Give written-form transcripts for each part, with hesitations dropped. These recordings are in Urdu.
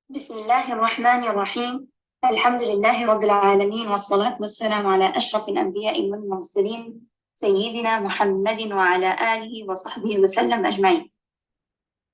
بسم الله الرحمن الرحيم. الحمد لله رب العالمين، والصلاة والسلام على أشرف الأنبياء والمرسلين سيدنا محمد وعلى آله وصحبه وسلم أجمعين.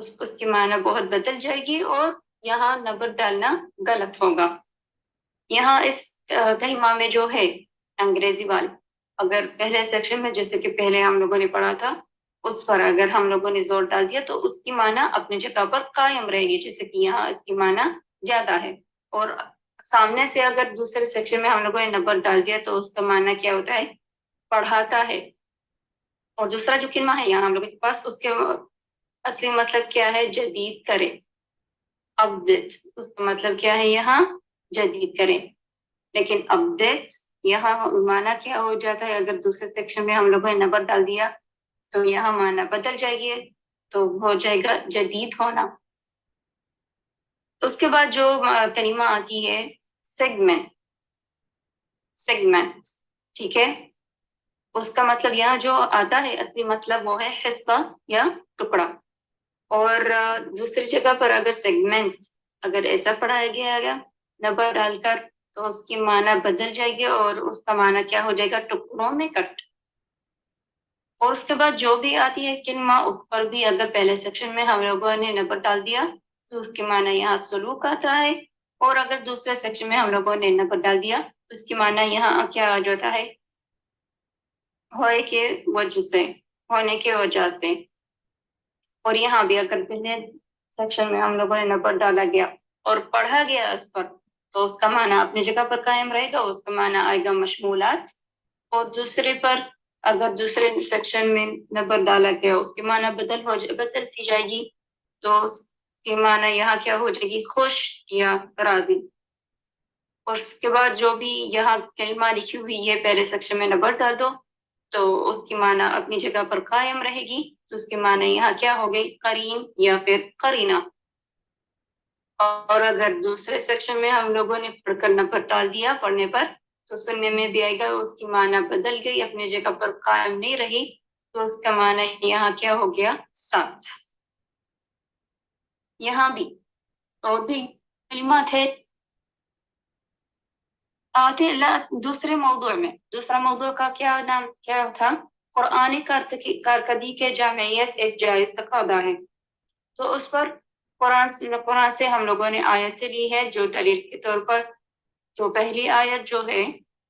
اس کی معنی بہت بدل جائے گی اور یہاں نبر ڈالنا غلط ہوگا. یہاں اس کلمہ میں جو ہے انگریزی والا، اگر پہلے سیکشن میں جیسے کہ پہلے ہم لوگوں نے پڑھا تھا اس پر اگر ہم لوگوں نے زور ڈال دیا تو اس کی معنی اپنی جگہ پر قائم رہے گی، جیسے کہ یہاں اس کی معنی زیادہ ہے. اور سامنے سے اگر دوسرے سیکشن میں ہم لوگوں نے نبر ڈال دیا تو اس کا معنی کیا ہوتا ہے؟ پڑھاتا ہے. اور دوسرا جو کلمہ ہے یہاں ہم لوگوں کے پاس، اس کے اصلی مطلب کیا ہے؟ جدید کرے، اپڈیٹ. اس کا مطلب کیا ہے یہاں؟ جدید کرے. لیکن اپڈیٹ یہاں معنی کیا ہو جاتا ہے؟ اگر دوسرے سیکشن میں ہم لوگوں نے نبر ڈال دیا تو یہاں معنی بدل جائے گی، تو ہو جائے گا جدید ہونا. اس کے بعد جو کلمہ آتی ہے سیگمنٹ. سیگمنٹ، ٹھیک ہے، اس کا مطلب یہاں جو آتا ہے اصلی مطلب وہ ہے حصہ یا ٹکڑا. اور دوسری جگہ پر اگر سیگمنٹ اگر ایسا پڑھایا گیا نبر ڈال کر تو اس کی معنی بدل جائے گی اور اس کا معنی کیا ہو جائے گا؟ ٹکڑوں میں کٹ. اور اس کے بعد جو بھی آتی ہے کلمہ اس پر بھی اگر پہلے سیکشن میں ہم لوگوں نے نبر ڈال دیا تو اس کی معنی یہاں سلوک آتا ہے. اور اگر دوسرے سیکشن میں ہم لوگوں نے نبر ڈال دیا تو اس کی معنی یہاں کیا آ جاتا ہے؟ ہوئے کے وجہ سے، ہونے کے وجہ سے. اور یہاں بھی اگر پہلے سیکشن میں ہم لوگوں نے نبر ڈالا گیا اور پڑھا گیا اس پر تو اس کا معنی اپنی جگہ پر قائم رہے گا، اس کا معنی آئے گا مشمولات. اور دوسرے پر اگر دوسرے سیکشن میں نبر ڈالا گیا اس کی معنی بدلتی جائے گی، تو اس کی معنی یہاں کیا ہو جائے گی؟ خوش یا راضی. اور اس کے بعد جو بھی یہاں کلمہ لکھی ہوئی ہے پہلے سیکشن میں نبر ڈال دو تو اس کی معنی اپنی جگہ پر قائم رہے گی، تو اس کی معنی یہاں کیا ہو گئی؟ قرین یا پھر قرینہ. اور اگر دوسرے سیکشن میں ہم لوگوں نے پڑھ کر نبر ڈال دیا پڑھنے پر تو سننے میں بھی آئے گا اس کی معنی بدل گئی، اپنی جگہ پر قائم نہیں رہی، تو اس کا معنی یہاں کیا ہو گیا؟ ساتھ. یہاں بھی اور بھی کلمات ہے آتے دوسرے موضوع میں. دوسرا موضوع کا کیا نام کیا تھا؟ قرآنی کارکردگی کے جامعیت ایک جائز تقاضا ہے. تو اس پر قرآن سے ہم لوگوں نے آیتیں لی ہے جو دلیل کے طور پر. تو پہلی آیت جو ہے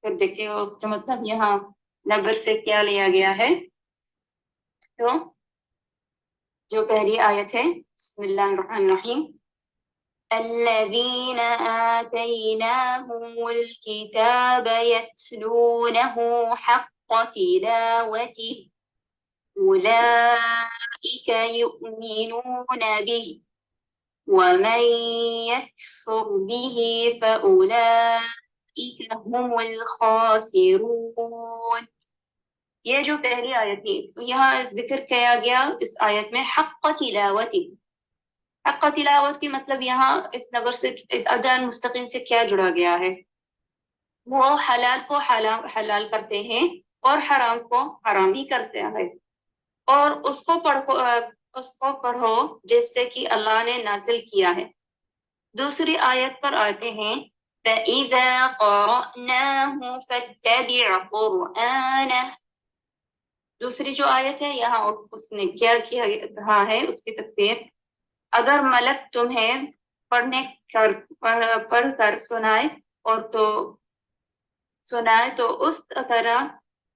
پھر دیکھتے ہو اس کا مطلب یہاں نبر سے کیا لیا گیا ہے. تو جو پہلی آیت ہے بسم اللہ الرحمن الرحیم الذين آتيناهم الكتاب يتلونه حق تلاوته أولئك يؤمنون به ومن يكفر به فأولئك هم الخاسرون. یہ جو پہلی آیت تھی یہاں ذکر کیا گیا اس آیت میں حق تلاوتی. حق تلاوت کی مطلب یہاں اس نبر سے ادا مستقیم سے کیا جڑا گیا ہے؟ وہ حلال کو حلال کرتے ہیں اور حرام کو حرام ہی کرتے ہیں. اور اس کو پڑھو جیسے کہ اللہ نے نازل کیا ہے. دوسری آیت پر آتے ہیں فَإِذَا قَرَأْنَاهُ فَاتَّبِعْ قُرْآنَهُ. دوسری جو آیت ہے یہاں اس نے کیا کہا ہے اس کی تفسیر، اگر ملک تمہیں پڑھ کر سنائے تو اس طرح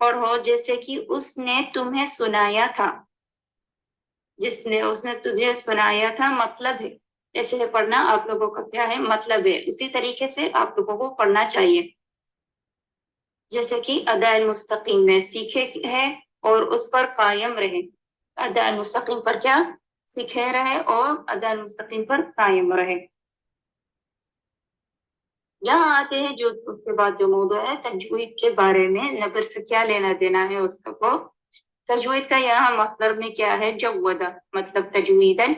پڑھو جیسے کہ اس نے تمہیں سنایا تھا. اس نے تجھے سنایا تھا مطلب ہے ایسے پڑھنا آپ لوگوں کا کیا ہے؟ مطلب ہے. اسی طریقے سے آپ لوگوں کو پڑھنا چاہیے جیسے کہ ادا المستقیم میں سیکھے ہے اور اس پر قائم رہے. ادا المستقیم پر کیا سیکھے رہے اور ادا المستقیم پر قائم رہے. یہاں آتے ہیں جو اس کے بعد جو موضوع ہے تجوید کے بارے میں. نبر سے کیا لینا دینا ہے اس کو؟ تجوید کا یہاں مصدر میں کیا ہے؟ جودا، مطلب تجویدن.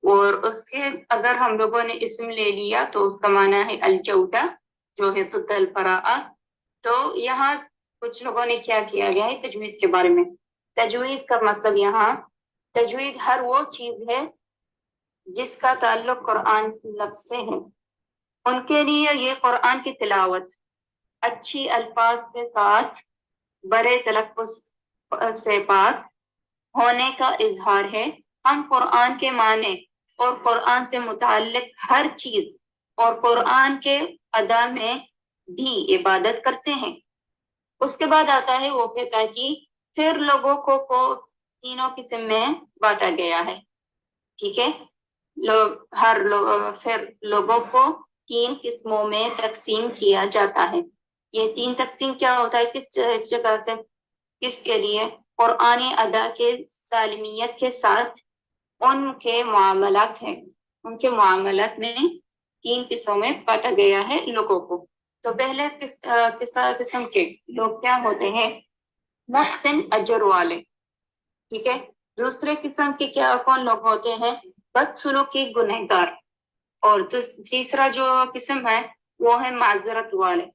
اور اس کے اگر ہم لوگوں نے اسم لے لیا تو اس کا معنی ہے الجودہ جو ہے ضد البراءہ. تو یہاں کچھ لوگوں نے کیا کیا گیا ہے تجوید کے بارے میں. تجوید کا مطلب یہاں تجوید ہر وہ چیز ہے جس کا تعلق قرآن کے لفظ سے ہے. ان کے لیے یہ قرآن کی تلاوت اچھی الفاظ کے ساتھ برے تلفظ سے پاک ہونے کا اظہار ہے ہم قرآن کے معنی اور قرآن سے متعلق ہر چیز اور قرآن کے ادا میں بھی عبادت کرتے ہیں۔ اس کے بعد آتا ہے وہ کہتا ہے کہ پھر لوگوں کو تینوں قسم میں بانٹا گیا ہے، ٹھیک ہے، پھر لوگوں کو 3 قسموں میں تقسیم کیا جاتا ہے۔ یہ 3 تقسیم کیا ہوتا ہے، کس جگہ سے، کس کے لیے؟ قرآنی ادا کے سالمیت کے ساتھ ان کے معاملات ہیں، ان کے معاملات میں 3 قسموں میں بانٹا گیا ہے لوگوں کو۔ تو پہلے قسم کے لوگ کیا ہوتے ہیں؟ محسن اجر والے، ٹھیک ہے۔ دوسرے قسم کے کون لوگ ہوتے ہیں؟ بدسلوکی گنہگار۔ اور تیسرا جو قسم ہے وہ ہے معذرت والے۔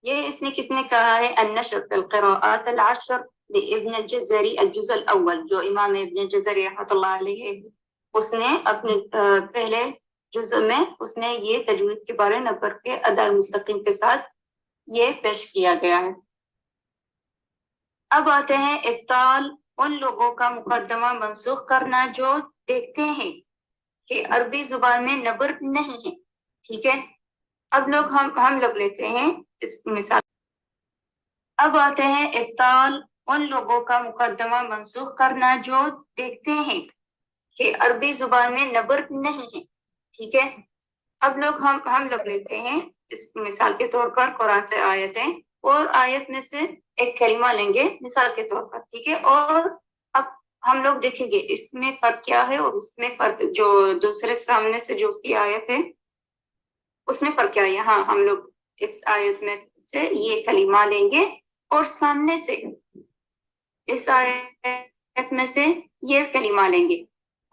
یہ اس نے کس نے کہا ہے؟ النشر فی القراءات العشر لابن الجزری الجزء الاول، جو امام ابن الجزری رحمۃ اللہ علیہ اس نے اپنے پہلے جزء میں اس نے یہ تجوید کے بارے نبر کے ادا مستقیم کے ساتھ یہ پیش کیا گیا ہے۔ اب آتے ہیں ابطال ان لوگوں کا مقدمہ منسوخ کرنا جو دیکھتے ہیں کہ عربی زبان میں نبر نہیں ہے، ٹھیک ہے۔ اب ہم لوگ لیتے ہیں اس مثال۔ اب آتے ہیں ابطال ان لوگوں کا مقدمہ منسوخ کرنا جو دیکھتے ہیں کہ عربی زبان میں نبر نہیں ہے، ٹھیک ہے۔ اب ہم لوگ لیتے ہیں اس مثال کے طور پر قرآن سے آیتیں، اور آیت میں سے ایک کلمہ لیں گے مثال کے طور پر، ٹھیک ہے۔ اور اب ہم لوگ دیکھیں گے اس میں فرق کیا ہے اور اس میں فرق جو دوسرے سامنے سے جو اس کی آیت ہے اس میں فرق کیا ہے۔ یہاں ہم لوگ اس آیت میں سے یہ کلمہ لیں گے اور سامنے سے اس آیت میں سے یہ کلمہ لیں گے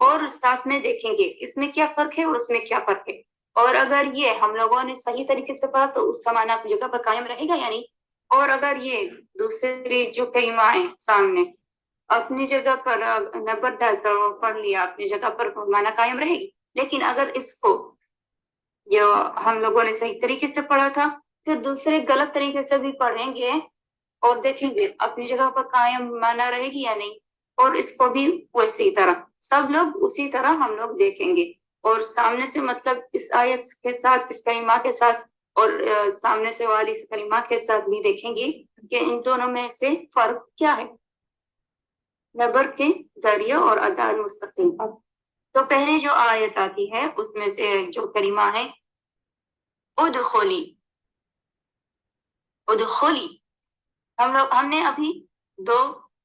اور ساتھ میں دیکھیں گے اس میں کیا فرق ہے اور اس میں کیا فرق ہے۔ اور اگر یہ ہم لوگوں نے صحیح طریقے سے پڑھا تو اس کا معنی اپنی جگہ پر قائم رہے گا یا نہیں، اور اگر یہ دوسری جو کلمہ ہے سامنے اپنی جگہ پر نبر ڈال کر پڑھ لیا اپنی جگہ پر معنی قائم رہے گی۔ لیکن اگر اس کو جو ہم لوگوں نے صحیح طریقے سے پڑھا تھا پھر دوسرے غلط طریقے سے بھی پڑھیں گے اور دیکھیں گے اپنی جگہ پر قائم معنی رہے گی یا نہیں، اور اس کو بھی اسی طرح سب لوگ اسی طرح ہم لوگ دیکھیں گے، اور سامنے سے مطلب اس آیت کے ساتھ اس کلمہ کے ساتھ اور سامنے سے والی اس کلمہ کے ساتھ بھی دیکھیں گے کہ ان دونوں میں سے فرق کیا ہے نبر کے ذریعے اور ادا مستقیم پر۔ تو پہلے جو آیت آتی ہے اس میں سے جو کلمہ ہے ادخلی، ادخلی ہم نے ابھی 2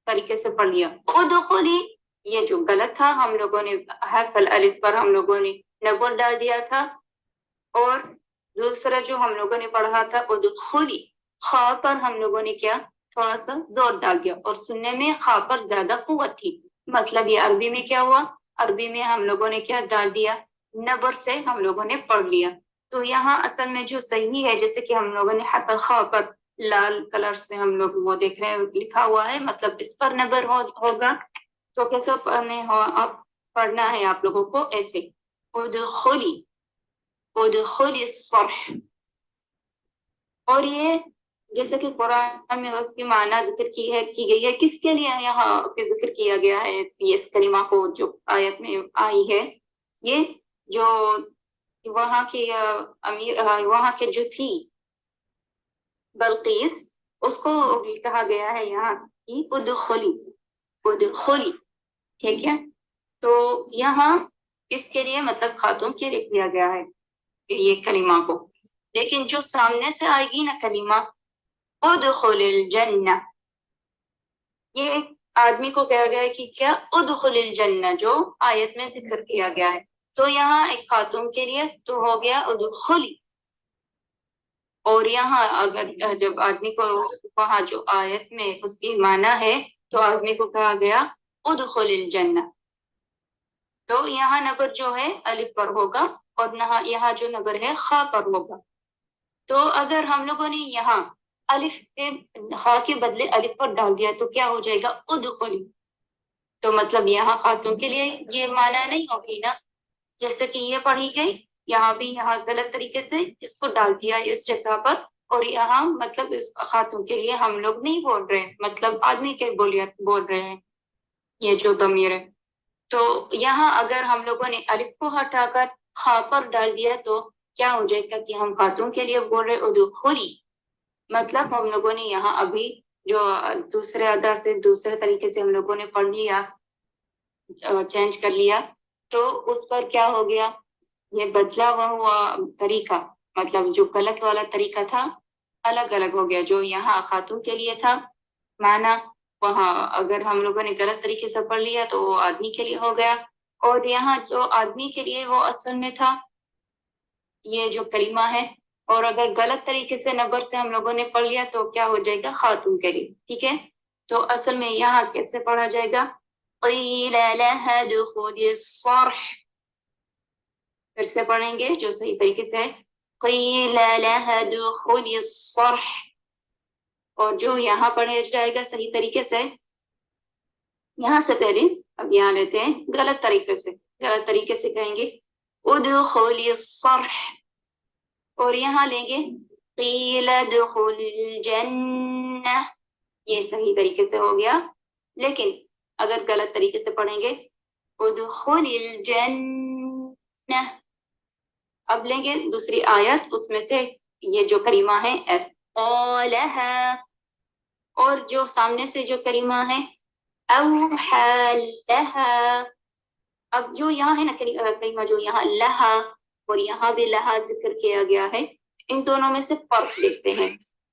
طریقے سے پڑھ لیا۔ ادخلی یہ جو غلط تھا، ہم لوگوں نے حرف الالف پر ہم لوگوں نے نبر ڈال دیا تھا، اور دوسرا جو ہم لوگوں نے پڑھا تھا ادخلی، خا پر ہم لوگوں نے کیا تھوڑا سا زور ڈال دیا اور سننے میں خا پر زیادہ قوت تھی۔ مطلب یہ عربی میں کیا ہوا، عربی میں ہم لوگوں نے کیا ڈال دیا، نبر سے ہم لوگوں نے پڑھ لیا۔ تو یہاں اصل میں جو صحیح ہے، جیسے کہ ہم لوگوں نے حرف خا پر لال کلر سے ہم لوگ وہ دیکھ رہے ہیں لکھا ہوا ہے، مطلب اس پر نبر ہوگا۔ تو کیسے پڑھنا ہے آپ لوگوں کو؟ ایسے ادخلی، ادخلی الصرح۔ اور یہ جیسے کہ قرآن میں اس کی معنی ذکر کی گئی ہے، کس کے لیے یہاں پہ ذکر کیا گیا ہے اس کلمہ کو جو آیت میں آئی ہے، یہ جو وہاں کی امیر وہاں کے جو تھی بلقیس، اس کو کہا گیا ہے یہاں کی ادخلی، ادخلی، ٹھیک ہے۔ تو یہاں اس کے لیے مطلب خاتون کے لیے کیا گیا ہے یہ کلمہ کو، لیکن جو سامنے سے آئے گی نا کلمہ ادخل الجنہ، یہ ایک آدمی کو کہا گیا ہے کہ کیا ادخل الجنہ جو آیت میں ذکر کیا گیا ہے، تو یہاں ایک خاتون کے لیے تو ہو گیا ادخلی، اور یہاں اگر جب آدمی کو وہاں جو آیت میں اس کی معنی ہے تو آدمی کو کہا گیا ادخل الجنہ، تو یہاں نبر جو ہے الف پر ہوگا اور یہاں جو نبر ہے خا پر ہوگا۔ تو اگر ہم لوگوں نے یہاں الف خا کے بدلے الف پر ڈال دیا تو کیا ہو جائے گا ادخلی، تو مطلب یہاں خاتون کے لیے یہ معنی نہیں ہوگی نا، جیسے کہ یہ پڑھی گئی، یہاں بھی یہاں غلط طریقے سے اس کو ڈال دیا اس جگہ پر، اور یہاں مطلب اس خاتون کے لیے ہم لوگ نہیں بول رہے ہیں، مطلب آدمی کے بول رہے ہیں۔ یہ جو ضمیر ہے. تو یہاں اگر ہم لوگوں نے الف کو ہٹا کر خا پر ڈال دیا تو کیا ہو جائے گا کہ ہم خاتون کے لیے بول رہے ادخلی، مطلب ہم لوگوں نے یہاں ابھی جو دوسرے ادا سے دوسرے طریقے سے ہم لوگوں نے پڑھ لیا، چینج کر لیا، تو اس پر کیا ہو گیا، یہ بدلا ہوا طریقہ، مطلب جو غلط والا طریقہ تھا الگ الگ ہو گیا. جو یہاں خاتون کے لیے تھا معنی، وہاں اگر ہم لوگوں نے غلط طریقے سے پڑھ لیا تو وہ آدمی کے لیے ہو گیا. اور یہاں جو آدمی کے لیے وہ اصل میں تھا یہ جو کلمہ ہے، اور اگر غلط طریقے سے نبر سے ہم لوگوں نے پڑھ لیا تو کیا ہو جائے گا خاتون کے لیے. ٹھیک ہے، تو اصل میں یہاں کیسے پڑھا جائے گا، قیل لها دخول الصرح. پھر سے پڑھیں گے جو صحیح طریقے سے ہے، قیل لها دخول الصرح. اور جو یہاں پڑھا جائے گا صحیح طریقے سے، یہاں سے پہلے اب یہاں لیتے ہیں غلط طریقے سے. غلط طریقے سے کہیں گے ادخل الصرح، اور یہاں لیں گے قیل ادخل الجنہ. یہ صحیح طریقے سے ہو گیا. لیکن اگر غلط طریقے سے پڑھیں گے ادخل الجنہ. اب لیں گے دوسری آیت، اس میں سے یہ جو کلمہ ہے قالها، اور جو سامنے سے جو کلمہ ہے اوحى لها. اب جو یہاں ہے نا کلمہ جو یہاں لہا اور یہاں بھی لہا ذکر کیا گیا ہے، ان دونوں میں سے فرق دیکھتے ہیں.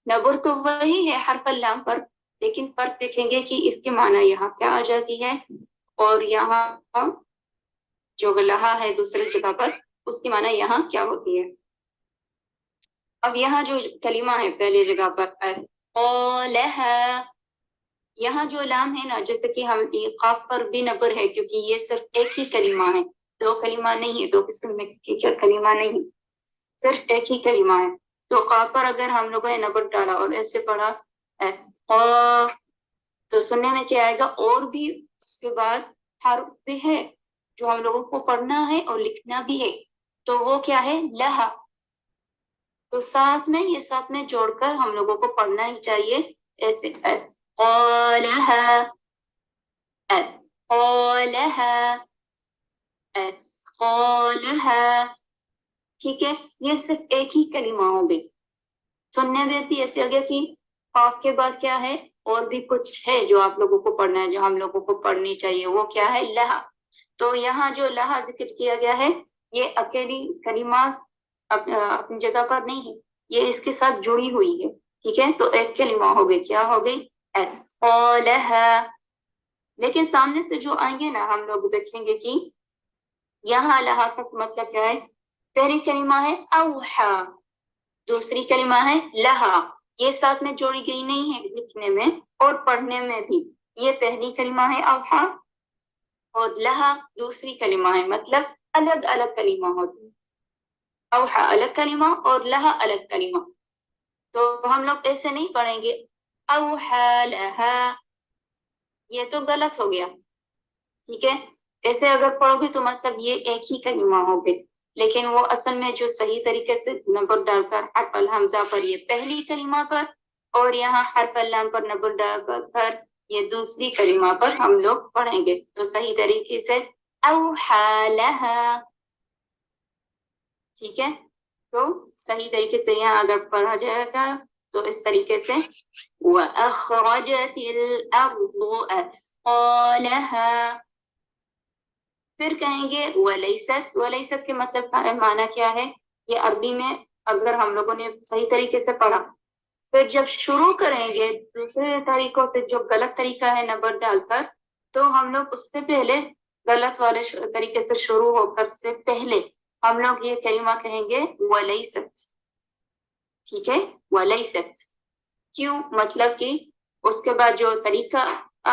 نبر تو وہی ہے حرف اللام پر، لیکن فرق دیکھیں گے کہ اس کے معنی یہاں کیا آ جاتی ہے، اور یہاں جو لہا ہے دوسرے جگہ پر اس کی معنی یہاں کیا ہوتی ہے. اب یہاں جو کلمہ ہے پہلی جگہ پر قالها، یہاں جو لام ہے نا، جیسے کہ ہم قاف پر بھی نبر ہے کیونکہ یہ صرف ایک ہی کلمہ ہے، دو کلمہ نہیں ہے، دو قسم میں کی کلمہ نہیں، صرف ایک ہی کلمہ ہے. تو قاف پر اگر ہم لوگوں نے نبر ڈالا اور ایسے پڑھا تو سننے میں کیا آئے گا، اور بھی اس کے بعد حرف بھی ہے جو ہم لوگوں کو پڑھنا ہے اور لکھنا بھی ہے، تو وہ کیا ہے لہا. تو ساتھ میں یہ ساتھ میں جوڑ کر ہم لوگوں کو پڑھنا ہی چاہیے ایسے قالها قالها قالها. ٹھیک ہے، یہ صرف ایک ہی کلمہ ہو گئی. سننے میں بھی ایسے ہو گیا کہ قاف کے بعد کیا ہے، اور بھی کچھ ہے جو آپ لوگوں کو پڑھنا ہے، جو ہم لوگوں کو پڑھنی چاہیے، وہ کیا ہے لہا. تو یہاں جو لہا ذکر کیا گیا ہے یہ اکیلی کلمہ اپنی جگہ پر نہیں ہے، یہ اس کے ساتھ جڑی ہوئی ہے. ٹھیک ہے، تو ایک کلمہ ہو گئی، کیا ہو گئی قالها. لیکن سامنے سے جو آئیں گے نا ہم لوگ دیکھیں گے کہ یہاں لہا کا مطلب کیا ہے، پہلی کلمہ ہے اوحا، دوسری کلمہ ہے لہا. یہ ساتھ میں جوڑی گئی نہیں ہے لکھنے میں اور پڑھنے میں بھی. یہ پہلی کلمہ ہے اوحا اور لہا دوسری کلمہ ہے، مطلب الگ الگ کلمہ ہوتی ہے. اوحا الگ کلمہ اور لہا الگ کلمہ. تو ہم لوگ ایسے نہیں پڑھیں گے اوحا لہا، یہ تو غلط ہو گیا. ٹھیک ہے، ایسے اگر پڑھو گے تو مطلب یہ ایک ہی کلمہ ہو گئی، لیکن وہ اصل میں جو صحیح طریقے سے نبر ڈال کر حرف الحمزہ پر یہ پہلی کلمہ پر، اور یہاں حرف اللام پر نبر ڈال کر یہ دوسری کلمہ پر ہم لوگ پڑھیں گے. تو صحیح طریقے سے اوحا لہا. ٹھیک ہے، تو صحیح طریقے سے یہاں اگر پڑھا جائے گا تو اس طریقے سے وَأَخْرَجَتِ الْأَرْضُ أَثْقَالَهَا. پھر کہیں گے وَلَيْسَتْ. وَلَيْسَتْ کے مطلب معنی کیا ہے، یہ عربی میں اگر ہم لوگوں نے صحیح طریقے سے پڑھا، پھر جب شروع کریں گے دوسرے طریقوں سے جو غلط طریقہ ہے نبر ڈال کر، تو ہم لوگ اس سے پہلے غلط والے طریقے سے شروع ہو کر سے پہلے ہم لوگ یہ کلمہ کہیں گے وَلَيْسَتْ. ٹھیک ہے، وَلَيْسَتْ. کیوں، مطلب کہ اس کے بعد جو طریقہ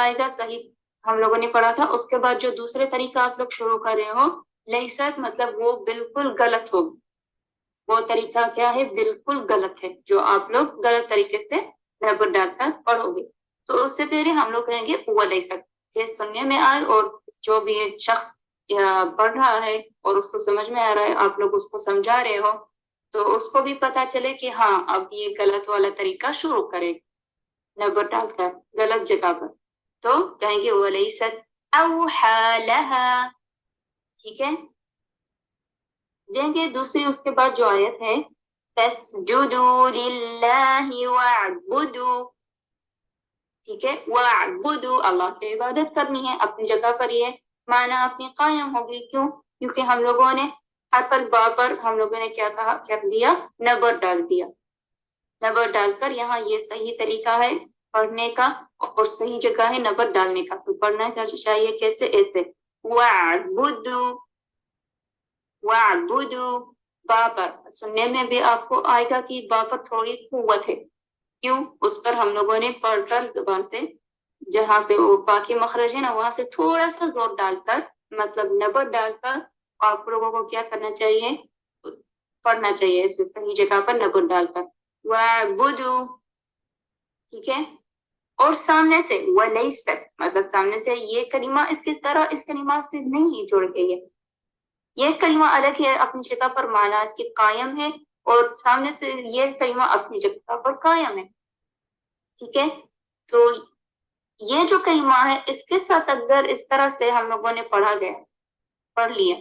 آئے گا صحیح ہم لوگوں نے پڑھا تھا، اس کے بعد جو دوسرے طریقہ آپ لوگ شروع کر رہے ہو لیست، مطلب وہ بالکل غلط ہو. وہ طریقہ کیا ہے، بالکل غلط ہے، جو آپ لوگ غلط طریقے سے نبر ڈال کر پڑھو گے. تو اس سے پہلے ہم لوگ کہیں گے وَلَيْسَتْ، کہ سننے میں آئے اور جو بھی شخص پڑھ رہا ہے اور اس کو سمجھ میں آ رہا ہے، آپ لوگ اس کو سمجھا رہے ہو، تو اس کو بھی پتا چلے کہ ہاں اب یہ غلط والا طریقہ شروع کرے نبر ڈال کر غلط جگہ پر. تو کہیں گے وَلَيْسَتْ أوحى لها. ٹھیک ہے، دیکھیں دوسری اس کے بعد جو آیت ہے فَاسْجُدُوا لِلَّهِ وَاعْبُدُوا. ٹھیک ہے، وَاعْبُدُوا اللہ کی عبادت کرنی ہے. اپنی جگہ پر یہ معنی اپنی قائم ہوگی. کیوں؟ کیونکہ ہم لوگوں نے حرف الباء پر ہم لوگوں نے کیا کہا، کر دیا، نبر ڈال دیا. نبر ڈال کر یہاں یہ صحیح طریقہ ہے پڑھنے کا اور صحیح جگہ ہے نبر ڈالنے کا. تو پڑھنا چاہیے کیسے؟ ایسے وَاعْبُدُوا. وَاعْبُدُوا با پر سننے میں بھی آپ کو آئے گا کہ با پر تھوڑی قوت ہے. کیوں؟ اس پر ہم لوگوں نے پڑھ کر زبان سے جہاں سے وہ باقی مخرج ہے نا وہاں سے تھوڑا سا زور ڈال کر مطلب نبر ڈال کر آپ لوگوں کو کیا کرنا چاہیے، پڑھنا چاہیے اس صحیح جگہ پر نبر ڈال کر وَاعْبُدُوا. ٹھیک ہے، اور سامنے سے وَلَيْسَتْ مطلب سامنے سے یہ کلمہ اس کی طرح اس کلمہ سے نہیں جوڑ گئی ہے. یہ کلمہ الگ ہے، اپنی جگہ پر معنی اس کی قائم ہے اور سامنے سے یہ کلمہ اپنی جگہ پر قائم ہے. ٹھیک ہے، تو یہ جو کلمہ ہے اس کے ساتھ اگر اس طرح سے ہم لوگوں نے پڑھ لیا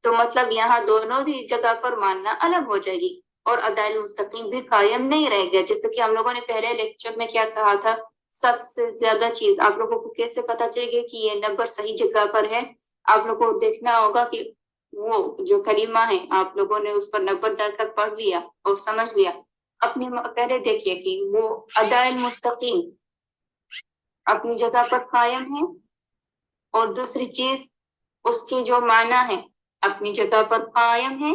تو مطلب یہاں دونوں ہی جگہ پر ماننا الگ ہو جائے گی اور ادائل مستقیم بھی قائم نہیں رہ گیا. جیسے کہ ہم لوگوں نے پہلے لیکچر میں کیا کہا تھا، سب سے زیادہ چیز آپ لوگوں کو کیسے پتا چلے گی کہ یہ نمبر صحیح جگہ پر ہے؟ آپ لوگوں کو دیکھنا ہوگا کہ وہ جو کلمہ ہے آپ لوگوں نے اس پر نمبر ڈال کر پڑھ لیا اور سمجھ لیا. اپنی پہلے دیکھیے کہ وہ ادائل مستقیم اپنی جگہ پر قائم ہے اور دوسری چیز اس کی جو معنی ہے اپنی جگہ پر قائم ہے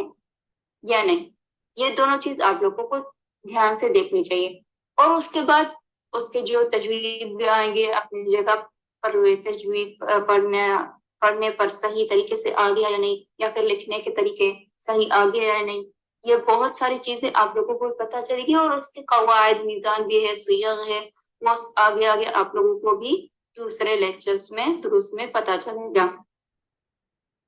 یا نہیں. یہ دونوں چیز آپ لوگوں کو دھیان سے دیکھنی چاہیے. اور اس کے بعد اس کے جو تجوید بھی آئیں گے اپنی جگہ پر، تجوید پڑھنے پر صحیح طریقے سے آ گیا یا نہیں، یا پھر لکھنے کے طریقے صحیح آ گیا یا نہیں. یہ بہت ساری چیزیں آپ لوگوں کو پتہ چلے گی اور اس کے قواعد میزان بھی ہے، صیغ ہے، وہ آگے آگے آپ لوگوں کو بھی دوسرے لیکچرز میں دروس میں پتہ چلے گا.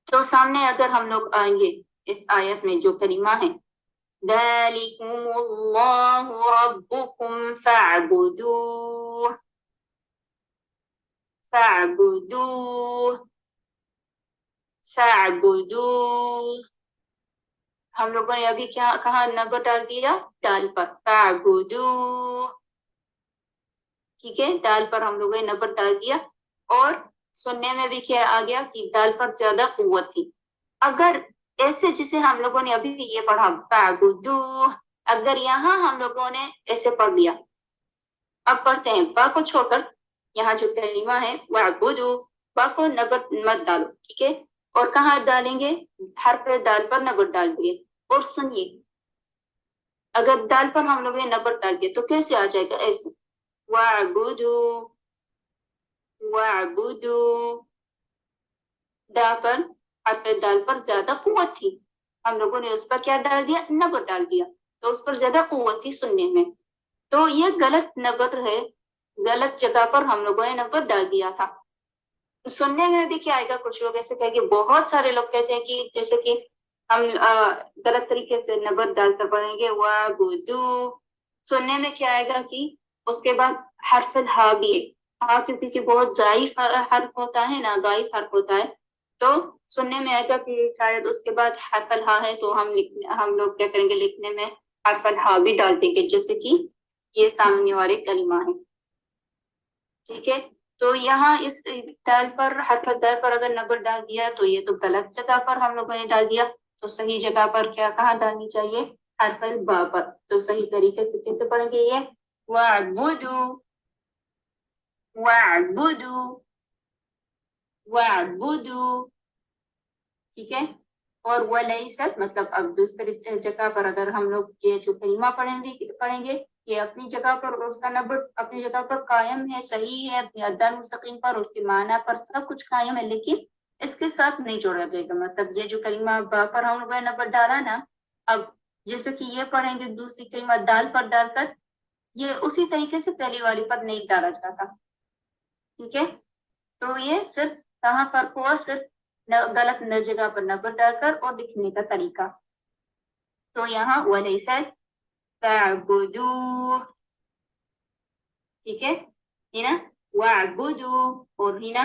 تو سامنے اگر ہم لوگ آئیں گے اس آیت میں جو کلمہ ہے ذَلِكُمُ اللَّهُ رَبُّكُمْ فَاعْبُدُوهُ. ہم لوگوں نے ابھی کیا کہا، نبر ڈال دیا دال پر فَاعْبُدُوهُ. ٹھیک ہے، دال پر ہم لوگوں نے نبر ڈال دیا اور سننے میں بھی کیا آ گیا کہ دال پر زیادہ قوت تھی. اگر ایسے جسے ہم لوگوں نے ابھی بھی یہ پڑھا فَاعْبُدُوهُ، اگر یہاں ہم لوگوں نے ایسے پڑھ لیا، اب پڑھتے ہیں با کو چھوڑ کر یہاں جو کلمہ ہے وَاعْبُدُوا، با کو نبر مت ڈالو. ٹھیک ہے، اور کہاں ڈالیں گے؟ حرف دال پر نبر ڈال دیے. اور سنیے اگر دال پر ہم لوگوں نے نبر ڈال دیا تو کیسے آ جائے گا؟ ایسے وَاعْبُدُوا. دا پر حرف دال پر زیادہ قوت تھی، ہم لوگوں نے اس پر کیا ڈال دیا؟ نبر ڈال دیا، تو اس پر زیادہ قوت تھی سننے میں. تو یہ غلط نبر ہے، غلط جگہ پر ہم لوگوں نے نبر ڈال دیا تھا. سننے میں بھی کیا آئے گا؟ کچھ لوگ ایسے کہیں گے، بہت سارے لوگ کہتے ہیں کہ جیسے کہ ہم غلط طریقے سے نبر ڈال کر پڑھیں گے وَاعْبُدُوا. سننے میں کیا آئے گا کہ اس کے بعد حرف الہا بھی ہے. ہاں کیونکہ بہت ضعیف حرف ہوتا ہے نا، ضعیف حرف ہوتا ہے، تو سننے میں آئے گا کہ شاید اس کے بعد حرف الہا ہے، تو ہم لوگ کیا کریں گے، لکھنے میں حرف الہا بھی ڈال دیں گے جیسے کہ یہ سامنے والے کلمہ ہے. ٹھیک ہے، تو یہاں اس دال پر حرف دال پر اگر نبر ڈال دیا تو یہ تو غلط جگہ پر ہم لوگوں نے ڈال دیا. تو صحیح جگہ پر کیا کہاں ڈالنی چاہیے؟ حرف الباء پر. تو صحیح طریقے سے کیسے پڑھیں گے؟ یہ وَاعْبُدُوا. ٹھیک ہے، اور وَلَيْسَتْ مطلب اب دوسری جگہ پر اگر ہم لوگ یہ جو کلمہ پڑھیں گے یہ اپنی جگہ پر اس کا نبر اپنی جگہ پر قائم ہے، صحیح ہے، اپنی اداء مستقیم پر اس کی معنی پر سب کچھ قائم ہے، لیکن اس کے ساتھ نہیں جوڑا جائے گا. مطلب یہ جو کلمہ با پر ہم لوگوں نے نبر ڈالا نا، اب جیسے کہ یہ پڑھیں گے دوسری کلمہ دال پر ڈال کر، یہ اسی طریقے سے پہلی والی پر نہیں ڈالا جاتا. ٹھیک ہے، تو یہ صرف کہاں پر ہوا؟ صرف غلط جگہ پر نبر ڈال کر اور لکھنے کا طریقہ. تو یہاں وَلَيْسَتْ فَاعْبُدُوهُ. ٹھیک ہے نا، وَاعْبُدُوا اور ہی نا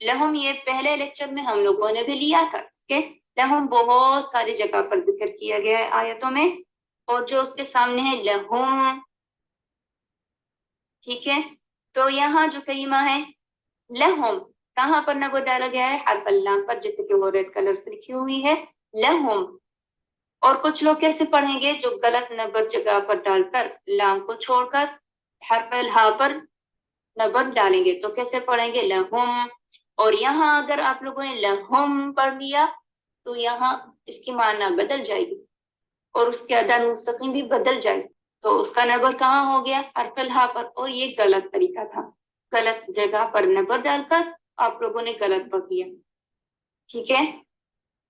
لہم یہ پہلے لیکچر میں ہم لوگوں نے بھی لیا تھا کہ لہم بہت ساری جگہ پر ذکر کیا گیا ہے آیتوں میں، اور جو اس کے سامنے ہے لہم، ٹھیک ہے. تو یہاں جو کلمہ ہے لہم، کہاں پر نبو ڈالا گیا ہے؟ حرف اللام پر، جیسے کہ وہ ریڈ کلر سے لکھی ہوئی ہے لہم. اور کچھ لوگ کیسے پڑھیں گے؟ جو غلط نبر جگہ پر ڈال کر لام کو چھوڑ کر حرف الہا پر نبر ڈالیں گے، تو کیسے پڑھیں گے؟ لہم. اور یہاں اگر آپ لوگوں نے لہم پڑھ لیا تو یہاں اس کی معنی بدل جائے گی اور اس کے ادا مستقیم بھی بدل جائے گی. تو اس کا نبر کہاں ہو گیا؟ حرف الہا پر، اور یہ غلط طریقہ تھا. غلط جگہ پر نبر ڈال کر آپ لوگوں نے غلط پڑھ لیا، ٹھیک ہے.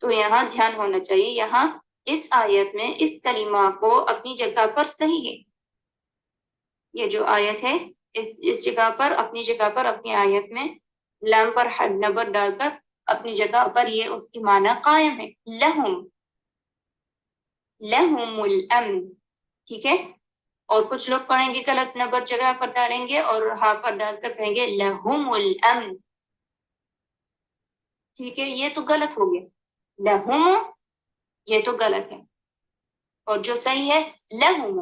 تو یہاں دھیان ہونا چاہیے، یہاں اس آیت میں اس کلمہ کو اپنی جگہ پر صحیح ہے. یہ جو آیت ہے اس جگہ پر، اپنی جگہ پر، اپنی آیت میں لام پر نبر ڈال کر اپنی جگہ پر یہ اس کی معنی قائم ہے. لہم، لہم الامن، ٹھیک ہے. اور کچھ لوگ پڑھیں گے غلط نبر جگہ پر ڈالیں گے اور ہا پر ڈال کر کہیں گے لہم الامن، ٹھیک ہے. یہ تو غلط ہو گیا، لہم یہ تو غلط ہے، اور جو صحیح ہے لہم،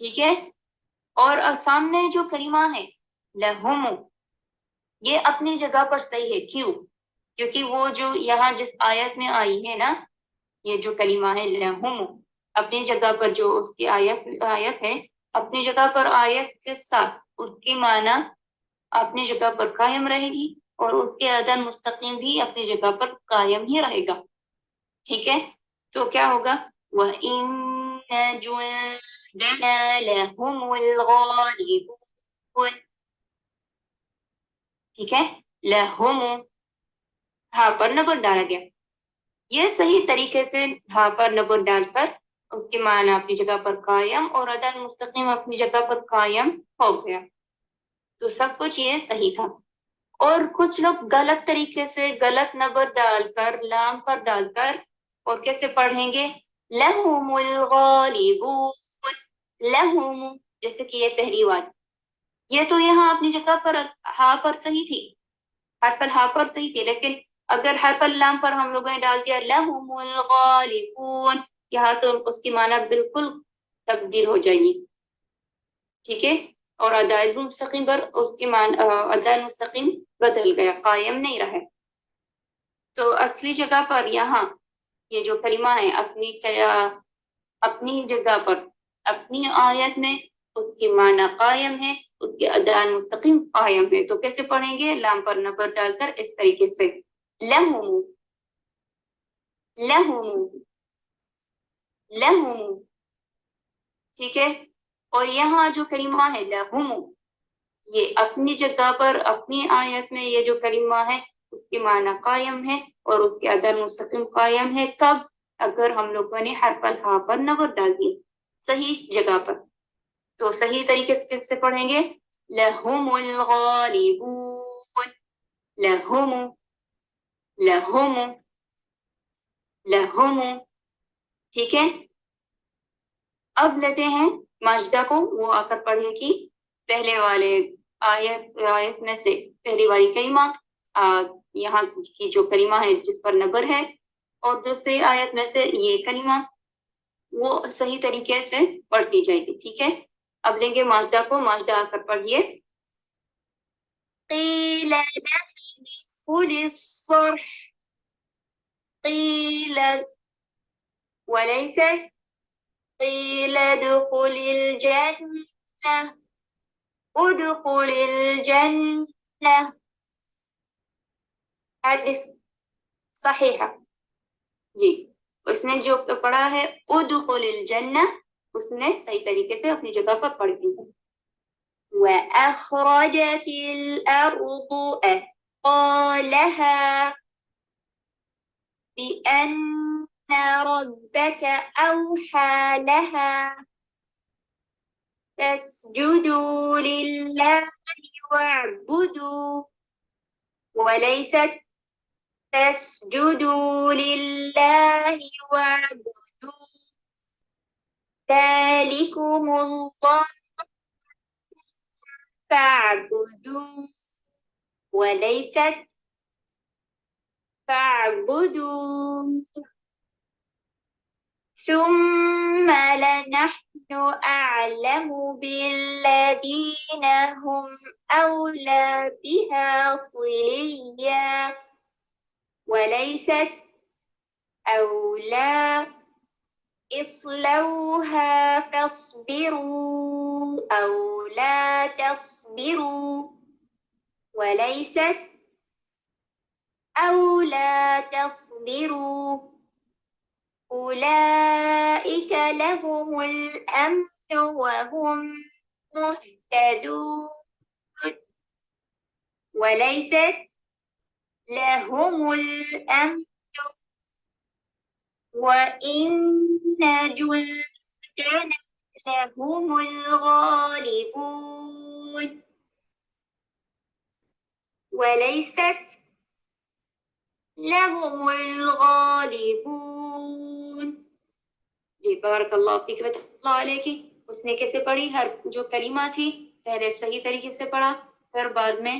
ٹھیک ہے. اور سامنے جو کلمہ ہے لہم، یہ اپنی جگہ پر صحیح ہے. کیوں؟ کیونکہ وہ جو یہاں جس آیت میں آئی ہے نا، یہ جو کلمہ ہے لہم، اپنی جگہ پر جو اس کی آیت ہے، اپنی جگہ پر آیت کے ساتھ اس کی معنی اپنی جگہ پر قائم رہے گی، اور اس کے عدم مستقیم بھی اپنی جگہ پر قائم ہی رہے گا، ٹھیک ہے. تو کیا ہوگا؟ وَإِنَّ جُندَنَا لَهُمُ الْغَالِبُونَ، ٹھیک ہے. لہم، ہاں پر نبر ڈالا گیا. یہ صحیح طریقے سے ہاں پر نبر ڈال کر اس کے معنی اپنی جگہ پر قائم اور عدم مستقیم اپنی جگہ پر قائم ہو گیا. تو سب کچھ یہ صحیح تھا. اور کچھ لوگ غلط طریقے سے غلط نبر ڈال کر لام پر ڈال کر اور کیسے پڑھیں گے؟ لہم الغالبون، لہم، جیسے کہ یہ پہلی بات، یہ تو یہاں اپنی جگہ پر ہا پر صحیح تھی، حرف الہا پر صحیح تھی، لیکن اگر حرف اللام پر ہم لوگوں نے ڈال دیا لہم الغالبون، یہاں تو اس کی معنی بالکل تبدیل ہو جائے گی، ٹھیک ہے. اور ادائے مستقیم پر اس کی ادائے مستقیم بدل گیا، قائم نہیں رہے. تو اصلی جگہ پر یہاں یہ جو کلمہ ہے اپنی جگہ پر اپنی آیت میں اس کی معنی قائم ہے، اس کے ادائے مستقیم قائم ہے. تو کیسے پڑھیں گے؟ لام پر نبر ڈال کر اس طریقے سے لہم، لہم، لہم، ٹھیک ہے. اور یہاں جو کلمہ ہے لہم، یہ اپنی جگہ پر اپنی آیت میں یہ جو کلمہ ہے اس کے معنی قائم ہے اور اس کے ادائے مستقیم قائم ہے. کب؟ اگر ہم لوگوں نے حرف الہا پر نبر ڈال دی صحیح جگہ پر. تو صحیح طریقے سے پڑھیں گے لہم الغالبون، لہم، لہم، لہم، ٹھیک ہے. اب لیتے ہیں ماجدہ کو، وہ آ کر پڑھے گی پہلے والے آیت میں سے پہلی والی کلمہ، یہاں کی جو کلمہ ہے جس پر نبر ہے، اور دوسری آیت میں سے یہ کلمہ، وہ صحیح طریقے سے پڑھتی جائے گی، ٹھیک ہے. اب لیں گے ماجدہ کو، ماجدہ آ کر پڑھیے. قیل ادخل الصرح، قیل وليس قيل ادخل الجنة، ادخل الجنة، حدث صحیحہ. جی، اس نے جو پڑھا ہے ادخل الجنة، اس نے صحیح طریقے سے اپنی جگہ پر پڑھ دی ہے. وأخرجت الأرض أثقالها بأن ربك أوحى لها فاسجدوا لله واعبدوا، وليست فاسجدوا لله واعبدوا ذلكم الله فاعبدوا. وليست فاعبدوا ثم لنحن أعلم بالذين هم أولى بها صليا وليست أولى اصلوها فاصبروا أو لا تصبروا وليست أو لا تصبروا أولئك لهم الأمن وهم مهتدون وليست لهم الأمن وإن جندنا لهم الغالبون وليست لهم الغالبون. جی بارک اللہ فیک رحمۃ اللہ علیہ کی اس نے کیسے پڑھی، ہر جو کلمہ تھی پہلے صحیح طریقے سے پڑھا، پھر بعد میں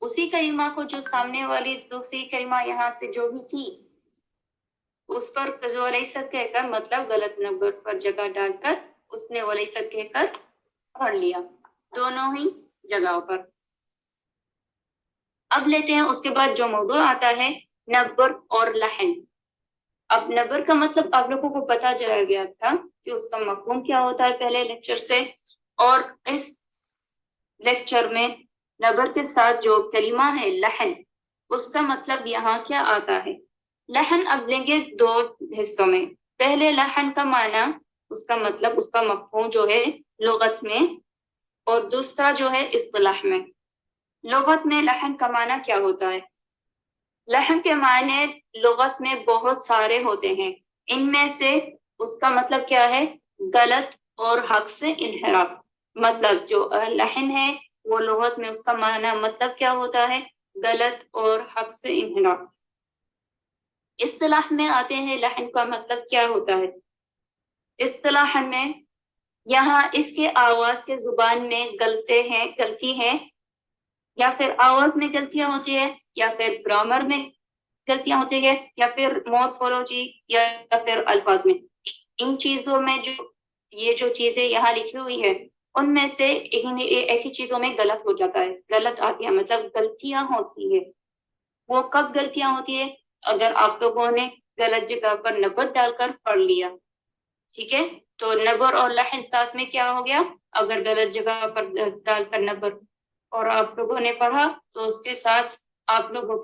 اسی کلمہ کو جو سامنے والی دوسری کلمہ یہاں سے جو بھی تھی اس پر ولیست کہہ کر مطلب غلط نمبر پر جگہ ڈال کر اس نے ولیست کہہ کر پڑھ لیا دونوں ہی جگہوں پر. اب لیتے ہیں اس کے بعد جو موضوع آتا ہے نبر اور لحن. اب نبر کا مطلب آپ لوگوں کو پتا چلا گیا تھا کہ اس کا مفہوم کیا ہوتا ہے پہلے لیکچر سے، اور اس لیکچر میں نبر کے ساتھ جو کلمہ ہے لحن اس کا مطلب یہاں کیا آتا ہے. لحن اب لیں گے دو حصوں میں. پہلے لحن کا معنی، اس کا مطلب، اس کا مفہوم جو ہے لغت میں، اور دوسرا جو ہے اصطلاح میں. لغت میں لحن کا معنی کیا ہوتا ہے؟ لحن کے معنی لغت میں بہت سارے ہوتے ہیں. ان میں سے اس کا مطلب کیا ہے؟ غلط اور حق سے انحراف. مطلب جو لحن ہے وہ لغت میں اس کا معنی مطلب کیا ہوتا ہے؟ غلط اور حق سے انحراف. اصطلاح میں آتے ہیں لحن کا مطلب کیا ہوتا ہے. اصطلاح میں یہاں اس کے آواز کے زبان میں غلطی ہے، یا پھر آواز میں غلطیاں ہوتی ہے، یا پھر گرامر میں غلطیاں ہوتی ہے، یا پھر مورفولوجی یا پھر الفاظ میں. ان چیزوں میں یہ جو چیزیں یہاں لکھی ہوئی ہے ان میں سے ایک ہی چیزوں میں غلط ہو جاتا ہے، غلط آتی ہے، مطلب غلطیاں ہوتی ہے. وہ کب غلطیاں ہوتی ہے؟ اگر آپ لوگوں نے غلط جگہ پر نبر ڈال کر پڑھ لیا. ٹھیک ہے، تو نبر اور لحن ساتھ میں کیا ہو گیا؟ اگر غلط جگہ پر ڈال کر نبر اور آپ لوگوں نے پڑھا تو اس کے ساتھ آپ لوگوں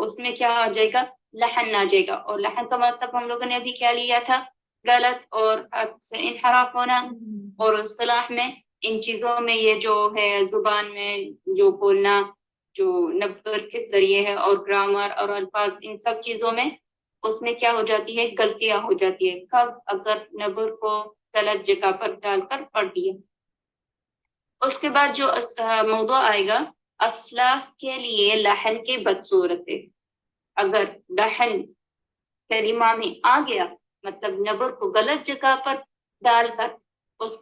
اس میں کیا آ جائے گا؟ لحن آ جائے گا. اور لحن کا مطلب ہم لوگوں نے ابھی کیا لیا تھا؟ غلط اور حق سے انحراف ہونا. اور اصطلاح میں ان چیزوں میں یہ جو ہے زبان میں جو بولنا، جو نبر کس ذریعے ہے، اور گرامر اور الفاظ، ان سب چیزوں میں اس میں کیا ہو جاتی ہے؟ غلطیاں ہو جاتی ہے. کب؟ اگر نبر کو غلط جگہ پر ڈال کر پڑھ دیا. اس کے بعد جو موضوع آئے گا اسلاف کے لیے لحن کے بدصورتیں. اگر لحن کلمہ میں آ گیا، مطلب نبر کو غلط جگہ پر ڈال کر اس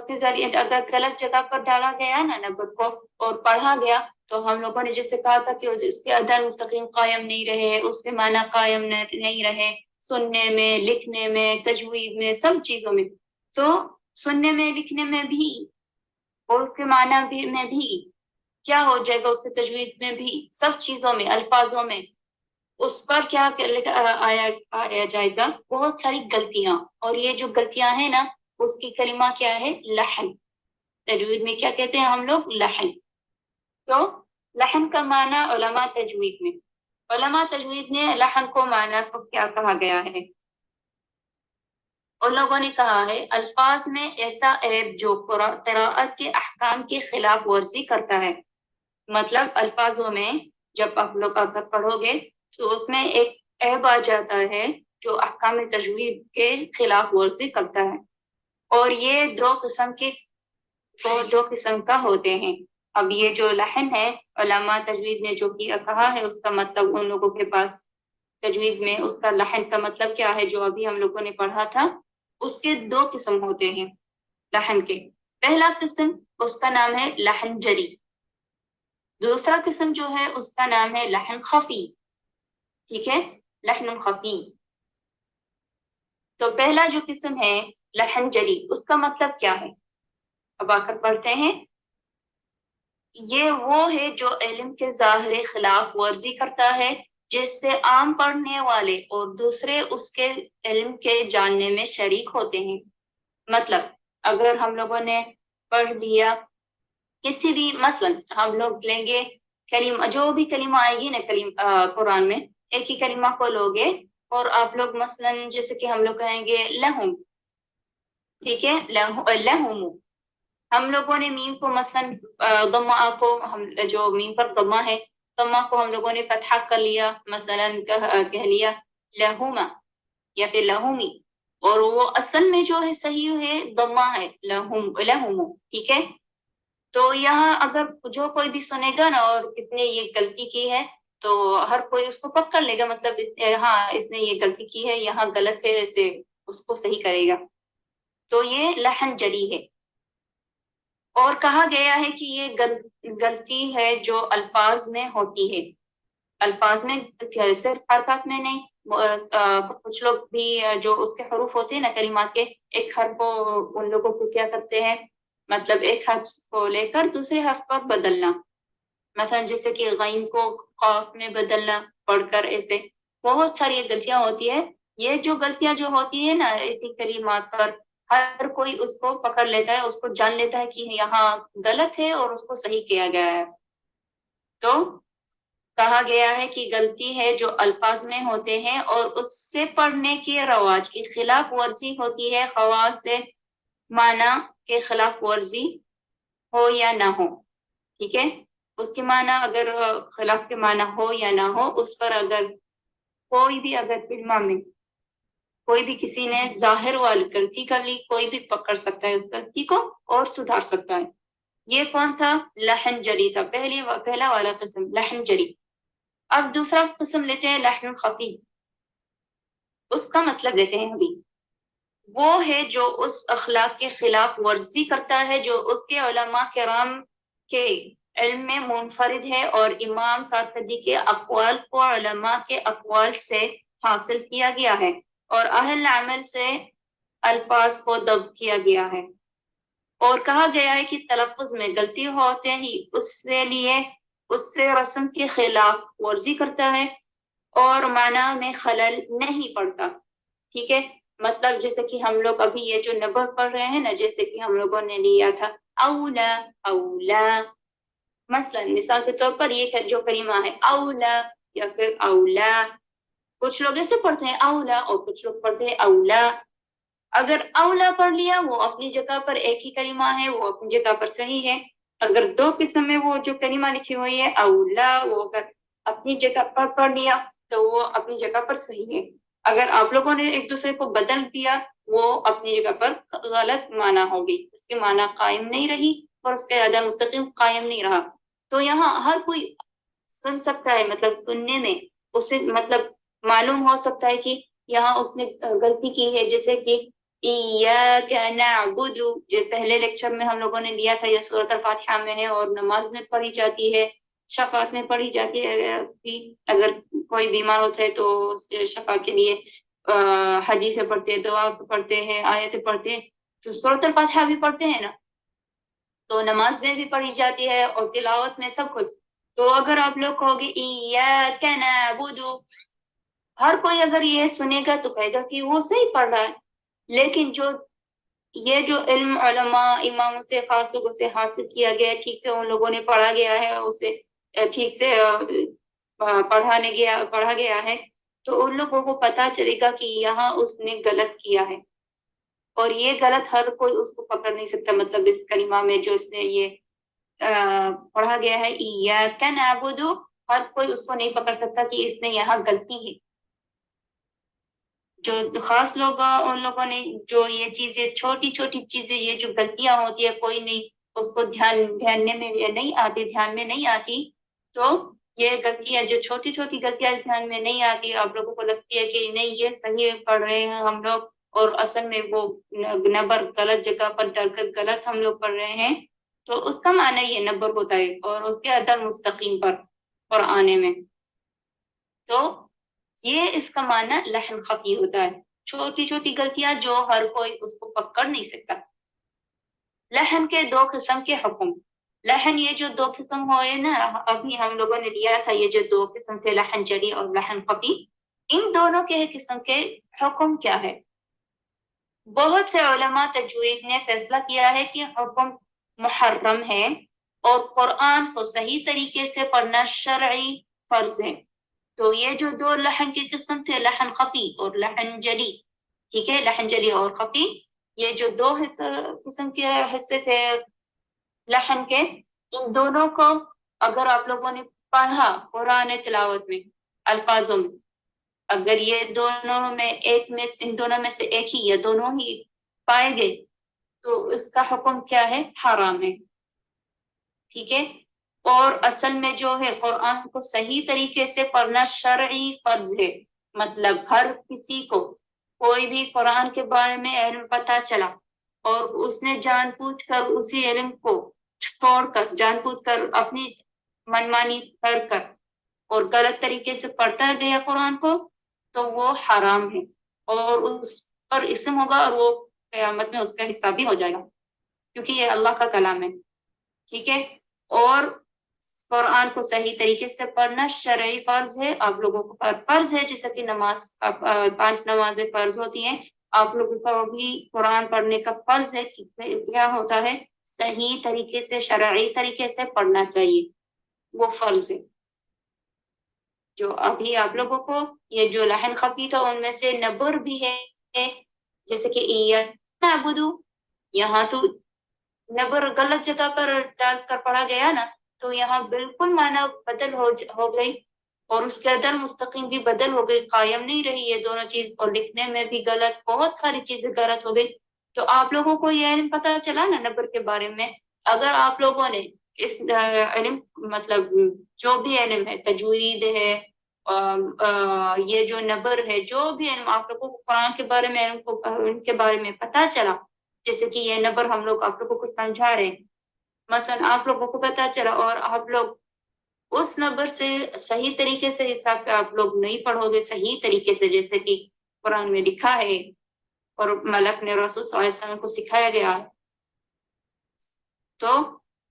کے ذریعے اگر غلط جگہ پر ڈالا گیا نا نبر کو اور پڑھا گیا، تو ہم لوگوں نے جیسے کہا تھا کہ اس کے ادا مستقیم قائم نہیں رہے، اس کے معنی قائم نہیں رہے، سننے میں، لکھنے میں، تجوید میں، سب چیزوں میں. تو سننے میں، لکھنے میں بھی، اور اس کے معنی میں بھی کیا ہو جائے گا؟ اس کے تجوید میں بھی، سب چیزوں میں، الفاظوں میں اس پر کیا آیا جائے گا؟ بہت ساری غلطیاں. اور یہ جو غلطیاں ہیں نا اس کی کلمہ کیا ہے؟ لحن. تجوید میں کیا کہتے ہیں ہم لوگ؟ لحن. تو لحن کا معنی علماء تجوید نے لحن کو معنی کو کیا کہا گیا ہے؟ ان لوگوں نے کہا ہے الفاظ میں ایسا عیب جو قراءت کے احکام کی خلاف ورزی کرتا ہے. مطلب الفاظوں میں جب آپ لوگ اگر پڑھو گے تو اس میں ایک عیب آ جاتا ہے جو احکام تجوید کے خلاف ورزی کرتا ہے. اور یہ دو قسم کا ہوتے ہیں. اب یہ جو لحن ہے علماء تجوید نے جو کہا ہے اس کا مطلب ان لوگوں کے پاس تجوید میں اس کا لحن کا مطلب کیا ہے جو ابھی ہم لوگوں نے پڑھا تھا، اس کے دو قسم ہوتے ہیں لحن کے. پہلا قسم اس کا نام ہے لحن جلی. دوسرا قسم جو ہے اس کا نام ہے لحن خفی. ٹھیک ہے، لحن خفی. تو پہلا جو قسم ہے لحن جلی، اس کا مطلب کیا ہے؟ اب آ کر پڑھتے ہیں. یہ وہ ہے جو علم کے ظاہر خلاف ورزی کرتا ہے، جس سے عام پڑھنے والے اور دوسرے اس کے علم کے جاننے میں شریک ہوتے ہیں. مطلب اگر ہم لوگوں نے پڑھ لیا کسی بھی، مثلا ہم لوگ لیں گے کلمہ، جو بھی کلمہ آئے گی نا قرآن میں، ایک ہی کلمہ کو لوگے اور آپ لوگ مثلا جیسے کہ ہم لوگ کہیں گے لہم. ٹھیک ہے، لہم. ہم لوگوں نے میم کو مثلا ضمہ کو، ہم جو میم پر ضمہ ہے، ضمہ کو ہم لوگوں نے فتحہ کر لیا، مثلا کہہ لیا لہما یا پھر لہمی، اور وہ اصل میں جو ہے صحیح ہے ضمہ ہے لہم. ٹھیک ہے، تو یہاں اگر جو کوئی بھی سنے گا نا اور اس نے یہ غلطی کی ہے تو ہر کوئی اس کو پکڑ لے گا، مطلب ہاں اس نے یہ غلطی کی ہے، یہاں غلط ہے، اسے اس کو صحیح کرے گا. تو یہ لحن جلی ہے. اور کہا گیا ہے کہ یہ غلطی ہے جو الفاظ میں ہوتی ہے. الفاظ میں صرف حرکات میں نہیں. کچھ لوگ بھی جو اس کے حروف ہوتے ہیں نا کلمات کے، ایک حرف کو ان لوگوں کو کیا کرتے ہیں، مطلب ایک حرف کو لے کر دوسرے حرف پر بدلنا، مثلا جیسے کہ غین کو قاف میں بدلنا پڑھ کر. ایسے بہت ساری غلطیاں ہوتی ہے. یہ جو غلطیاں جو ہوتی ہے نا اسی کلمات پر، ہر کوئی اس کو پکڑ لیتا ہے، اس کو جان لیتا ہے کہ یہاں غلط ہے اور اس کو صحیح کیا گیا ہے. تو کہا گیا ہے کہ غلطی ہے جو الفاظ میں ہوتے ہیں اور اس سے پڑھنے کے رواج کی خلاف ورزی ہوتی ہے، خواص سے معنی کے خلاف ورزی ہو یا نہ ہو. ٹھیک ہے، اس کے معنی اگر خلاف کے معنی ہو یا نہ ہو، اس پر اگر کوئی بھی اگر کلمہ میں کوئی بھی کسی نے ظاہر والی غلطی کر لی، کوئی بھی پکڑ سکتا ہے اس غلطی کو اور سدھار سکتا ہے. یہ کون تھا؟ لحن جلی تھا، پہلا والا قسم لحن جلی. اب دوسرا قسم لیتے ہیں لحن خفی. اس کا مطلب لیتے ہیں ابھی. وہ ہے جو اس اخلاق کے خلاف ورزی کرتا ہے جو اس کے علماء کرام کے علم میں منفرد ہے، اور امام کارکردی کے اقوال کو علماء کے اقوال سے حاصل کیا گیا ہے، اور اہل عمل سے الفاظ کو ضبط کیا گیا ہے. اور کہا گیا ہے کہ تلفظ میں غلطی ہوتے ہی اس سے رسم کے خلاف ورزی کرتا ہے اور معنی میں خلل نہیں پڑتا. ٹھیک ہے، مطلب جیسے کہ ہم لوگ ابھی یہ جو نبر پڑھ رہے ہیں نا، جیسے کہ ہم لوگوں نے لیا تھا اولا اولا، مثلا مثال کے طور پر یہ جو کلمہ ہے اولا یا پھر اولا، کچھ لوگ ایسے پڑھتے ہیں اولا اور کچھ لوگ پڑھتے ہیں اولا. اگر اولا پڑھ لیا وہ اپنی جگہ پر ایک ہی کلمہ ہے، وہ اپنی جگہ پر صحیح ہے. اگر دو قسم میں وہ جو کلمہ لکھی ہوئی ہے اولا، وہ اگر اپنی جگہ پر پڑھ لیا تو وہ اپنی جگہ پر صحیح ہے. اگر آپ لوگوں نے ایک دوسرے کو بدل دیا، وہ اپنی جگہ پر غلط معنی ہوگی، اس کے معنی قائم نہیں رہی اور اس کے عدم مستقیم قائم نہیں رہا. تو یہاں ہر کوئی سن سکتا ہے، مطلب سننے میں اسے مطلب معلوم ہو سکتا ہے کہ یہاں اس نے غلطی کی ہے. جیسے کہ ایاک نعبد، جو پہلے لیکچر میں ہم لوگوں نے لیا تھا، یہ سورۃ الفاتحہ میں ہے اور نماز میں پڑھی جاتی ہے، شفاعت میں پڑھی جاتی ہے. اگر کوئی بیمار ہوتا ہے تو شفا کے لیے حدیثیں پڑھتے ہیں، دعا پڑھتے ہیں، آیتیں پڑھتے ہیں. تو سورۃ الفاتحہ بھی پڑھتے ہیں نا، تو نماز میں بھی پڑھی جاتی ہے اور تلاوت میں سب کچھ. تو اگر آپ لوگ کہو گے ایاک نعبد، ہر کوئی اگر یہ سنے گا تو کہے گا کہ وہ صحیح پڑھ رہا ہے. لیکن یہ جو علم علماء اماموں سے، خاص لوگوں سے حاصل کیا گیا ہے، ٹھیک سے ان لوگوں نے پڑھا گیا ہے، اسے ٹھیک سے پڑھا گیا ہے، تو ان لوگوں کو پتا چلے گا کہ یہاں اس نے غلط کیا ہے. اور یہ غلط ہر کوئی اس کو پکڑ نہیں سکتا. مطلب اس کلمہ میں جو اس نے یہ پڑھا گیا ہے ایاک نعبد، ہر کوئی اس کو نہیں پکڑ سکتا کہ اس میں یہاں غلطی ہے. جو خاص لوگ ان لوگوں نے جو یہ چیزیں، چھوٹی چھوٹی چیزیں، یہ جو غلطیاں ہوتی ہے کوئی نہیں اس کو دھیان میں نہیں آتی. تو یہ غلطیاں جو چھوٹی چھوٹی غلطیاں دھیان میں نہیں آتی، آپ لوگوں کو لگتی ہے کہ نہیں یہ صحیح پڑھ رہے ہیں ہم لوگ، اور اصل میں وہ نبر غلط جگہ پر ڈال کر غلط ہم لوگ پڑھ رہے ہیں. تو اس کا معنی یہ نبر ہوتا ہے، اور اس کے عدل مستقیم پر قرآن میں، تو یہ اس کا معنی لحن خفی ہوتا ہے، چھوٹی چھوٹی غلطیاں جو ہر کوئی اس کو پکڑ نہیں سکتا۔ لحن کے دو قسم کے حکم، لحن یہ جو دو قسم ہوئے نا، ابھی ہم لوگوں نے لیا تھا یہ جو دو قسم تھے، لحن جلی اور لحن خفی، ان دونوں کے قسم کے حکم کیا ہے؟ بہت سے علماء تجوید نے فیصلہ کیا ہے کہ حکم محرم ہے، اور قرآن کو صحیح طریقے سے پڑھنا شرعی فرض ہے۔ تو یہ جو دو لحن کی قسم تھے، لحن خفی اور لحن جلی، ٹھیک ہے، لحن جلی اور خفی، یہ جو دو قسم کے حصے تھے لحن کے، ان دونوں کو اگر آپ لوگوں نے پڑھا قرآن تلاوت میں الفاظوں میں، اگر یہ دونوں میں ان دونوں میں سے ایک ہی یا دونوں ہی پائے گئے تو اس کا حکم کیا ہے؟ حرام ہے، ٹھیک ہے۔ اور اصل میں جو ہے قرآن کو صحیح طریقے سے پڑھنا شرعی فرض ہے، مطلب ہر کسی کو، کوئی بھی قرآن کے بارے میں علم پتہ چلا اور اس نے جان بوجھ کر اسی علم کو چھوڑ کر، جان بوجھ کر اپنی منمانی کر کر اور غلط طریقے سے پڑھتا گیا قرآن کو، تو وہ حرام ہے اور اس پر اسم ہوگا، اور وہ قیامت میں اس کا حصہ بھی ہو جائے گا، کیونکہ یہ اللہ کا کلام ہے، ٹھیک ہے۔ اور قرآن کو صحیح طریقے سے پڑھنا شرعی فرض ہے، آپ لوگوں کو فرض ہے، جیسا کہ نماز 5 نمازیں فرض ہوتی ہیں، آپ لوگوں کو بھی قرآن پڑھنے کا فرض ہے کہ کیا ہوتا ہے؟ صحیح طریقے سے، شرعی طریقے سے پڑھنا چاہیے، وہ فرض ہے۔ جو ابھی آپ لوگوں کو یہ جو لحن خفی تھا ان میں سے نبر بھی ہے، جیسے کہ نعبدو، یہاں تو نبر غلط جگہ پر ڈال کر پڑھا گیا نا، تو یہاں بالکل معنی بدل ہو گئی، اور اس کے عدل مستقیم بھی بدل ہو گئی، قائم نہیں رہی یہ دونوں چیز، اور لکھنے میں بھی غلط، بہت ساری چیزیں غلط ہو گئی۔ تو آپ لوگوں کو یہ علم پتہ چلا نا نبر کے بارے میں، اگر آپ لوگوں نے اس علم، مطلب جو بھی علم ہے، تجوید ہے، یہ جو نبر ہے، جو بھی علم آپ لوگوں کو قرآن کے بارے میں علم کے بارے میں پتہ چلا، جیسے کہ یہ نبر ہم لوگ آپ لوگوں کو سمجھا رہے ہیں، مثلا آپ لوگوں کو پتہ چلا اور آپ لوگ اس نبر سے صحیح طریقے سے حساب کا آپ لوگ نہیں پڑھو گے صحیح طریقے سے، جیسے کہ قرآن میں لکھا ہے اور ملک نے رسول صلی اللہ علیہ وسلم کو سکھایا گیا، تو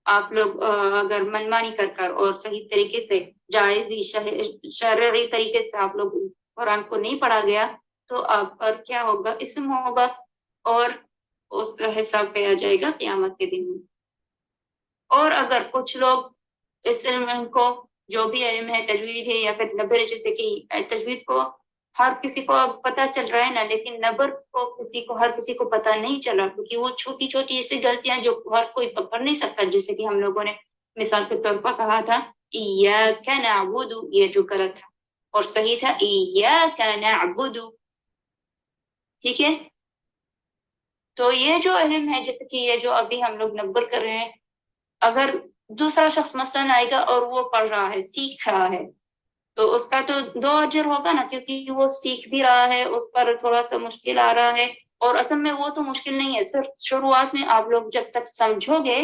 آپ لوگ اگر منمانی کر کر اور صحیح طریقے سے جائزی شرعی طریقے سے آپ لوگ قرآن کو نہیں پڑھا گیا، تو آپ پر کیا ہوگا؟ اسم ہوگا، اور اس کا حساب کیا جائے گا قیامت کے دن میں۔ اور اگر کچھ لوگ اس علم کو، جو بھی علم ہے، تجوید ہے یا پھر نبر، جیسے کہ تجوید کو ہر کسی کو اب پتہ چل رہا ہے نا، لیکن نبر کو ہر کسی کو پتہ نہیں چلا، کیونکہ وہ چھوٹی چھوٹی ایسی غلطیاں جو ہر کوئی پکڑ نہیں سکتا، جیسے کہ ہم لوگوں نے مثال کے طور پر کہا تھا ایاک نعبد، یہ جو غلط تھا، اور صحیح تھا ایاک نعبد، ٹھیک ہے۔ تو یہ جو علم ہے، جیسے کہ یہ جو ابھی ہم لوگ نبر کر رہے ہیں، اگر دوسرا شخص مثلا آئے گا اور وہ پڑھ رہا ہے، سیکھ رہا ہے، تو اس کا تو 2 اجر ہوگا نا، کیونکہ وہ سیکھ بھی رہا ہے، اس پر تھوڑا سا مشکل آ رہا ہے، اور اصل میں وہ تو مشکل نہیں ہے، صرف شروعات میں آپ لوگ جب تک سمجھو گے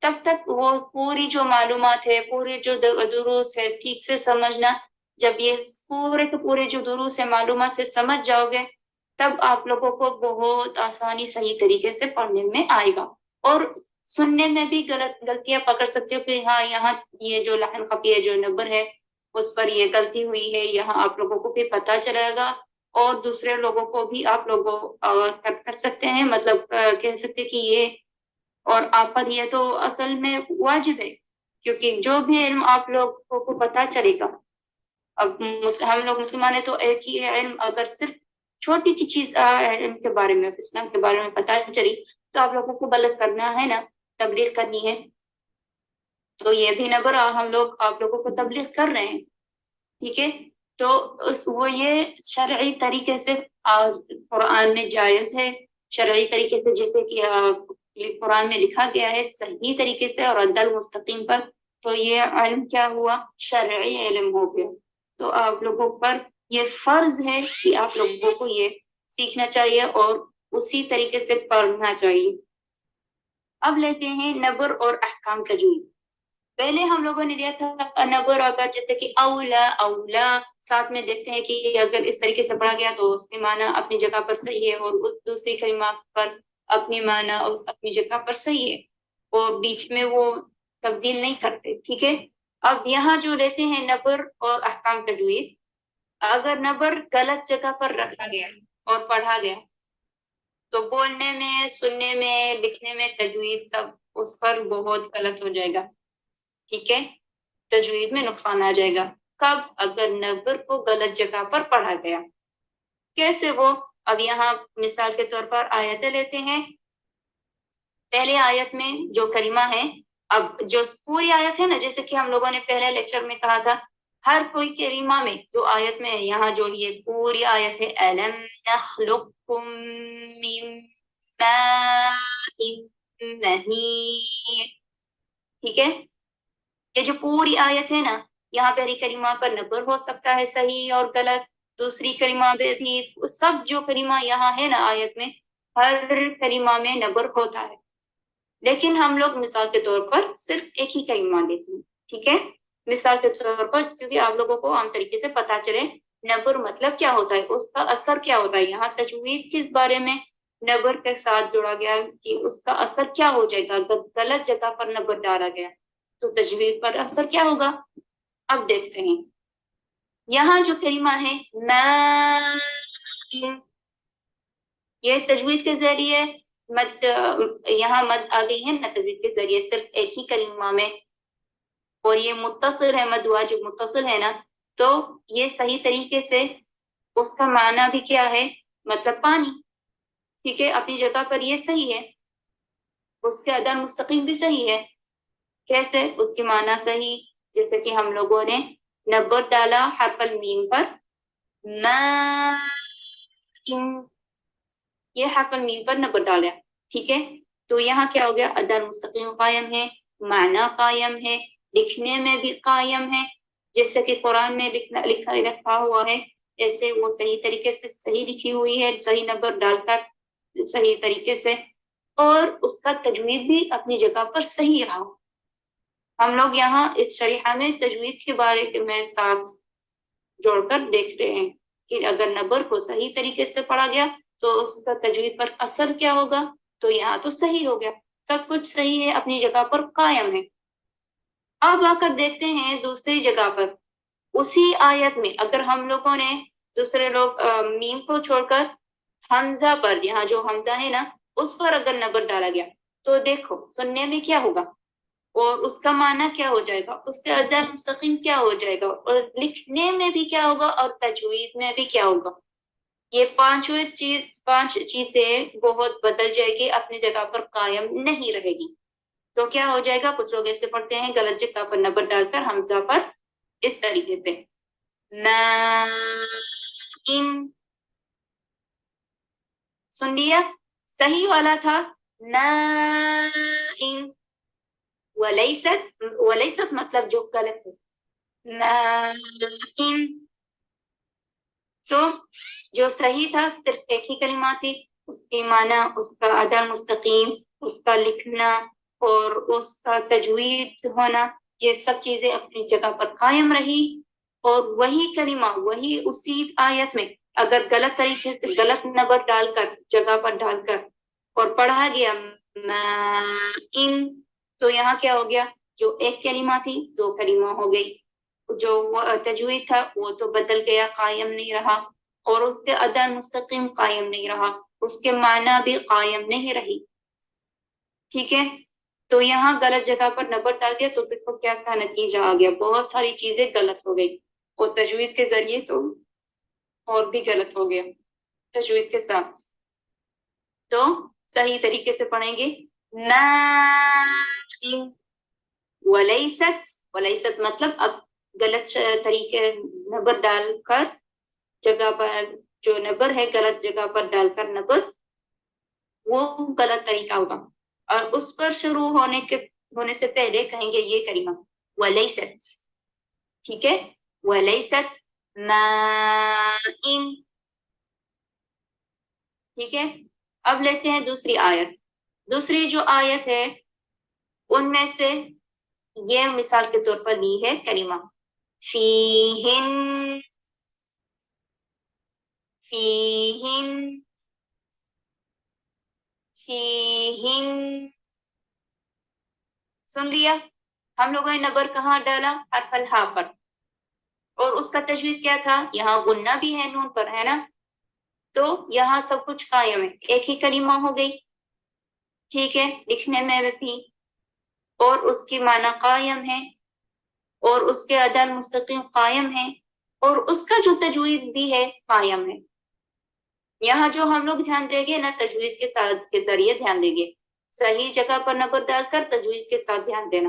تب تک وہ پوری جو معلومات ہے، پورے جو دروس ہے، ٹھیک سے سمجھنا، جب یہ پورے کے پورے جو دروس ہے، معلومات ہے، سمجھ جاؤ گے، تب آپ لوگوں کو بہت آسانی صحیح طریقے سے پڑھنے میں آئے گا، اور سننے میں بھی غلطیاں پکڑ سکتے ہو کہ ہاں یہاں یہ جو لحن خفی ہے، جو نبر ہے، اس پر یہ غلطی ہوئی ہے، یہاں آپ لوگوں کو بھی پتہ چلے گا، اور دوسرے لوگوں کو بھی آپ لوگوں کر سکتے ہیں، مطلب کہہ سکتے کہ یہ، اور آپ پر یہ تو اصل میں واجب ہے، کیونکہ جو بھی علم آپ لوگوں کو پتہ چلے گا، اب ہم لوگ مسلمان ہیں تو ایک ہی علم، اگر صرف چھوٹی سی چیز علم کے بارے میں، اسلام کے بارے میں پتہ چلی، تو آپ لوگوں کو بلغ کرنا ہے نا، تبلیغ کرنی ہے، تو یہ بھی نبر ہم لوگ آپ لوگوں کو تبلیغ کر رہے ہیں، ٹھیک ہے۔ تو وہ یہ شرعی طریقے سے قرآن میں جائز ہے، شرعی طریقے سے، جیسے کہ قرآن میں لکھا گیا ہے صحیح طریقے سے اور عدل مستقیم پر، تو یہ علم کیا ہوا؟ شرعی علم ہو گیا، تو آپ لوگوں پر یہ فرض ہے کہ آپ لوگوں کو یہ سیکھنا چاہیے اور اسی طریقے سے پڑھنا چاہیے۔ اب لیتے ہیں نبر اور احکام تجوید. پہلے ہم لوگوں نے لیا تھا نبر اگر جیسے کہ اولا اولا، ساتھ میں دیکھتے ہیں کہ اگر اس طریقے سے پڑھا گیا تو اس کے معنی اپنی جگہ پر صحیح ہے، اور اس دوسری کلمات پر اپنی معنی اپنی جگہ پر صحیح ہے، اور بیچ میں وہ تبدیل نہیں کرتے. ٹھیک ہے. اب یہاں جو لیتے ہیں نبر اور احکام تجوید، اگر نبر غلط جگہ پر رکھا گیا اور پڑھا گیا تو بولنے میں، سننے میں، لکھنے میں تجوید سب اس پر بہت غلط ہو جائے گا. ٹھیک ہے. تجوید میں نقصان آ جائے گا. کب؟ اگر نبر کو غلط جگہ پر پڑھا گیا. کیسے وہ؟ اب یہاں مثال کے طور پر آیتیں لیتے ہیں. پہلے آیت میں جو کلمہ ہے، اب جو پوری آیت ہے نا، جیسے کہ ہم لوگوں نے پہلے لیکچر میں کہا تھا، ہر کوئی کلمہ میں جو آیت میں ہے، یہاں جو یہ پوری آیت ہے أَلَمْ نَخْلُقكُّم مِّن مَاءٍ مَّهِينٍ. ٹھیک ہے. یہ جو پوری آیت ہے نا، یہاں پہلی کلمہ پر نبر ہو سکتا ہے صحیح اور غلط، دوسری کلمہ میں بھی، سب جو کلمہ یہاں ہے نا آیت میں، ہر کلمہ میں نبر ہوتا ہے. لیکن ہم لوگ مثال کے طور پر صرف ایک ہی کلمہ لیتے ہیں. ٹھیک ہے. مثال کے طور پر، کیونکہ آپ لوگوں کو عام طریقے سے پتا چلے نبر مطلب کیا ہوتا ہے، اس کا اثر کیا ہوتا ہے. یہاں تجوید کس بارے میں نبر کے ساتھ جوڑا گیا کہ اس کا اثر کیا ہو جائے گا اگر غلط جگہ پر نبر ڈالا گیا تو تجوید پر اثر کیا ہوگا. اب دیکھتے ہیں یہاں جو کلمہ ہے ما، یہ تجوید کے ذریعے مد، یہاں مد آ گئی ہے نا تجوید کے ذریعے صرف ایک ہی کلمہ میں، اور یہ متصل ہے، مد واجب متصل ہے نا، تو یہ صحیح طریقے سے اس کا معنی بھی کیا ہے، مطلب پانی. ٹھیک ہے. اپنی جگہ پر یہ صحیح ہے. اس کے ادا مستقیم بھی صحیح ہے. کیسے؟ اس کی معنی صحیح، جیسے کہ ہم لوگوں نے نبر ڈالا حرف المیم پر، ما، یہ حرف المیم پر نبر ڈالا. ٹھیک ہے. تو یہاں کیا ہو گیا، ادا مستقیم قائم ہے، معنی قائم ہے، لکھنے میں بھی قائم ہے. جیسے کہ قرآن میں لکھا ہوا ہے، ایسے وہ صحیح طریقے سے صحیح لکھی ہوئی ہے، صحیح نبر ڈال کر صحیح طریقے سے، اور اس کا تجوید بھی اپنی جگہ پر صحیح رہا. ہم لوگ یہاں اس شریحہ میں تجوید کے بارے میں ساتھ جوڑ کر دیکھ رہے ہیں کہ اگر نبر کو صحیح طریقے سے پڑھا گیا تو اس کا تجوید پر اثر کیا ہوگا. تو یہاں تو صحیح ہو گیا، سب کچھ صحیح ہے، اپنی جگہ پر قائم ہے. اب آ کر دیکھتے ہیں دوسری جگہ پر، اسی آیت میں اگر ہم لوگوں نے دوسرے لوگ میم کو چھوڑ کر حمزہ پر، یہاں جو حمزہ ہے نا اس پر اگر نبر ڈالا گیا تو دیکھو سننے میں کیا ہوگا، اور اس کا معنی کیا ہو جائے گا، اس کے ادا مستقیم کیا ہو جائے گا، اور لکھنے میں بھی کیا ہوگا، اور تجوید میں بھی کیا ہوگا. یہ پانچ چیزیں بہت بدل جائے گی، اپنی جگہ پر قائم نہیں رہے گی. تو کیا ہو جائے گا، کچھ لوگ ایسے پڑھتے ہیں غلط جگہ پر نبر ڈال کر حمزہ پر اس طریقے سے ما ان، سن لیا، صحیح والا تھا ما ان، ولیست مطلب جو غلط ہے، ما ان. تو جو صحیح تھا صرف ایک ہی کلمہ تھی، اس کی معنی، اس کا ادا مستقیم، اس کا لکھنا اور اس کا تجوید ہونا، یہ سب چیزیں اپنی جگہ پر قائم رہی. اور وہی کلمہ، وہی اسی آیت میں اگر غلط طریقے سے غلط نبر ڈال کر، جگہ پر ڈال کر اور پڑھا گیا ما ان، تو یہاں کیا ہو گیا، جو ایک کلمہ تھی دو کلمہ ہو گئی. جو تجوید تھا وہ تو بدل گیا، قائم نہیں رہا، اور اس کے ادا مستقیم قائم نہیں رہا، اس کے معنی بھی قائم نہیں رہی. ٹھیک ہے. تو یہاں غلط جگہ پر نبر ڈال دیا تو دیکھو کیا کیا نتیجہ آ گیا، بہت ساری چیزیں غلط ہو گئی، اور تجوید کے ذریعے تو اور بھی غلط ہو گیا تجوید کے ساتھ. تو صحیح طریقے سے پڑھیں گے ما ان، ولیست مطلب اب غلط طریقے نبر ڈال کر جگہ پر، جو نبر ہے غلط جگہ پر ڈال کر نبر، وہ غلط طریقہ ہوگا. اور اس پر شروع ہونے سے پہلے کہیں گے یہ کلمہ ولیست. ٹھیک ہے. ولیست ما ان. ٹھیک ہے. اب لیتے ہیں دوسری آیت. دوسری جو آیت ہے ان میں سے یہ مثال کے طور پر لی ہے کلمہ فیہن، فیہن، فیہن، سن لیا؟ ہم لوگوں نے نبر کہاں ڈالا؟ حرف الہا پر، اور اس کا تجوید کیا تھا؟ یہاں غنہ بھی ہے نون پر، ہے نا؟ تو یہاں سب کچھ قائم ہے، ایک ہی کلمہ ہو گئی، ٹھیک ہے، لکھنے میں بھی، اور اس کی معنی قائم ہے، اور اس کے ادا مستقیم قائم ہے، اور اس کا جو تجوید بھی ہے قائم ہے۔ یہاں جو ہم لوگ دھیان دیں گے نا، تجوید کے ساتھ کے ذریعے دھیان دیں گے، صحیح جگہ پر نبر ڈال کر تجوید کے ساتھ دھیان دینا،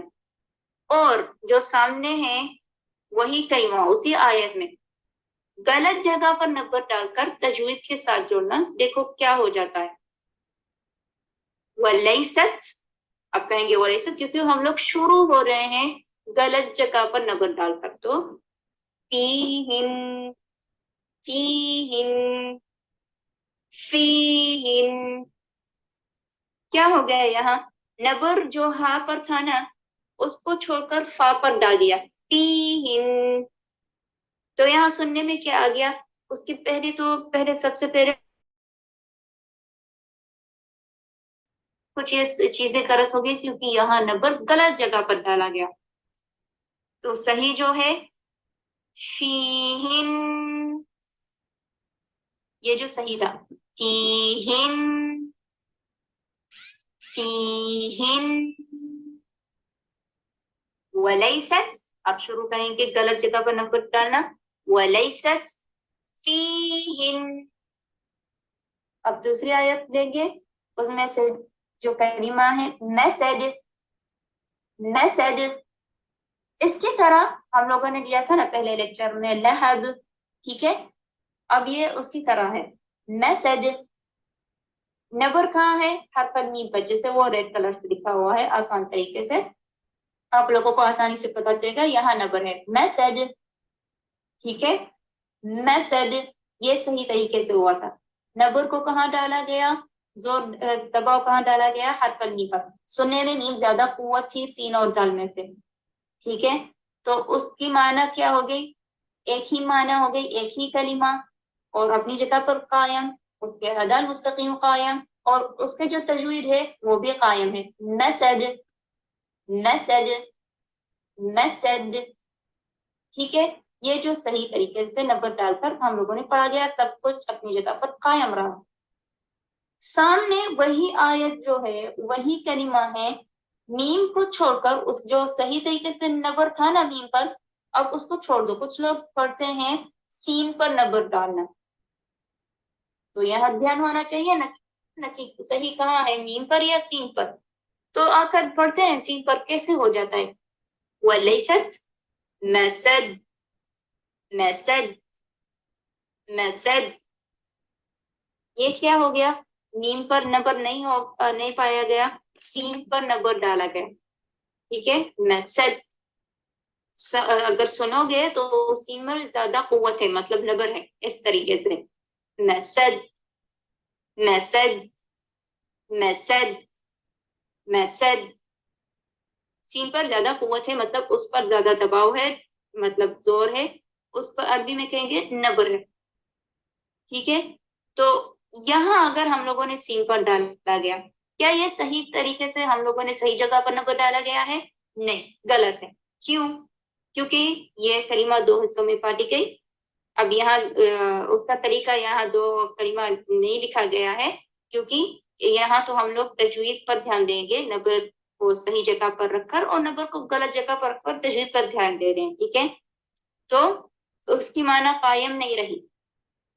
اور جو سامنے ہے وہی کلمہ اسی آیت میں غلط جگہ پر نبر ڈال کر تجوید کے ساتھ جوڑنا، دیکھو کیا ہو جاتا ہے، وَلَيْسَتْ، اب کہیں گے وَلَيْسَتْ کیونکہ ہم لوگ شروع ہو رہے ہیں غلط جگہ پر نبر ڈال کر، تو فیہن، فیہن، فیہن، کیا ہو گیا یہاں؟ نبر جو ہا پر تھا نا، اس کو چھوڑ کر فا پر ڈال دیا، فیہن، تو یہاں سننے میں کیا آ گیا؟ اس کی پہلے سب سے پہلے کچھ یہ چیزیں غلط ہو گئی کیونکہ یہاں نبر غلط جگہ پر ڈالا گیا، تو صحیح جو ہے فیہن، یہ جو صحیح تھا فیہن، فیہن، ولیست، اب شروع کریں گے غلط جگہ پر نبر ڈالنا، ولیست فیہن۔ اب دوسری آیت لیں گے، اس میں سے جو کلمہ ہے مسد، مسد، اس کی طرح ہم لوگوں نے لیا تھا نا پہلے لیکچر میں لہب، ٹھیک ہے، اب یہ اس کی طرح ہے مسد، نبر کہاں ہے؟ حرف المیم پر، جیسے وہ ریڈ کلر سے لکھا ہوا ہے، آسان طریقے سے آپ لوگوں کو آسانی سے پتا چلے گا، یہاں نبر ہے مسد، ٹھیک ہے، مسد، یہ صحیح طریقے سے ہوا تھا، نبر کو کہاں ڈالا گیا؟ زور دباؤ کہاں ڈالا گیا؟ حرف المیم پر، سننے میں نیم زیادہ قوت تھی سین اور دال میں سے، ٹھیک ہے، تو اس کی معنی کیا ہو گئی؟ ایک ہی معنی ہو گئی، ایک ہی کلمہ، اور اپنی جگہ پر قائم، اس کے ادا مستقیم قائم، اور اس کے جو تجوید ہے وہ بھی قائم ہے، مسد، مسد، مسد، ٹھیک ہے، یہ جو صحیح طریقے سے نبر ڈال کر ہم لوگوں نے پڑھا گیا، سب کچھ اپنی جگہ پر قائم رہا۔ سامنے وہی آیت جو ہے وہی کلمہ ہے، میم کو چھوڑ کر، اس جو صحیح طریقے سے نبر تھا نا میم پر، اب اس کو چھوڑ دو، کچھ لوگ پڑھتے ہیں سین پر نبر ڈالنا، تو یہاں دھیان ہونا چاہیے نا کہ صحیح کہاں ہے، میم پر یا سین پر، تو آ کر پڑھتے ہیں سین پر، کیسے ہو جاتا ہے؟ وَلَيْسَتْ مسد، مسد، مسد، یہ کیا ہو گیا؟ میم پر نبر نہیں پایا گیا، سین پر نبر ڈالا گیا، ٹھیک ہے، مسد، اگر سنو گے تو سین میں زیادہ قوت ہے، مطلب نبر ہے، اس طریقے سے مسد، مسد، مسد، مسد، سین پر زیادہ قوت ہے، مطلب اس پر زیادہ دباؤ ہے، مطلب زور ہے، اس پر عربی میں کہیں گے نبر ہے، ٹھیک ہے، تو یہاں اگر ہم لوگوں نے سین پر ڈالا گیا، کیا یہ صحیح طریقے سے ہم لوگوں نے صحیح جگہ پر نبر ڈالا گیا ہے؟ نہیں، غلط ہے، کیوں؟ کیونکہ یہ کلمہ دو حصوں میں بانٹی گئی، اب یہاں اس کا طریقہ یہاں دو کلمہ نہیں لکھا گیا ہے، کیونکہ یہاں تو ہم لوگ تجوید پر دھیان دیں گے، نبر کو صحیح جگہ پر رکھ کر، اور نبر کو غلط جگہ پر رکھ کر تجوید پر دھیان دے رہے ہیں، ٹھیک ہے، تو اس کی معنی قائم نہیں رہی،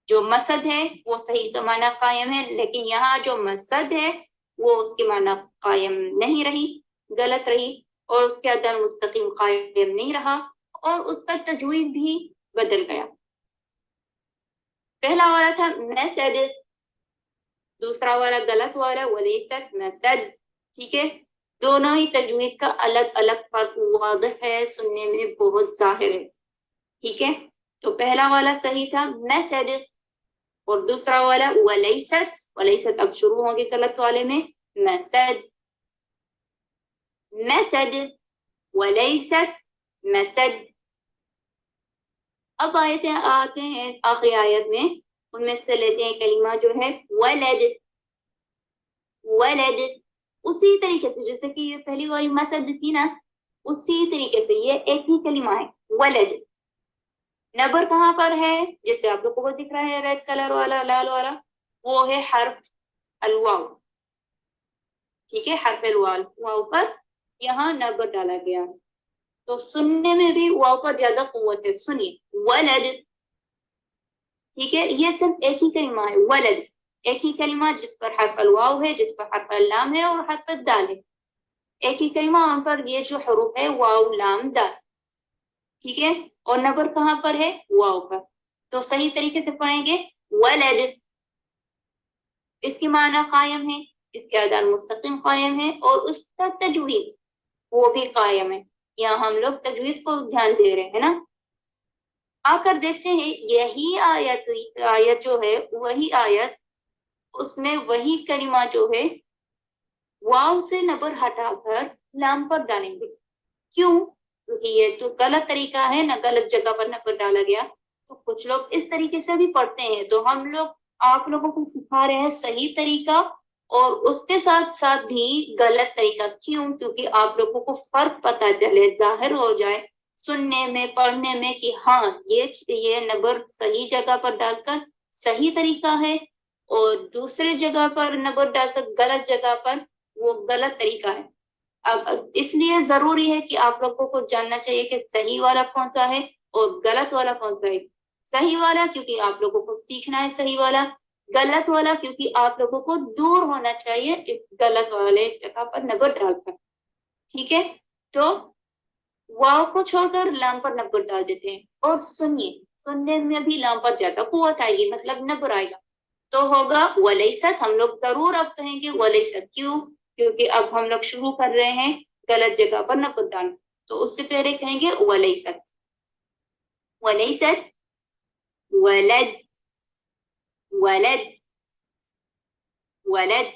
جو مسد ہے وہ صحیح کا معنی قائم ہے، لیکن یہاں جو مسد ہے وہ اس کی معنی قائم نہیں رہی، غلط رہی، اور اس کے ادا مستقیم قائم نہیں رہا، اور اس کا تجوید بھی بدل گیا۔ پہلا والا تھا مسد، دوسرا والا غلط والا ولیست مسد، ٹھیک ہے، دونوں ہی تجوید کا الگ الگ فرق واضح ہے، سننے میں بہت ظاہر ہے، ٹھیک ہے، تو پہلا والا صحیح تھا مسد، اور دوسرا والا ولیست، ولیست اب شروع ہوں گے غلط والے میں، مسد مسد وليست مسد. اب آتے ہیں آخری آیت میں، ان میں سے لیتے ہیں کلمہ جو ہے ولد. ولد اسی طریقے سے جیسے کہ یہ پہلی والی مسد تھی نا، اسی طریقے سے یہ ایک ہی کلمہ ہے ولد. نبر کہاں پر ہے؟ جیسے آپ لوگوں کو دکھ رہا ہے ریڈ کلر والا لال والا، وہ ہے حرف الواو. ٹھیک ہے، حرف الواو پر یہاں نبر ڈالا گیا. تو سننے میں بھی واو پر زیادہ قوت ہے. سنیے ولد. ٹھیک ہے، یہ صرف ایک ہی کلمہ ہے ولد، ایک ہی کلمہ جس پر حرف الواو ہے، جس پر حرف اللام ہے اور حرف الدال ہے. ایک ہی کلمہ، ان پر یہ جو حروف ہے واو لام دال. ٹھیک ہے، اور نبر کہاں پر ہے؟ واو پر. تو صحیح طریقے سے پڑھیں گے ولد. اس کے معنی قائم ہے، اس کے ادا مستقیم قائم ہے، اور اس کا تجوید وہ بھی قائم ہے. یہاں ہم لوگ تجوید کو دھیان دے رہے ہیں نا. آ کر دیکھتے ہیں یہی آیت جو ہے وہی آیت، اس میں وہی کلمہ جو ہے واو سے نبر ہٹا کر لام پر ڈالیں گے. کیوں؟ کیونکہ یہ تو غلط طریقہ ہے نا، غلط جگہ پر نبر ڈالا گیا. تو کچھ لوگ اس طریقے سے بھی پڑھتے ہیں، تو ہم لوگ آپ لوگوں کو سکھا رہے ہیں صحیح طریقہ اور اس کے ساتھ ساتھ بھی غلط طریقہ. کیوں؟ کیونکہ آپ لوگوں کو فرق پتہ چلے، ظاہر ہو جائے سننے میں پڑھنے میں کہ ہاں یہ نبر صحیح جگہ پر ڈال کر صحیح طریقہ ہے، اور دوسرے جگہ پر نبر ڈال کر غلط جگہ پر وہ غلط طریقہ ہے. اس لیے ضروری ہے کہ آپ لوگوں کو جاننا چاہیے کہ صحیح والا کون سا ہے اور غلط والا کون سا ہے. صحیح والا کیونکہ آپ لوگوں کو سیکھنا ہے صحیح والا، غلط والا کیونکہ آپ لوگوں کو دور ہونا چاہیے اس غلط والے جگہ پر نبر ڈال کر. ٹھیک ہے، تو واو کو چھوڑ کر لام پر نبر ڈال دیتے ہیں. اور سنیے، سننے میں بھی لام پر زیادہ قوت آئے گی، مطلب نبر آئے گا. تو ہوگا ولیست. ہم لوگ ضرور اب کہیں گے ولیست. کیوں؟ کیونکہ اب ہم لوگ شروع کر رہے ہیں غلط جگہ پر نبر ڈالنا. تو اس سے پہلے کہیں گے ولیست. ولیست ولد ولد ولد.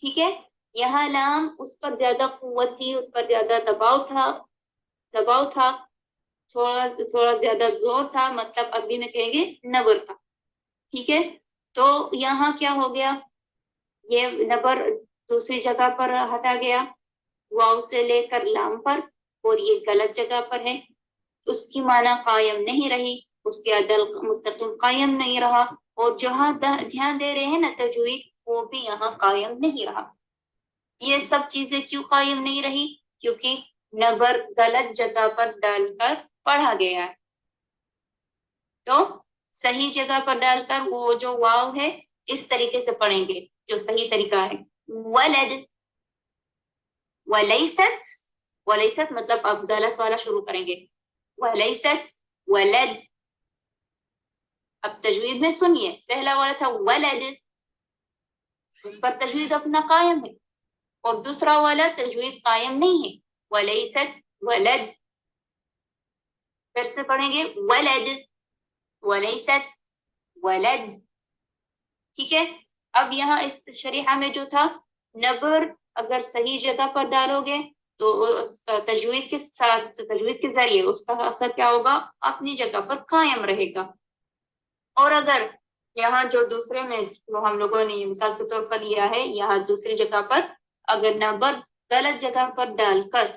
ٹھیک ہے، یہاں لام اس پر زیادہ قوت تھی، اس پر زیادہ دباؤ تھا، تھوڑا زیادہ زور تھا، مطلب ابھی میں کہیں گے نبر تھا. ٹھیک ہے، تو یہاں کیا ہو گیا؟ یہ نبر دوسری جگہ پر ہٹا گیا واو سے لے کر لام پر، اور یہ غلط جگہ پر ہے. اس کی معنی قائم نہیں رہی، اس کے عدل مستقل قائم نہیں رہا، اور جہاں دھیان دے رہے ہیں نا تجوید، وہ بھی یہاں قائم نہیں رہا. یہ سب چیزیں کیوں قائم نہیں رہی؟ کیونکہ نبر غلط جگہ پر ڈال کر پڑھا گیا ہے. تو صحیح جگہ پر ڈال کر وہ جو واو ہے اس طریقے سے پڑھیں گے جو صحیح طریقہ ہے. ولد ولیست. ولیست مطلب اب غلط والا شروع کریں گے. ولیست ولد. اب تجوید میں سنیے، پہلا والا تھا ولد، اس پر تجوید اپنا قائم ہے، اور دوسرا والا تجوید قائم نہیں ہے. ولیست ولد. پھر سے پڑھیں گے ولد ولیست ولد. ٹھیک ہے، اب یہاں اس شریحہ میں جو تھا نبر اگر صحیح جگہ پر ڈالو گے تو تجوید کے ساتھ، تجوید کے ذریعے اس کا اثر کیا ہوگا؟ اپنی جگہ پر قائم رہے گا. اور اگر یہاں جو دوسرے میں جو ہم لوگوں نے مثال کے طور پر لیا ہے، یہاں دوسری جگہ پر اگر نبر غلط جگہ پر ڈال کر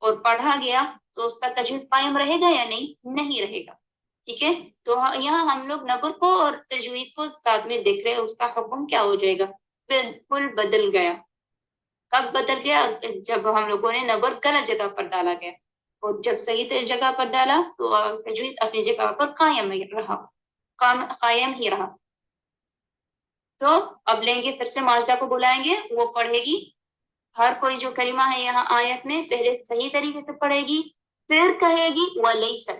اور پڑھا گیا تو اس کا تجوید قائم رہے گا یا نہیں رہے گا. ٹھیک ہے، تو یہاں ہم لوگ نبر کو اور تجوید کو ساتھ میں دیکھ رہے ہیں، اس کا حکم کیا ہو جائے گا؟ بالکل بدل گیا. کب بدل گیا؟ جب ہم لوگوں نے نبر غلط جگہ پر ڈالا گیا، اور جب صحیح جگہ پر ڈالا تو تجوید اپنی جگہ پر قائم ہی رہا. تو اب لیں گے پھر سے ماجدہ کو بلائیں گے، وہ پڑھے گی ہر کوئی جو کلمہ ہے یہاں آیت میں پہلے صحیح طریقے سے پڑھے گی، پھر کہے گی ولیست.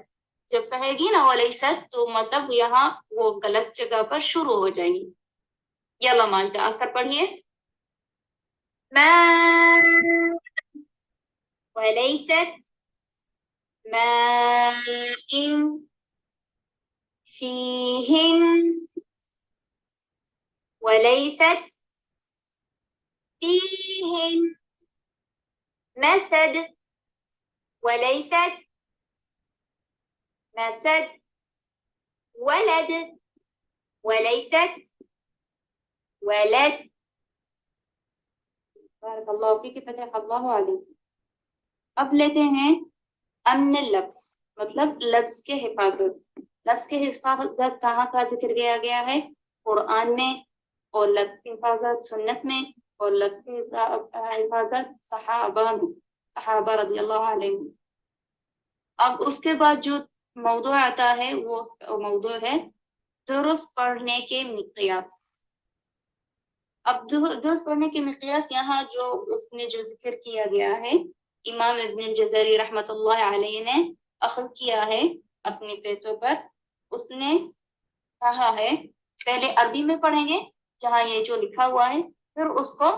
جب کہے گی نا ولیست تو مطلب یہاں وہ غلط جگہ پر شروع ہو جائے گی. یلا ماجدہ آ کر پڑھیے. ما وليست ماء فيهن وليست فيهن مسد وليست مسد، ولد وليست ولد. بارك الله فيك، فتح الله عليك. اب لیتے ہیں امن لفظ، مطلب لفظ کے حفاظت. لفظ کے حفاظت کہاں کا ذکر کیا گیا ہے؟ قرآن میں، اور لفظ کی حفاظت سنت میں، اور لفظ کی حفاظت صحابہ میں، صحابہ رضی اللہ عنہ. اب اس کے بعد جو موضوع آتا ہے وہ موضوع ہے درست پڑھنے کے مقیاس. اب درست پڑھنے کے مقیاس یہاں جو اس نے جو ذکر کیا گیا ہے، امام ابن الجزری رحمۃ اللہ علیہ نے اخذ کیا ہے اپنے پیتوں پر. اس نے کہا ہے پہلے عربی میں پڑھیں گے جہاں یہ جو لکھا ہوا ہے، پھر اس کو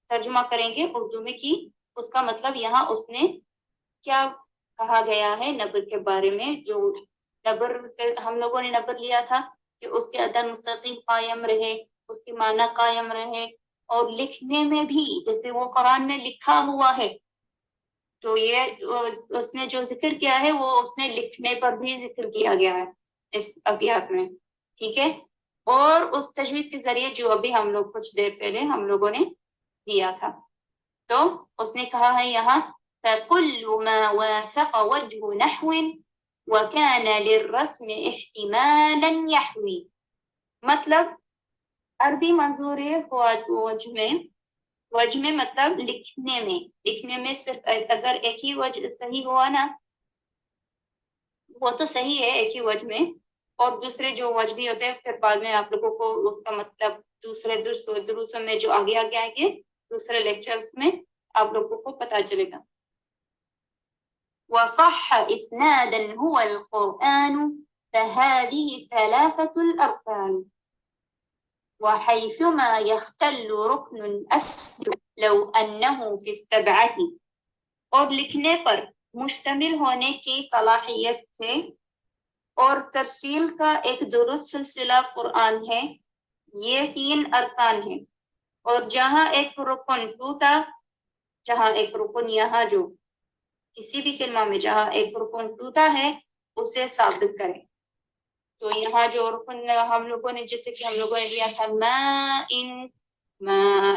ترجمہ کریں گے اردو میں کہ اس کا مطلب یہاں اس نے کیا کہا گیا ہے نبر کے بارے میں. جو نبر ہم لوگوں نے نبر لیا تھا کہ اس کے عدم مستقیم قائم رہے، اس کی معنی قائم رہے، اور لکھنے میں بھی جیسے وہ قرآن میں لکھا ہوا ہے تو یہ اس نے جو ذکر کیا ہے وہ اس نے لکھنے پر بھی ذکر کیا گیا ہے اس ابیات میں. ٹھیک ہے. اور اس تجوید کے ذریعے جو ابھی ہم لوگ کچھ دیر پہلے ہم لوگوں نے دیا تھا، تو اس نے کہا ہے یہاں فَكُلُّ مَا وَافَقَ وَجْهُ نَحْوٍ وَكَانَ لِلرَّسْمِ احْتِمَالًا يَحْوِي. مطلب عربی منظور وجہ میں مطلب لکھنے میں صرف اگر ایک ہی وجہ صحیح ہوا نا وہ تو صحیح ہے ایک ہی وجہ میں، اور دوسرے جو وجہ بھی ہوتے ہیں پھر بعد میں آپ لوگوں کو اس کا مطلب دوسرے دروسوں میں جو آگے آئیں گے دوسرے لیکچرز میں آپ لوگوں کو پتہ چلے گا. وصح اسنادا هو القرآن فهذه ثلاثة الأركان وحيثما يختل ركن أسد لو أنه في السبعة. اور لکھنے پر مشتمل ہونے کی صلاحیت ہے اور ترسیل کا ایک درست سلسلہ قرآن ہے. یہ 3 ارکان ہیں، اور جہاں ایک رکن ٹوٹا، جہاں ایک رکن یہاں جو کسی بھی کلمہ میں جہاں ایک رکن ٹوٹا ہے اسے ثابت کریں. تو یہاں جو رکن ہم لوگوں نے جیسے کہ ہم لوگوں نے لیا تھا ما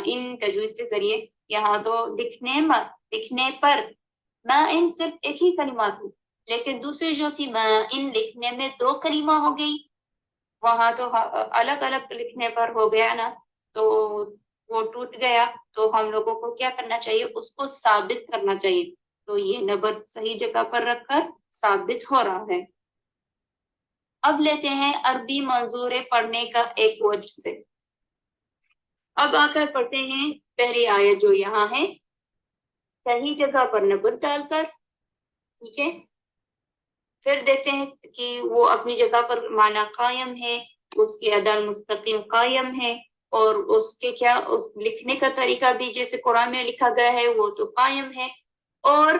ان تجوید کے ذریعے، یہاں تو لکھنے پر ما ان صرف ایک ہی کلمہ تھی، لیکن دوسری جو تھی ما ان لکھنے میں 2 کلمہ ہو گئی. وہاں تو الگ الگ لکھنے پر ہو گیا نا، تو وہ ٹوٹ گیا. تو ہم لوگوں کو کیا کرنا چاہیے؟ اس کو ثابت کرنا چاہیے. تو یہ نبر صحیح جگہ پر رکھ کر ثابت ہو رہا ہے. اب لیتے ہیں عربی منظور پڑھنے کا ایک وجہ سے. اب آ کر پڑھتے ہیں پہلی آیت جو یہاں ہے صحیح جگہ پر نبر ڈال کر. ٹھیک ہے. پھر دیکھتے ہیں کہ وہ اپنی جگہ پر معنی قائم ہے، اس کی عدل مستقیم قائم ہے، اور اس کے کیا اس لکھنے کا طریقہ بھی جیسے قرآن میں لکھا گیا ہے وہ تو قائم ہے، اور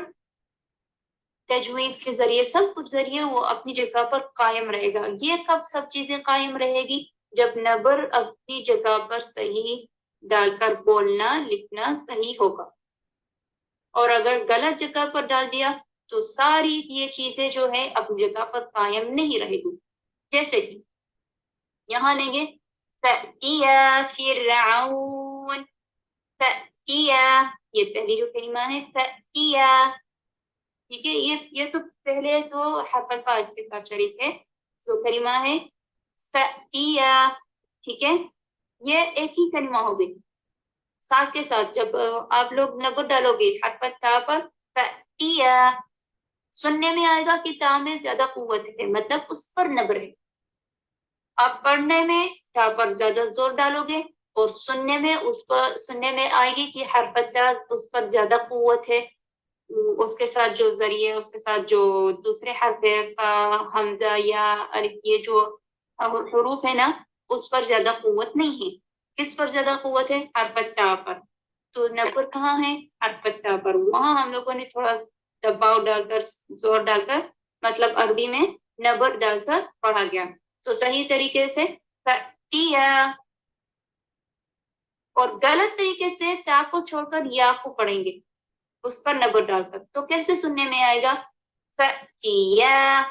تجوید کے ذریعے سب کچھ ذریعے وہ اپنی جگہ پر قائم رہے گا. یہ کب سب چیزیں قائم رہے گی؟ جب نبر اپنی جگہ پر صحیح ڈال کر بولنا لکھنا صحیح ہوگا. اور اگر غلط جگہ پر ڈال دیا تو ساری یہ چیزیں جو ہے اپنی جگہ پر قائم نہیں رہے گی. جیسے کہ یہاں لیں گے فَأْتِيَا فِرْعَوْنَ، فَأْتِيَا یہ پہلی جو کلمہ ہے فَأْتِيَا. ٹھیک ہے. یہ تو پہلے تو حرف الفا اس کے ساتھ شریک ہے، جو کلمہ ہے فَأْتِيَا. ٹھیک ہے. یہ ایک ہی کلمہ ہو گئی. ساتھ کے ساتھ جب آپ لوگ نبر ڈالو گے حرف تا پر فَأْتِيَا، سننے میں آئے گا کہ تا میں زیادہ قوت ہے، مطلب اس پر نبر ہے. آپ پڑھنے میں تا پر زیادہ زور ڈالو گے، اور سننے میں آئے گی کہ حرف تا اس پر زیادہ قوت ہے. اس کے ساتھ جو ذریعے اس کے ساتھ جو دوسرے حرف ہے فا حمزہ یا الف، یہ جو حروف ہے نا اس پر زیادہ قوت نہیں ہے. کس پر زیادہ قوت ہے؟ حرف تا پر. تو نبر کہاں ہے؟ حرف تا پر. وہاں ہم لوگوں نے تھوڑا دباؤ ڈال کر زور ڈال کر مطلب عربی میں نبر ڈال کر پڑھا گیا. تو صحیح طریقے سے فَأْتِيَا. اور غلط طریقے سے تا کو چھوڑ کر یا کو پڑھیں گے اس پر نبر ڈال کر، تو کیسے سننے میں آئے گا؟ فَأْتِيَا،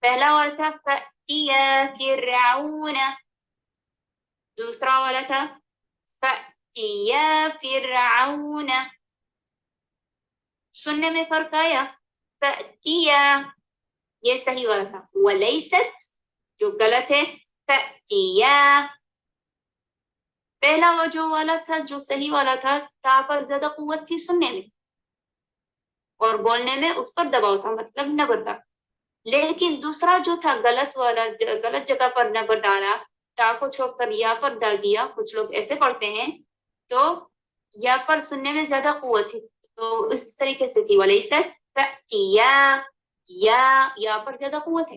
پہلا والا تھا فَأْتِيَا فِرْعَوْنَ، دوسرا والا تھا فَأْتِيَا فِرْعَوْنَ. سننے میں فرق آیا؟ فَأْتِيَا یہ صحیح والا تھا، وَلَيْسَتْ جو غلط ہے فَأْتِيَا. پہلا وہ جو والا تھا جو صحیح والا تھا، تا پر زیادہ قوت تھی سننے میں اور بولنے میں اس پر دباؤ تھا، مطلب نبر تھا. لیکن دوسرا جو تھا غلط والا، غلط جگہ پر نبر ڈالا، تا کو چھوڑ کر یا پر ڈال دیا، کچھ لوگ ایسے پڑھتے ہیں، تو یا پر سننے میں زیادہ قوت تھی، تو اس طریقے سے تھی وَلَيْسَتْ فَأْتِيَا، یا پر زیادہ قوت ہے.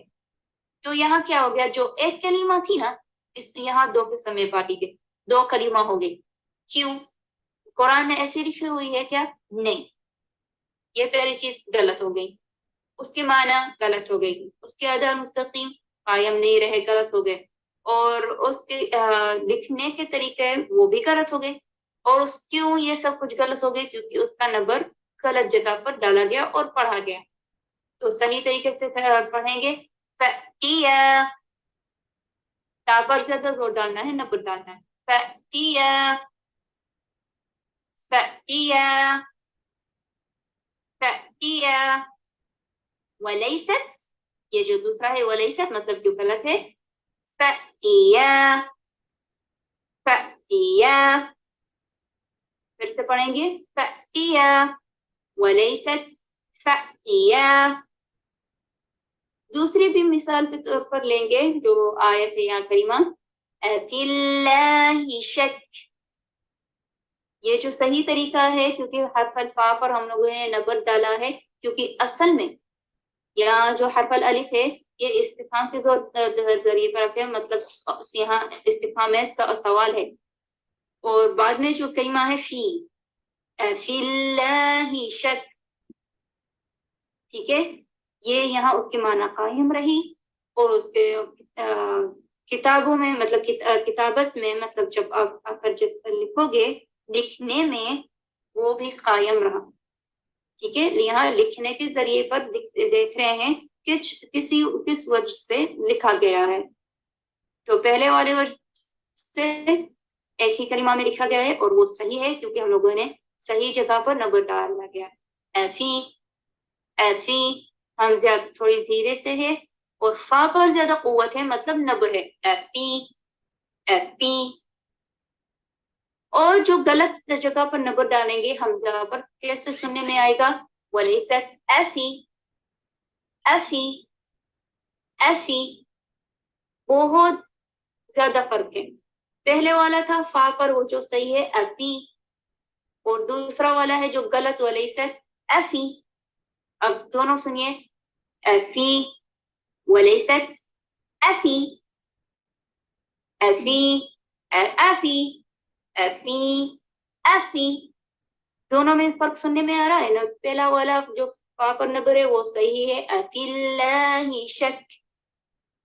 تو یہاں کیا ہو گیا؟ جو ایک کلمہ تھی نا، اس یہاں دو قسم میں بانٹی گئی، دو کلمہ ہو گئی. کیوں؟ قرآن میں ایسی لکھی ہوئی ہے کیا؟ نہیں. یہ پہلی چیز غلط ہو گئی، اس کے معنی غلط ہو گئی، اس کے ادا مستقیم قائم نہیں رہے، غلط ہو گئے، اور اس کے لکھنے کے طریقے وہ بھی غلط ہو گئے. اور اس کیوں یہ سب کچھ غلط ہو گئے؟ کیونکہ اس کا نبر غلط جگہ پر ڈالا گیا اور پڑھا گیا. تو صحیح طریقے سے پڑھیں گے فَأْتِيَا، تا پر زیادہ زور ڈالنا ہے، نبر ڈالنا ہے. فَأْتِيَا فَأْتِيَا فَأْتِيَا. وَلَيْسَتْ یہ جو دوسرا ہے وَلَيْسَتْ مطلب جو غلط ہے، فَأْتِيَا فَأْتِيَا. پھر سے پڑھیں گے فَأْتِيَا وَلَيْسَتْ فَأْتِيَا. دوسری بھی مثال کے طور پر لیں گے جو آیت ہے یہاں کریمہ، فِي اللَّهِ شَكْ. یہ جو صحیح طریقہ ہے، کیونکہ حرف الفا پر ہم لوگوں نے نبر ڈالا ہے، کیونکہ اصل میں یہاں جو حرف الالف ہے یہ استفہام کے ذریعے پر ہے، مطلب یہاں استفہام ہے، سوال ہے. اور بعد میں جو کلمہ ہے فی اللہ شک، ٹھیک ہے، یہ یہاں اس کے معنی قائم رہی، اور اس کے کتابوں میں مطلب کتابت میں مطلب جب آپ جب لکھو گے لکھنے میں وہ بھی قائم رہا. ٹھیک ہے، یہاں لکھنے کے ذریعے پر دیکھ رہے ہیں کہ کس وجہ سے لکھا گیا ہے. تو پہلے والے وجہ سے ایک ہی کلمہ میں لکھا گیا ہے اور وہ صحیح ہے کیونکہ ہم لوگوں نے صحیح جگہ پر نبر ڈالا گیا. ایفی ایفی ہمزہ تھوڑی دھیرے سے ہے اور فا پر زیادہ قوت ہے، مطلب نبر ہے، ایپی ایپی. اور جو غلط جگہ پر نبر ڈالیں گے حمزہ پر، کیسے سننے میں آئے گا؟ وَلَيْسَتْ ایفی ایفی ایفی. بہت زیادہ فرق ہے. پہلے والا تھا فا پر وہ جو صحیح ہے ایفی، اور دوسرا والا ہے جو غلط وَلَيْسَتْ ایفی. اب دونوں سنیے، ایفی وَلَيْسَتْ ایفی ایفی ایفی ایفی ایفی. دونوں میں فرق سننے میں آ رہا ہے نا. پہلا والا جو فا پر نبر ہے وہ صحیح ہے، فِي اللَّهِ شَكْ،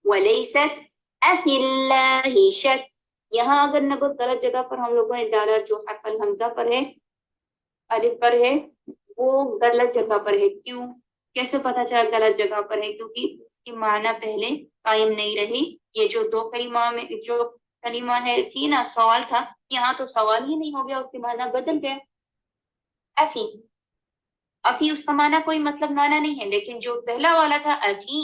وَلَيْسَتْ فِي اللَّهِ شَكْ. یہاں اگر نبر غلط جگہ پر ہم لوگوں نے ڈالا جو حرف الحمزہ پر ہے، الف پر ہے، وہ غلط جگہ پر ہے. کیوں؟ کیسے پتا چلا غلط جگہ پر ہے؟ کیونکہ اس کی معنی پہلے قائم نہیں رہی. یہ جو دو کلمہ میں جو کلمہ ہے تھی نا، سوال تھا، یہاں تو سوال ہی نہیں ہو گیا، اس کے معنی بدل گئے. افی افی اس کا معنی کوئی مطلب معنی نہیں ہے، لیکن جو پہلا والا تھا افی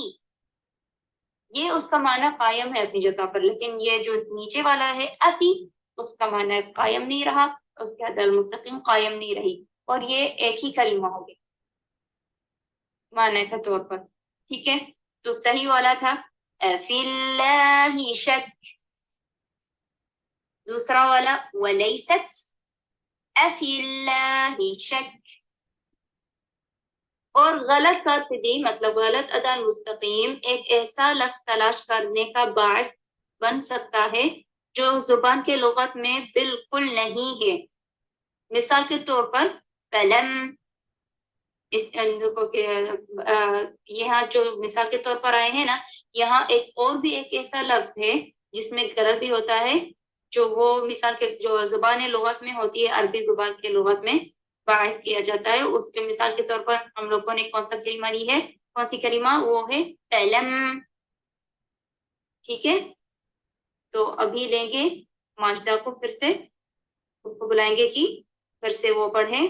یہ اس کا معنی قائم ہے اپنی جگہ پر، لیکن یہ جو نیچے والا ہے افی اس کا معنی قائم نہیں رہا، اس کے عدل مستقیم قائم نہیں رہی، اور یہ ایک ہی کلمہ ہو گیا معنی کے طور پر. ٹھیک ہے، تو صحیح والا تھا فِي اللَّهِ شَكْ. دوسرا والا وَلَيْسَتْ فِي اللَّهِ شَكْ. اور غلط کارکردگی مطلب غلط ادا مستقیم ایک ایسا لفظ تلاش کرنے کا باعث بن سکتا ہے جو زبان کے لغت میں بالکل نہیں ہے. مثال کے طور پر فلم، یہاں جو مثال کے طور پر آئے ہیں نا، یہاں ایک اور بھی ایک ایسا لفظ ہے جس میں غلط بھی ہوتا ہے جو وہ مثال کے جو زبان لغت میں ہوتی ہے، عربی زبان کے لغت میں باعث کیا جاتا ہے، اس کے مثال کے طور پر ہم لوگوں نے کون سا کلمہ لی ہے، کون سی کلمہ، وہ ہے فلم. ٹھیک ہے، تو ابھی لیں گے ماجدہ کو، پھر سے اس کو بلائیں گے کہ پھر سے وہ پڑھیں،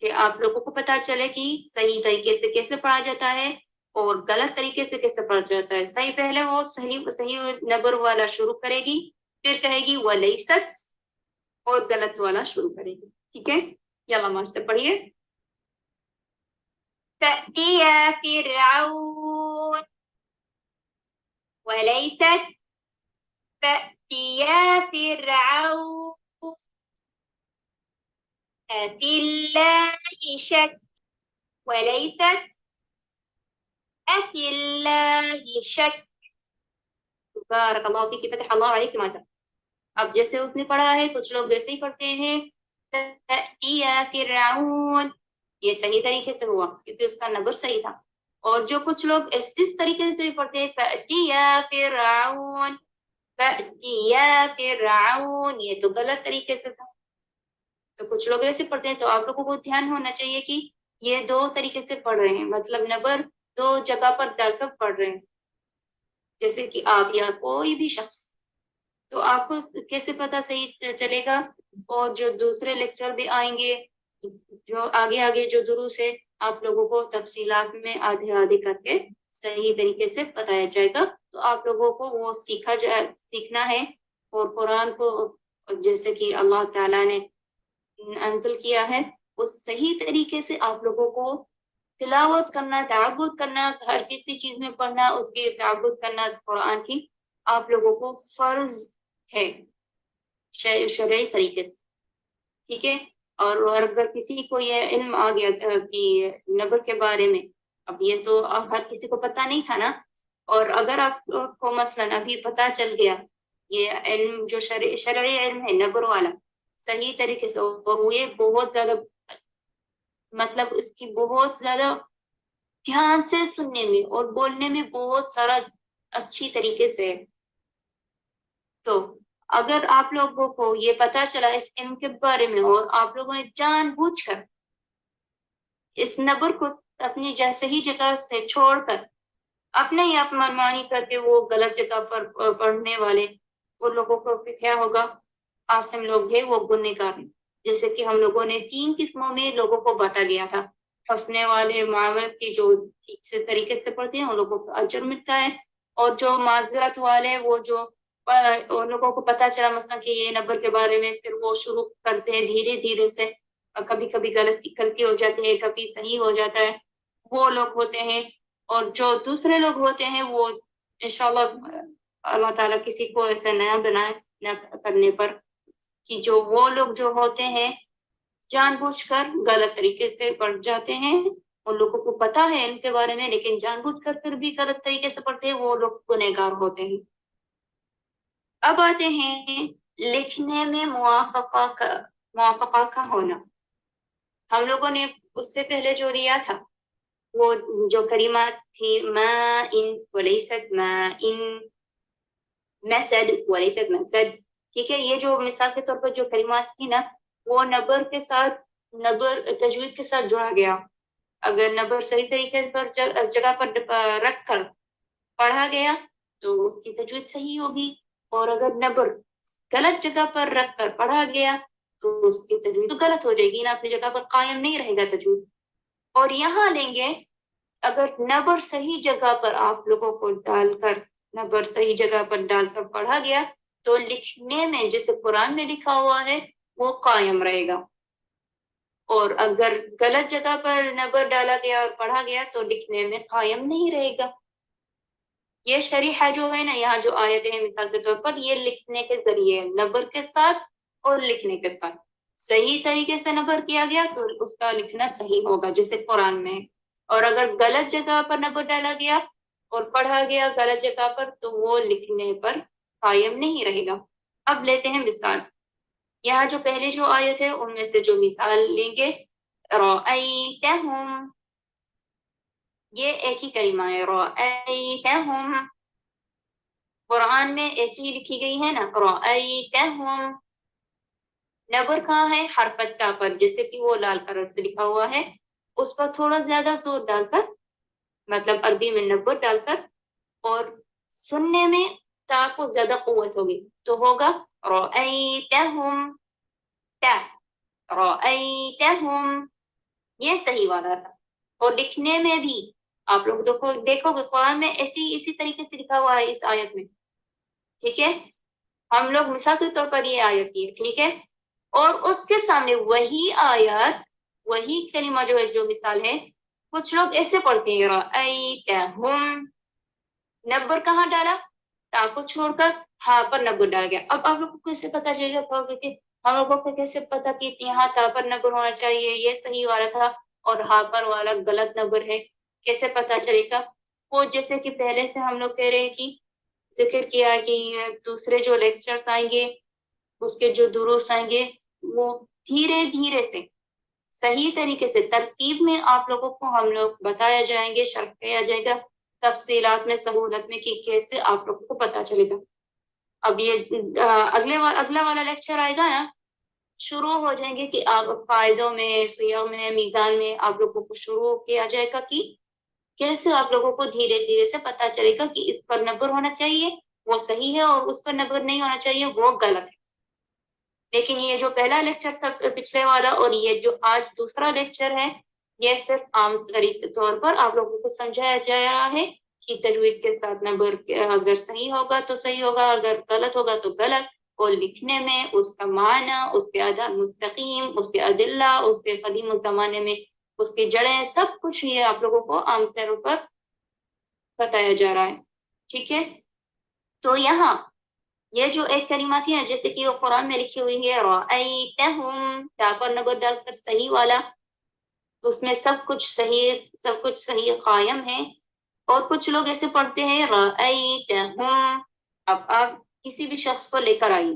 کہ آپ لوگوں کو پتا چلے کہ صحیح طریقے سے کیسے پڑھا جاتا ہے اور غلط طریقے سے کیسے پڑھا جاتا ہے. صحیح پہلے وہ صحیح نبر والا شروع کرے گی، پھر کہے گی ولیست، اور غلط والا شروع کرے گی. ٹھیک ہے، یلا ماشاء پڑھیے. تأتي فرعون وليست تأتي فرعون أفي الله شك وليست أفي الله شك. بارک اللہ فیک، فتح اللہ علیک ماتا. اب جیسے اس نے پڑھا ہے کچھ لوگ ویسے ہی پڑھتے ہیں تأتي فرعون، یہ صحیح طریقے سے ہوا کیونکہ اس کا نبر صحیح تھا. اور جو کچھ لوگ اس طریقے سے بھی پڑھتے ہیں تأتي فرعون تأتي فرعون، یہ تو غلط طریقے سے تھا. تو کچھ لوگ ایسے پڑھتے ہیں، تو آپ لوگوں کو دھیان ہونا چاہیے کہ یہ دو طریقے سے پڑھ رہے ہیں، مطلب نبر دو جگہ پر ڈال کر پڑھ رہے ہیں. جیسے کہ آپ یا کوئی بھی شخص، تو آپ کو کیسے پتا صحیح چلے گا. اور جو دوسرے لیکچر بھی آئیں گے، جو آگے جو دروس ہے، آپ لوگوں کو تفصیلات میں آدھے آدھے کر کے صحیح طریقے سے بتایا جائے گا. تو آپ لوگوں کو وہ سیکھنا ہے. اور قرآن کو جیسے کہ اللہ تعالیٰ نے انزل کیا ہے، وہ صحیح طریقے سے آپ لوگوں کو تلاوت کرنا، تعبد کرنا، ہر کسی چیز میں پڑھنا، اس کی تعبد کرنا قرآن کی آپ لوگوں کو فرض ہے شرعی طریقے سے. ٹھیک ہے، اور اگر کسی کو یہ علم آ گیا کہ نبر کے بارے میں، اب یہ تو ہر کسی کو پتہ نہیں تھا نا، اور اگر آپ کو مثلا ابھی پتہ چل گیا یہ علم جو شرعی علم ہے نبر والا صحیح طریقے سے، اور یہ بہت زیادہ مطلب اس کی بہت زیادہ دھیان سے سننے میں اور بولنے میں بہت سارا اچھی طریقے سے. تو اگر آپ لوگوں کو یہ پتا چلا اس علم کے بارے میں، اور آپ لوگوں نے جان بوجھ کر اس نبر کو اپنی صحیح جگہ سے چھوڑ کر اپنے ہی آپ منمانی کر کے وہ غلط جگہ پر پڑھنے والے ان لوگوں کو کیا ہوگا، عاصم لوگ ہیں وہ گنہگار ہیں. جیسے کہ ہم لوگوں نے 3 قسموں میں لوگوں کو بانٹا گیا تھا. ہنسنے والے معاملت کی جو ٹھیک سے طریقے سے پڑھتے ہیں ان لوگوں کو اجر ملتا ہے، اور جو معذرت والے وہ جو ان لوگوں کو پتہ چلا مثلا کہ یہ نبر کے بارے میں، پھر وہ شروع کرتے ہیں دھیرے دھیرے سے، کبھی کبھی غلطی ہو جاتی ہے، کبھی صحیح ہو جاتا ہے، وہ لوگ ہوتے ہیں. اور جو دوسرے لوگ ہوتے ہیں وہ انشاءاللہ اللہ تعالیٰ کسی کو ایسا نیا بنائے نہ کرنے پر، کہ جو وہ لوگ جو ہوتے ہیں جان بوجھ کر غلط طریقے سے پڑھ جاتے ہیں، ان لوگوں کو پتا ہے ان کے بارے میں لیکن جان بوجھ کر پھر بھی غلط طریقے سے پڑھتے ہیں، وہ لوگ گنہگار ہوتے ہیں. اب آتے ہیں لکھنے میں موافقہ کا ہونا. ہم لوگوں نے اس سے پہلے جو لیا تھا وہ جو کلمات تھی ما ان ولیست ما ان، مسد ولیست مسد. ٹھیک ہے، یہ جو مثال کے طور پر جو کلمات تھی نا، وہ نبر کے ساتھ، نبر تجوید کے ساتھ جڑا گیا. اگر نبر صحیح طریقے پر جگہ پر رکھ کر پڑھا گیا تو اس کی تجوید صحیح ہوگی، اور اگر نبر غلط جگہ پر رکھ کر پڑھا گیا تو اس کی تجوید تو غلط ہو جائے گی نا، اپنی جگہ پر قائم نہیں رہے گا تجوید. اور یہاں لیں گے اگر نبر صحیح جگہ پر آپ لوگوں کو ڈال کر، نبر صحیح جگہ پر ڈال کر پڑھا گیا تو لکھنے میں جیسے قرآن میں لکھا ہوا ہے وہ قائم رہے گا. اور اگر غلط جگہ پر نبر ڈالا گیا اور پڑھا گیا تو لکھنے میں قائم نہیں رہے گا. یہ شریحہ جو ہے نا، یہاں جو آیتیں ہیں مثال کے طور پر، یہ لکھنے کے ذریعے نبر کے ساتھ اور لکھنے کے ساتھ صحیح طریقے سے نبر کیا گیا تو اس کا لکھنا صحیح ہوگا جیسے قرآن میں. اور اگر غلط جگہ پر نبر ڈالا گیا اور پڑھا گیا غلط جگہ پر تو وہ لکھنے پر قائم نہیں رہے گا. اب لیتے ہیں مثال. یہاں جو پہلے جو آیت ہے ان میں سے جو مثال لیں گے، رأیتہم، یہ ایک ہی کلمہ ہے رأیتہم، قرآن میں ایسی ہی لکھی گئی ہے نا، رأیتہم، نبر کہاں ہے؟ حرف تا پر، جیسے کہ وہ لال کلر سے لکھا ہوا ہے، اس پر تھوڑا زیادہ زور ڈال کر، مطلب عربی میں نبر ڈال کر، اور سننے میں تا کو زیادہ قوت ہوگی، تو ہوگا رأیتہم، تا، رأیتہم، یہ صحیح والا تھا۔ اور لکھنے میں بھی آپ لوگ دیکھو گے قرآن میں اسی طریقے سے لکھا ہوا ہے اس آیت میں، ٹھیک ہے؟ ہم لوگ مثال کے طور پر یہ آیت کی ہے، ٹھیک ہے؟ اور اس کے سامنے وہی آیت، وہی کلمہ جو ہے، جو مثال ہے، کچھ لوگ ایسے پڑھتے ہیں رأیتہم، نبر کہاں ڈالا؟ تا کو چھوڑ کر ہاں پر نبر ڈال گیا۔ اب آپ لوگ کو کیسے پتا چلے گا کہ ہم لوگوں کو کیسے پتا کہ یہاں تا پر نبر ہونا چاہیے، یہ صحیح والا تھا اور ہاں پر والا غلط نبر ہے، کیسے پتا چلے گا؟ وہ جیسے کہ پہلے سے ہم لوگ کہہ رہے ہیں کہ ذکر کیا کہ دوسرے جو لیکچرز آئیں گے، اس کے جو دروس آئیں گے، وہ دھیرے دھیرے سے صحیح طریقے سے ترتیب میں آپ لوگوں کو ہم لوگ بتایا جائیں گے، شرح کیا جائے گا تفصیلات میں، سہولت میں، کہ کیسے آپ لوگوں کو پتا چلے گا۔ اب یہ اگلا والا لیکچر آئے گا نا، شروع ہو جائیں گے کہ آپ قاعدوں میں، سیاق میں، میزان میں آپ لوگوں کو شروع کیا جائے گا کہ کیسے آپ لوگوں کو دھیرے دھیرے سے پتا چلے گا کہ اس پر نبر ہونا چاہیے وہ صحیح ہے، اور اس پر نبر نہیں ہونا چاہیے وہ غلط ہے۔ لیکن یہ جو پہلا لیکچر تھا پچھلے والا، اور یہ جو آج دوسرا لیکچر ہے، یہ صرف عام طور پر آپ لوگوں کو سمجھایا جا رہا ہے کہ تجوید کے ساتھ نبر اگر صحیح ہوگا تو صحیح ہوگا، اگر غلط ہوگا تو غلط، اور لکھنے میں اس کا معنی، اس کے ادا مستقیم، اس کے ادلہ، اس کے قدیم زمانے میں اس کی جڑیں، سب کچھ یہ آپ لوگوں کو عام طور پر بتایا جا رہا ہے، ٹھیک ہے؟ تو یہاں یہ جو ایک کلمہ تھی نا، جیسے کہ وہ قرآن میں لکھی ہوئی ہے رأیتہم، تا پر نبر ڈال کر صحیح والا، تو اس میں سب کچھ صحیح قائم ہے۔ اور کچھ لوگ ایسے پڑھتے ہیں رأیتہم۔ اب آپ کسی بھی شخص کو لے کر آئیے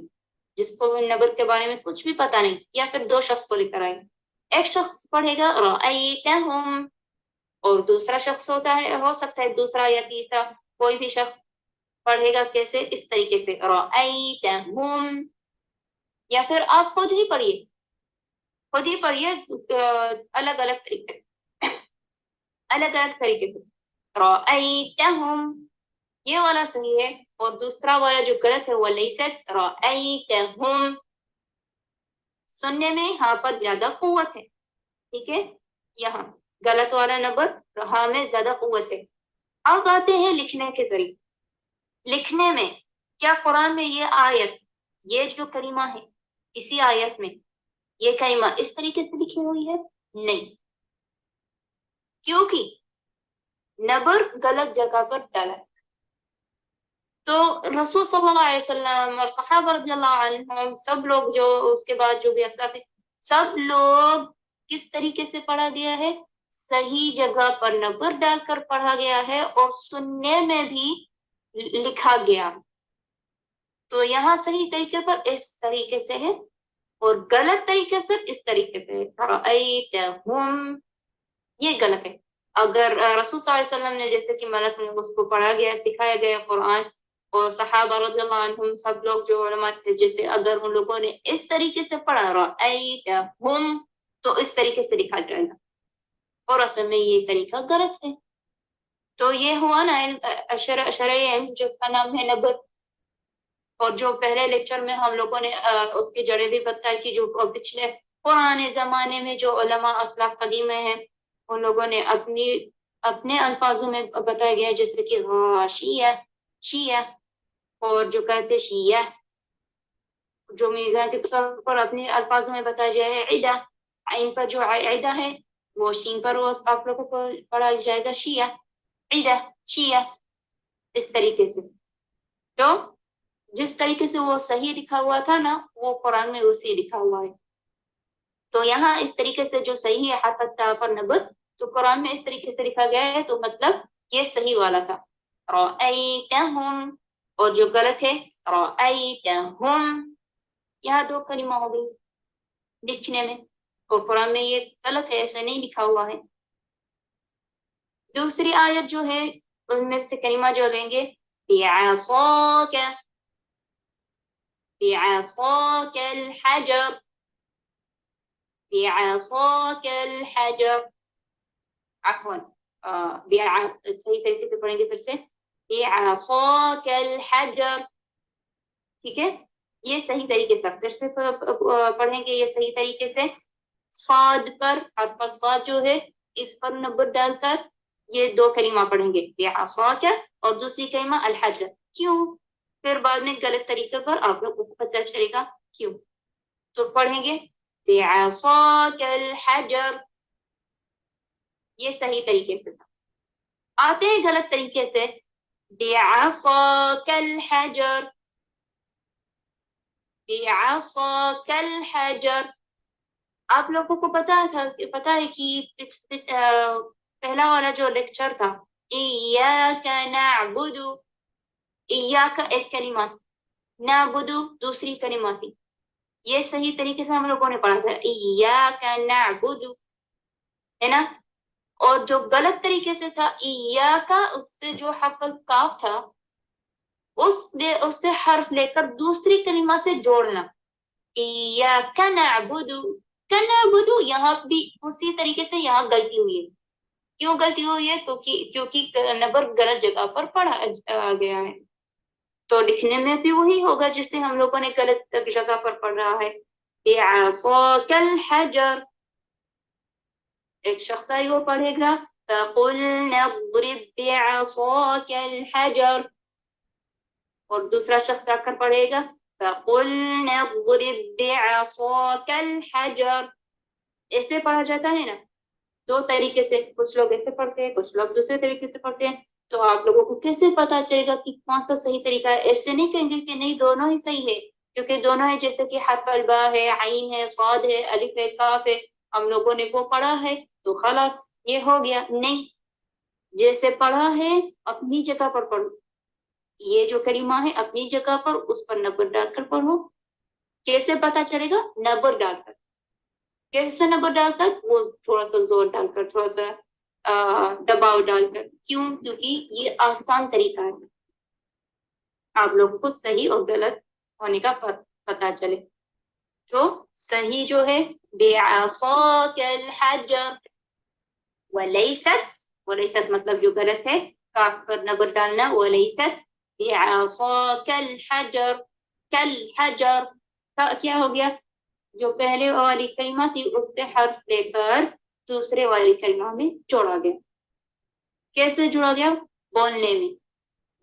جس کو نبر کے بارے میں کچھ بھی پتہ نہیں، یا پھر دو شخص کو لے کر آئیے، ایک شخص پڑھے گا رأیتہم، اور دوسرا شخص ہو سکتا ہے دوسرا یا تیسرا کوئی بھی شخص پڑھے گا کیسے؟ اس طریقے سے رأیتہم، یا پھر آپ خود ہی پڑھیے الگ الگ طریقے سے رأیتہم، یہ والا صحیح ہے، اور دوسرا والا جو غلط ہے وہ لیست رأیتہم، سننے میں ہاں پر زیادہ قوت ہے، ٹھیک ہے؟ یہاں غلط والا نبر ہاں میں زیادہ قوت ہے۔ اب آتے ہیں لکھنے کے ذریعے۔ لکھنے میں کیا قرآن میں یہ آیت، یہ جو کلمہ ہے اسی آیت میں یہ کلمہ اس طریقے سے لکھی ہوئی ہے؟ نہیں، کیونکہ نبر غلط جگہ پر ڈالا۔ تو رسول صلی اللہ علیہ وسلم اور صحابہ رضی اللہ عنہم، سب لوگ جو اس کے بعد جو بھی اسلاف ہیں، سب لوگ کس طریقے سے پڑھا گیا ہے؟ صحیح جگہ پر نبر ڈال کر پڑھا گیا ہے، اور سننے میں بھی لکھا گیا۔ تو یہاں صحیح طریقے پر اس طریقے سے ہے، اور غلط طریقے سے اس طریقے سے رأیتہم، یہ غلط ہے۔ اگر رسول صلی اللہ علیہ وسلم نے جیسے کہ ملک نے اس کو پڑھا گیا، سکھایا گیا قرآن، اور صحابہ رضی اللہ عنہم سب لوگ جو علماء تھے، جیسے اگر ان لوگوں نے اس طریقے سے پڑھا رأیتہم، تو اس طریقے سے لکھا جائے گا، اور اصل میں یہ طریقہ غلط ہے۔ تو یہ ہوا نا شرع علم، جو اس کا نام ہے نبر۔ اور جو پہلے لیکچر میں ہم لوگوں نے اس کی جڑیں بھی بتائی تھی، جو پچھلے پرانے زمانے میں جو علماء اسلاف قدیم ہیں، ان لوگوں نے اپنے الفاظوں میں بتایا گیا، جیسے کہ شیعہ، اور جو کہتے شیعہ، جو میزان کے طور پر اپنے الفاظوں میں بتایا گیا ہے عدہ، عین پر جو عدہ ہے وہ شین پر وہ آپ لوگوں کو پڑھا جائے گا شیعہ، عدہ، شیعہ، اس طریقے سے۔ تو جس طریقے سے وہ صحیح لکھا ہوا تھا نا، وہ قرآن میں اسی لکھا ہوا ہے۔ تو یہاں اس طریقے سے جو صحیح ہے حرف تا پر نبر، تو قرآن میں اس طریقے سے لکھا گیا ہے، تو مطلب یہ صحیح والا تھا رأیتہم، اور جو غلط ہے رأیتہم، یہاں دو کلمہ ہو گئی لکھنے میں، اور قرآن میں یہ غلط ہے، ایسا نہیں لکھا ہوا ہے۔ دوسری آیت جو ہے ان میں سے کلمہ جو لیں گے بعصاك بعصاك الحجر بعصاك الحجر عفوا صحیح طریقے سے پڑھیں گے پھر سے بعصاك الحجر. ٹھیک ہے، یہ صحیح طریقے سے پھر سے پڑھیں گے یہ صحیح طریقے سے. صاد پر حرف صاد جو ہے اس پر نبر ڈال کر یہ دو کلمہ پڑھیں گے بعصاك اور دوسری کلمہ الحجر. کیوں؟ پھر بعد میں غلط طریقے پر آپ لوگوں کو پتہ چلے گا کیوں. تو پڑھیں گے بعصاك الحجر، یہ صحیح طریقے سے تھا. آتے ہیں غلط طریقے سے بعصاك الحجر بعصاك الحجر. آپ لوگوں کو پتا ہے کہ پہلا والا جو لیکچر تھا ایاک نعبد، ایاک ایک کلمہ نعبد دوسری کلمہ تھی. یہ صحیح طریقے سے ہم لوگوں نے پڑھا تھا ایاک نعبد، ہے نا. اور جو غلط طریقے سے تھا ایاک، اس سے جو حرف کاف تھا اس سے حرف لے کر دوسری کلمہ سے جوڑنا ایاک نعبد نعبد. یہاں بھی اسی طریقے سے یہاں غلطی ہوئی ہے. کیوں غلطی ہوئی ہے؟ کیونکہ نبر غلط جگہ پر پڑھا گیا ہے. تو لکھنے میں بھی وہی ہوگا جسے ہم لوگوں نے غلط جگہ پر پڑھ رہا ہے بعصاك الحجر. ایک شخص ہے وہ پڑھے گا فقلنا اضرب بعصاك الحجر، اور دوسرا شخص آ کر پڑھے گا فقلنا اضرب بعصاك الحجر. ایسے پڑھا جاتا ہے نا دو طریقے سے. کچھ لوگ ایسے پڑھتے ہیں، کچھ لوگ دوسرے طریقے سے پڑھتے ہیں. تو آپ لوگوں کو کیسے پتا چلے گا کہ کون سا صحیح طریقہ ہے؟ ایسے نہیں کہیں گے کہ نہیں دونوں ہی صحیح ہے، کیونکہ دونوں ہے جیسے کہ حرف البا ہے، عین ہے، صاد ہے، الف ہے، کاف ہے، ہم لوگوں نے وہ پڑھا ہے تو خلاص یہ ہو گیا. نہیں، جیسے پڑھا ہے اپنی جگہ پر پڑھو. یہ جو کلمہ ہے اپنی جگہ پر اس پر نبر ڈال کر پڑھو. کیسے پتا چلے گا؟ نبر ڈال کر. کیسے نبر ڈال کر؟ وہ تھوڑا سا زور ڈال کر، تھوڑا سا دباؤ ڈال کر. کیوں؟ کیونکہ یہ آسان طریقہ ہے آپ لوگوں کو صحیح اور غلط ہونے کا پتا چلے. تو صحیح جو ہے بعصاك الحجر. ولیست مطلب جو غلط ہے کاف پر نبر ڈالنا. ولیست بعصاك الحجر کالحجر. کیا ہو گیا؟ جو پہلے والی کلمہ تھی اس سے حرف لے کر دوسرے والی کلمہ میں جوڑا گیا. کیسے جوڑا گیا؟ بولنے میں،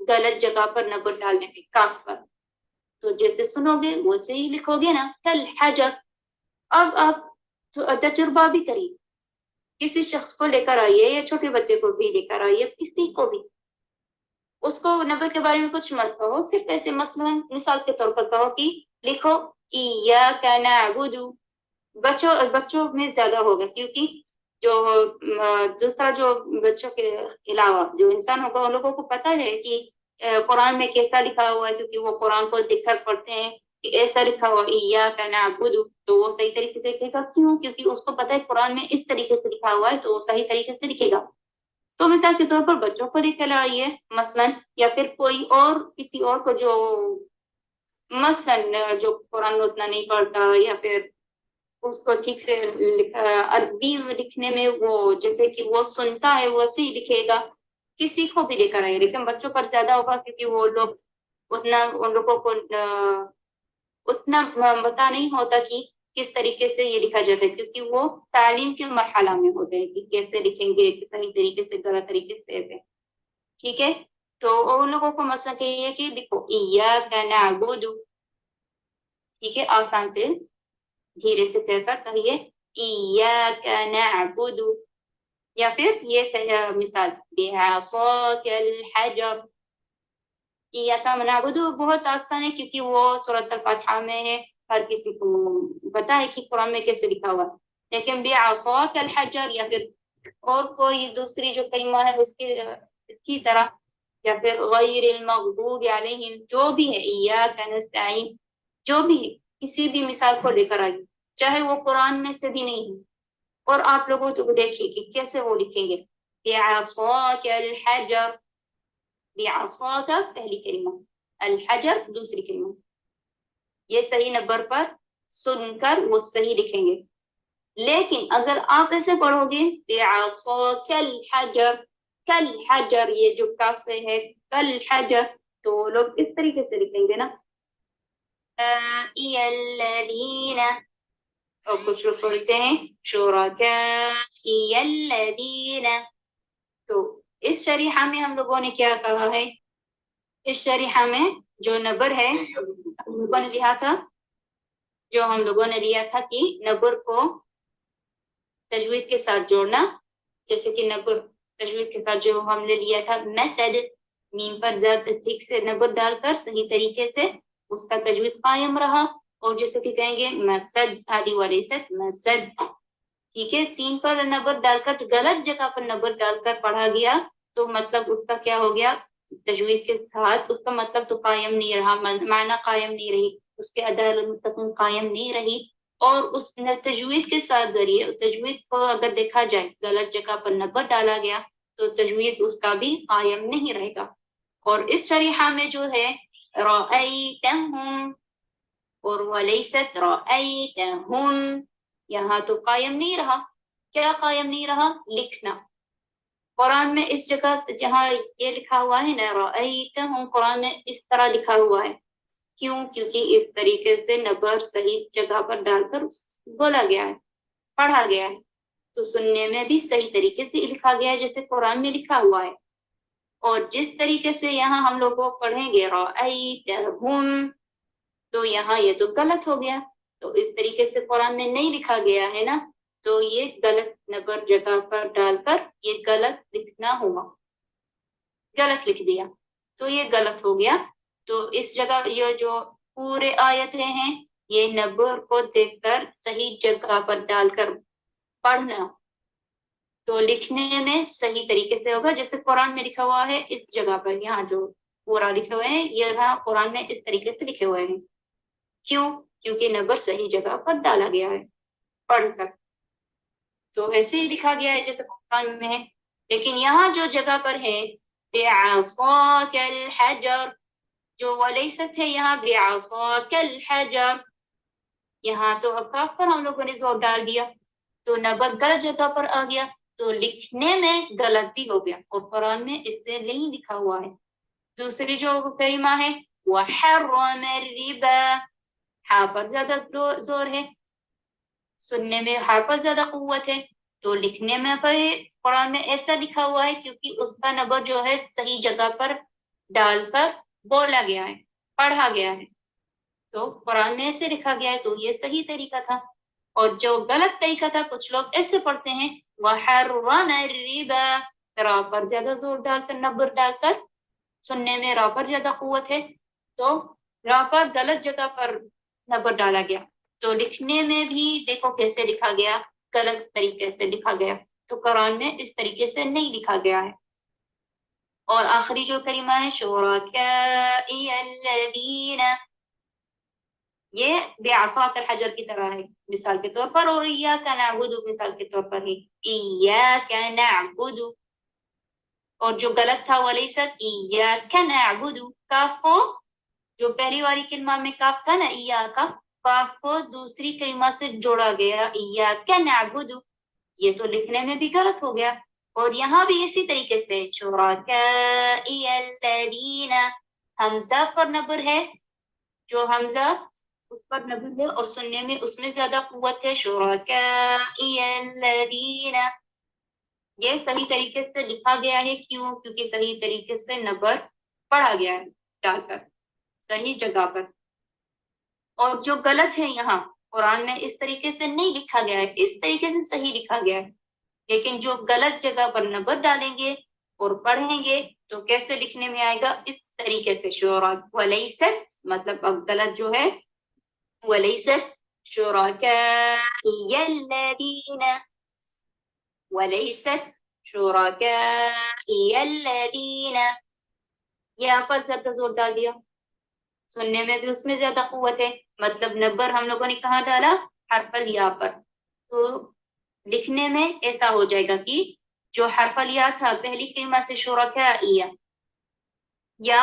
غلط جگہ پر نبر ڈالنے میں، کاف پر. تو جیسے سنو گے ویسے ہی لکھو گے نا کالحجر. اب آپ تجربہ بھی کریے، کسی شخص کو لے کر آئیے یا چھوٹے بچے کو بھی لے کر آئیے، کسی کو بھی اس کو نبر کے بارے میں کچھ مت کہو، صرف ایسے مثال کے طور پر کہو کہ لکھو ایاک نعبد. بچوں میں زیادہ ہوگا کیونکہ جو دوسرا جو بچوں کے علاوہ جو انسان ہوگا ان لوگوں کو پتہ ہے کہ قرآن میں کیسا لکھا ہوا ہے، کیونکہ وہ قرآن کو دیکھ کر پڑھتے ہیں کہ ایسا لکھا ہوا ایاک نعبد، تو وہ صحیح طریقے سے لکھے گا. کیوں؟ کیونکہ اس کو پتہ ہے قرآن میں اس طریقے سے لکھا ہوا ہے تو وہ صحیح طریقے سے لکھے گا. تو مثال کے طور پر بچوں کو لے کر آئیے مثلاً، یا پھر کوئی اور کسی اور کو جو مثلاً جو قرآن اتنا نہیں پڑھتا یا پھر اس کو ٹھیک سے عربی لکھنے میں وہ جیسے کہ وہ سنتا ہے ویسے ہی لکھے گا. کسی کو بھی لے کر آئے، لیکن بچوں پر زیادہ ہوگا کیونکہ وہ لوگ ان لوگوں کو اتنا پتا نہیں ہوتا کہ کس طریقے سے یہ لکھا جاتا ہے، کیونکہ وہ تعلیم کے مرحلہ میں ہوتے ہیں کہ کیسے لکھیں گے، صحیح طریقے سے غلط طریقے سے. ٹھیک ہے، تو ان لوگوں کو مثلا کہیے کہ لکھو ایاک نعبد. ٹھیک ہے، آسان سے دھیرے سے کہہ کر کہیے ایاک نعبد. یا پھر یہ مثال بعصاك الحجر. ایاک نعبد بہت آسان ہے کیونکہ وہ سورۃ الفاتحہ میں ہے، ہر کسی کو پتا ہے کہ قرآن میں کیسے لکھا ہوا. لیکن بعصاك الحجر یا پھر اور کوئی دوسری جو کلمہ ہے اس کی طرح، یا پھر غیر المغضوب علیہم، جو بھی ہے ایاک نستعین، جو بھی ہے کسی بھی مثال کو لے کر آئیے چاہے وہ قرآن میں سے بھی نہیں ہے. اور آپ لوگوں کو دیکھیے کہ کیسے وہ لکھیں گے بعصاك الحجر. بعصاك پہلی کلمہ، الحجر دوسری کلمہ. یہ صحیح نمبر پر سن کر وہ صحیح لکھیں گے. لیکن اگر آپ ایسے پڑھو گے بعصاک الحجر، کل حجر، یہ جو کاف پہ ہے کل حجر، تو لوگ اس طریقے سے لکھیں گے نا، الذین، اور کچھ لوگ پڑھتے ہیں شرکائی الذین. تو اس شریحہ میں ہم لوگوں نے کیا کہا ہے، اس شریحہ میں جو نبر ہے ہم لوگوں نے لیا تھا، جو ہم لوگوں نے لیا تھا کہ نبر کو تجوید کے ساتھ جوڑنا، جیسے کہ نبر تجوید کے ساتھ جو ہم نے لیا تھا مسد، میم پر زیادہ ٹھیک سے نبر ڈال کر صحیح طریقے سے اس کا تجوید قائم رہا. اور جیسے کہ کہیں گے مسد ہادی ولیست مسد، ٹھیک ہے، سین پر نبر ڈال کر غلط جگہ پر نبر ڈال کر پڑھا گیا تو مطلب اس کا کیا ہو گیا، تجوید کے ساتھ اس کا مطلب تو قائم نہیں رہا، معنی قائم نہیں رہی، اس کے عدالت مستقیم قائم نہیں رہی. اور اس تجوید کے ساتھ ذریعے تجوید کو اگر دیکھا جائے غلط جگہ پر نبر ڈالا گیا تو تجوید اس کا بھی قائم نہیں رہے گا. اور اس شریحہ میں جو ہے رأیتہم اور ولیست رأیتہم، یہاں تو قائم نہیں رہا. کیا قائم نہیں رہا؟ لکھنا. قرآن میں اس جگہ جہاں یہ لکھا ہوا ہے نا رأیتہم، قرآن میں اس طرح لکھا ہوا ہے. کیوں؟ کیونکہ اس طریقے سے نبر صحیح جگہ پر ڈال کر بولا گیا ہے، پڑھا گیا ہے. تو سننے میں بھی صحیح طریقے سے لکھا گیا ہے جیسے قرآن میں لکھا ہوا ہے. اور جس طریقے سے یہاں ہم لوگ کو پڑھیں گے رأیتہم، تو یہاں یہ تو غلط ہو گیا. تو اس طریقے سے قرآن میں نہیں لکھا گیا ہے نا، تو یہ غلط نبر جگہ پر ڈال کر یہ غلط لکھنا ہوگا، غلط لکھ دیا تو یہ غلط ہو گیا. تو اس جگہ یہ جو پورے آیتیں ہیں یہ نبر کو دیکھ کر صحیح جگہ پر ڈال کر پڑھنا، تو لکھنے میں صحیح طریقے سے ہوگا جیسے قرآن میں لکھا ہوا ہے. اس جگہ پر یہاں جو پورا لکھے ہوئے ہیں یہاں قرآن میں اس طریقے سے لکھے ہوئے ہیں. کیوں؟ کیونکہ نبر صحیح جگہ پر ڈالا گیا ہے پڑھ کر، تو ایسے ہی لکھا گیا ہے جیسے قرآن میں ہے. لیکن یہاں جو جگہ پر ہے بعصاک الحجر، جو ولیست ہے یہاں بعصاک الحجر، یہاں تو اب کاف پر ہم لوگوں نے زور ڈال دیا تو نبر غلط جگہ پر آ گیا، تو لکھنے میں غلط بھی ہو گیا اور قرآن میں اس سے نہیں لکھا ہوا ہے. دوسری جو کلمہ ہے وحرم الربا، ہاں پر زیادہ زور ہے، سننے میں ہاں پر زیادہ قوت ہے، تو لکھنے میں قرآن میں ایسا لکھا ہوا ہے کیونکہ اس کا نبر جو ہے صحیح جگہ پر ڈال کر بولا گیا ہے، پڑھا گیا ہے. تو قرآن میں ایسے لکھا گیا ہے تو یہ صحیح طریقہ تھا. اور جو غلط طریقہ تھا کچھ لوگ ایسے پڑھتے ہیں وحرم الربا، را پر زیادہ زور ڈال کر نبر ڈال کر، سننے میں را پر زیادہ قوت ہے تو را پر غلط جگہ پر نبر ڈالا گیا، تو لکھنے میں بھی دیکھو کیسے لکھا گیا، غلط طریقے سے لکھا گیا. تو قرآن میں اس طریقے سے نہیں لکھا گیا ہے. اور آخری جو کلمہ ہے شرکائی الذین، یہ بعصاک الحجر کی طرح ہے مثال کے طور پر، اور ایاک نعبد مثال کے طور پر ہے ایاک نعبد. اور جو غلط تھا ولیست ایاک نعبد، کاف کو جو پہلی والی کلمہ میں کاف تھا نا ایاک، کاف کو دوسری کلمہ سے جوڑا گیا ایاک نعبد، یہ تو لکھنے میں بھی غلط ہو گیا. اور یہاں بھی اسی طریقے سے شرکائی الذین، حمزہ پر نبر ہے، جو حمزہ اس پر نبر ہے اور سننے میں اس میں زیادہ قوت ہے شرکائی الذین. یہ صحیح طریقے سے لکھا گیا ہے، کیوں؟ کیونکہ صحیح طریقے سے نبر پڑھا گیا ہے ڈال کر صحیح جگہ پر. اور جو غلط ہے یہاں قرآن میں اس طریقے سے نہیں لکھا گیا ہے، اس طریقے سے صحیح لکھا گیا ہے. لیکن جو غلط جگہ پر نبر ڈالیں گے اور پڑھیں گے تو کیسے لکھنے میں آئے گا؟ اس طریقے سے ولیست، مطلب اب غلط جو ہے ولیست شرکائی الذین، ولیست شرکائی الذین، یہاں پر زیادہ زور ڈال دیا، سننے میں بھی اس میں زیادہ قوت ہے، مطلب نبر ہم لوگوں نے کہاں ڈالا؟ حرف الیا پر. تو لکھنے میں ایسا ہو جائے گا کہ جو حرف الیا تھا پہلی کلمہ سے شرکائی، یا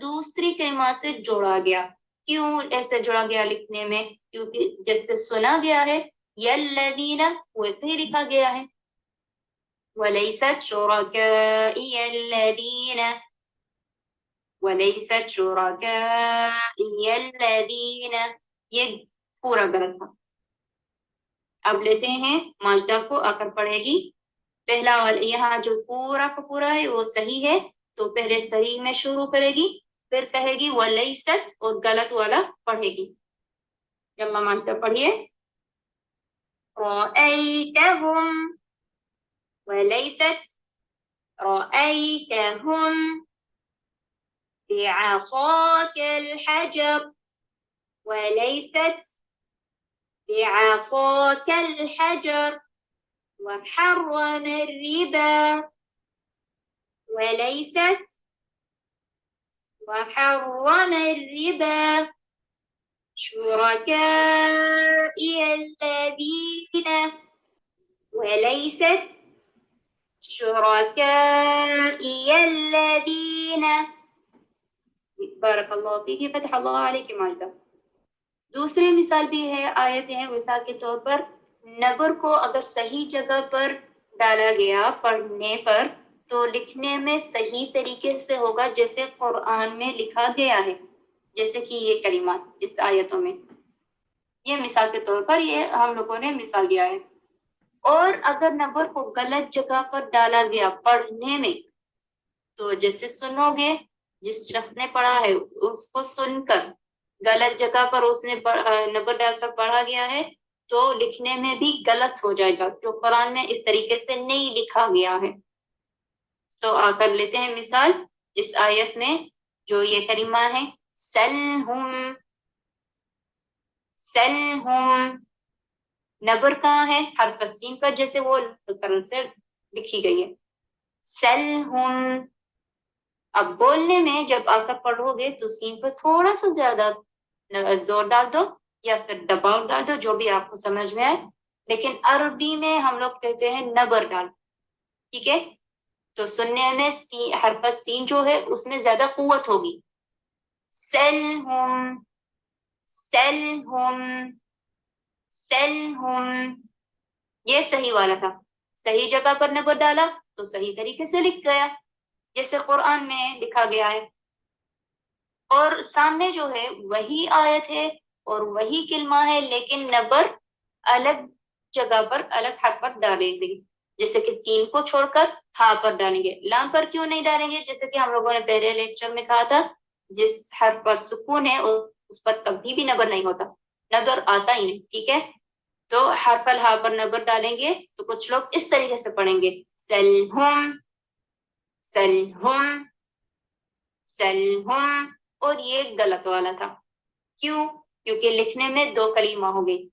دوسری کلمہ سے جوڑا گیا. کیوں ایسے جوڑا گیا لکھنے میں؟ کیونکہ جیسے سنا گیا ہے یلذین ویسے ہی لکھا گیا ہے. ولیست شرکائی الذین ولیست شرکائی الذین، یہ پورا غلط تھا. اب لیتے ہیں ماجدہ کو، آ کر پڑھے گی. پہلا والا یہاں جو پورا کا پورا ہے وہ صحیح ہے، تو پہلے صحیح میں شروع کرے گی، پھر کہے گی ولیست اور غلط والا پڑھے گی. یلا ماجدہ پڑھیے. رأیتہم ولیست رأیتہم بعصاک الحجر وليست بعصاك الحجر وحرم الربا وليست وحرم الربا شركائي الذين وليست شركائي الذين. بارک اللہ فیک، فتح اللہ علیک ماجدہ. دوسری مثال بھی ہے، آیتیں ہیں مثال کے طور پر نبر کو اگر صحیح جگہ پر ڈالا گیا پڑھنے پر تو لکھنے میں صحیح طریقے سے ہوگا جیسے قرآن میں لکھا گیا ہے، جیسے کہ یہ کلمات اس آیتوں میں. یہ مثال کے طور پر یہ ہم لوگوں نے مثال دیا ہے. اور اگر نبر کو غلط جگہ پر ڈالا گیا پڑھنے میں تو جیسے سنو گے، جس شخص نے پڑھا ہے اس کو سن کر غلط جگہ پر اس نے نبر ڈال کر پڑھا گیا ہے تو لکھنے میں بھی غلط ہو جائے گا، جو قرآن میں اس طریقے سے نہیں لکھا گیا ہے. تو آ کر لیتے ہیں مثال اس آیت میں جو یہ کلمہ ہے سلہم. سلہم نبر کہاں ہے؟ حرف سین پر، جیسے وہ سے لکھی گئی ہے سلہم. اب بولنے میں جب آ کر پڑھو گے تو سین پر تھوڑا سا زیادہ زور ڈال دو یا پھر دباؤ ڈال دو، جو بھی آپ کو سمجھ میں آئے. لیکن عربی میں ہم لوگ کہتے ہیں نبر ڈال، ٹھیک ہے؟ تو سننے میں حرف سین جو ہے اس میں زیادہ قوت ہوگی. سلہم سلہم سلہم. یہ صحیح والا تھا، صحیح جگہ پر نبر ڈالا تو صحیح طریقے سے لکھ گیا جیسے قرآن میں لکھا گیا ہے. اور سامنے جو ہے وہی آیت ہے اور وہی کلمہ ہے، لیکن نبر الگ جگہ پر الگ حرف پر ڈالیں گے، جیسے کہ سین کو چھوڑ کر ہاں پر ڈالیں گے. لام پر کیوں نہیں ڈالیں گے؟ جیسے کہ ہم لوگوں نے پہلے لیکچر میں کہا تھا جس حرف پر سکون ہے اس پر کبھی بھی نبر نہیں ہوتا، نبر آتا ہی نہیں، ٹھیک ہے؟ تو حرف الہا پر نبر ڈالیں گے تو کچھ لوگ اس طریقے سے پڑھیں گے سلہم سلہم سلہم، اور یہ غلط والا تھا. کیوں؟ کیونکہ لکھنے میں دو کلمہ ہو گئی.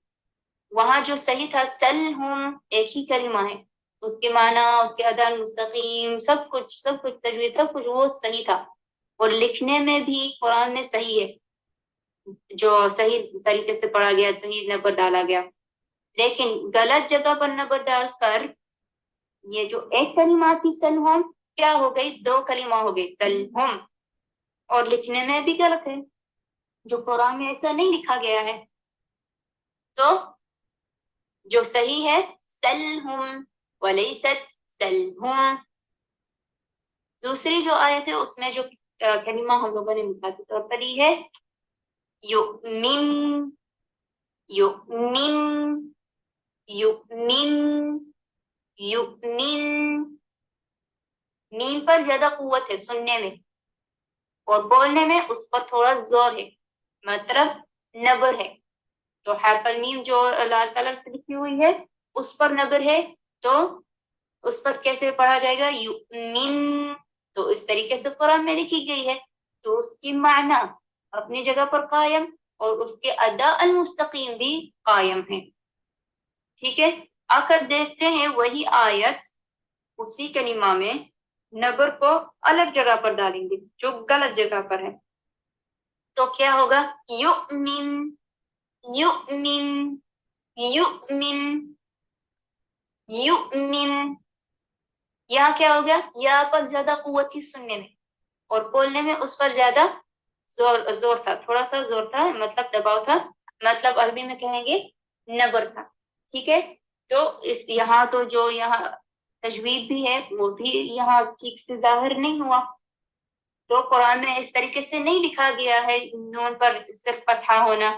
وہاں جو صحیح تھا سلہم ایک ہی کلمہ ہے، اس کے معنی، اس کے ادا مستقیم، سب کچھ تجوید سب کچھ وہ صحیح تھا، اور لکھنے میں بھی قرآن میں صحیح ہے، جو صحیح طریقے سے پڑھا گیا، صحیح نبر ڈالا گیا. لیکن غلط جگہ پر نبر ڈال کر یہ جو ایک کلمہ تھی سلہم کیا ہو گئی؟ دو کلمہ ہو گئی سلہم، اور لکھنے میں بھی غلط ہے، جو قرآن میں ایسا نہیں لکھا گیا ہے. تو جو صحیح ہے سلہم ولیست سلہم. دوسری جو آیت ہے اس میں جو کلمہ ہم لوگوں نے مثال کے طور پر لی ہے یؤمن یؤمن یؤمن یؤمن. میم پر زیادہ قوت ہے سننے میں، اور بولنے میں اس پر تھوڑا زور ہے، مطلب نبر ہے. تو حرف المیم جو لال کلر سے لکھی ہوئی ہے اس پر نبر ہے، تو اس پر کیسے پڑھا جائے گا؟ یؤمن. تو اس طریقے سے قرآن میں لکھی گئی ہے تو اس کی معنی اپنی جگہ پر قائم اور اس کے ادا المستقیم بھی قائم ہے، ٹھیک ہے؟ آ کر دیکھتے ہیں وہی آیت اسی کلمہ میں نبر کو الگ جگہ پر ڈالیں گے جو غلط جگہ پر ہے. تو کیا ہوگا؟ یؤمن یؤمن یؤمن یؤمن. یہاں کیا ہو گیا؟ یا پر زیادہ قوت تھی سننے میں، اور بولنے میں اس پر زیادہ زور تھا، تھوڑا سا زور تھا، مطلب دباؤ تھا، مطلب عربی میں کہیں گے نبر تھا. ٹھیک ہے، تو اس یہاں تو جو یہاں تجوید بھی ہے وہ بھی یہاں ٹھیک سے ظاہر نہیں ہوا. تو قرآن میں اس طریقے سے نہیں لکھا گیا ہے نون پر صرف فتحہ ہونا،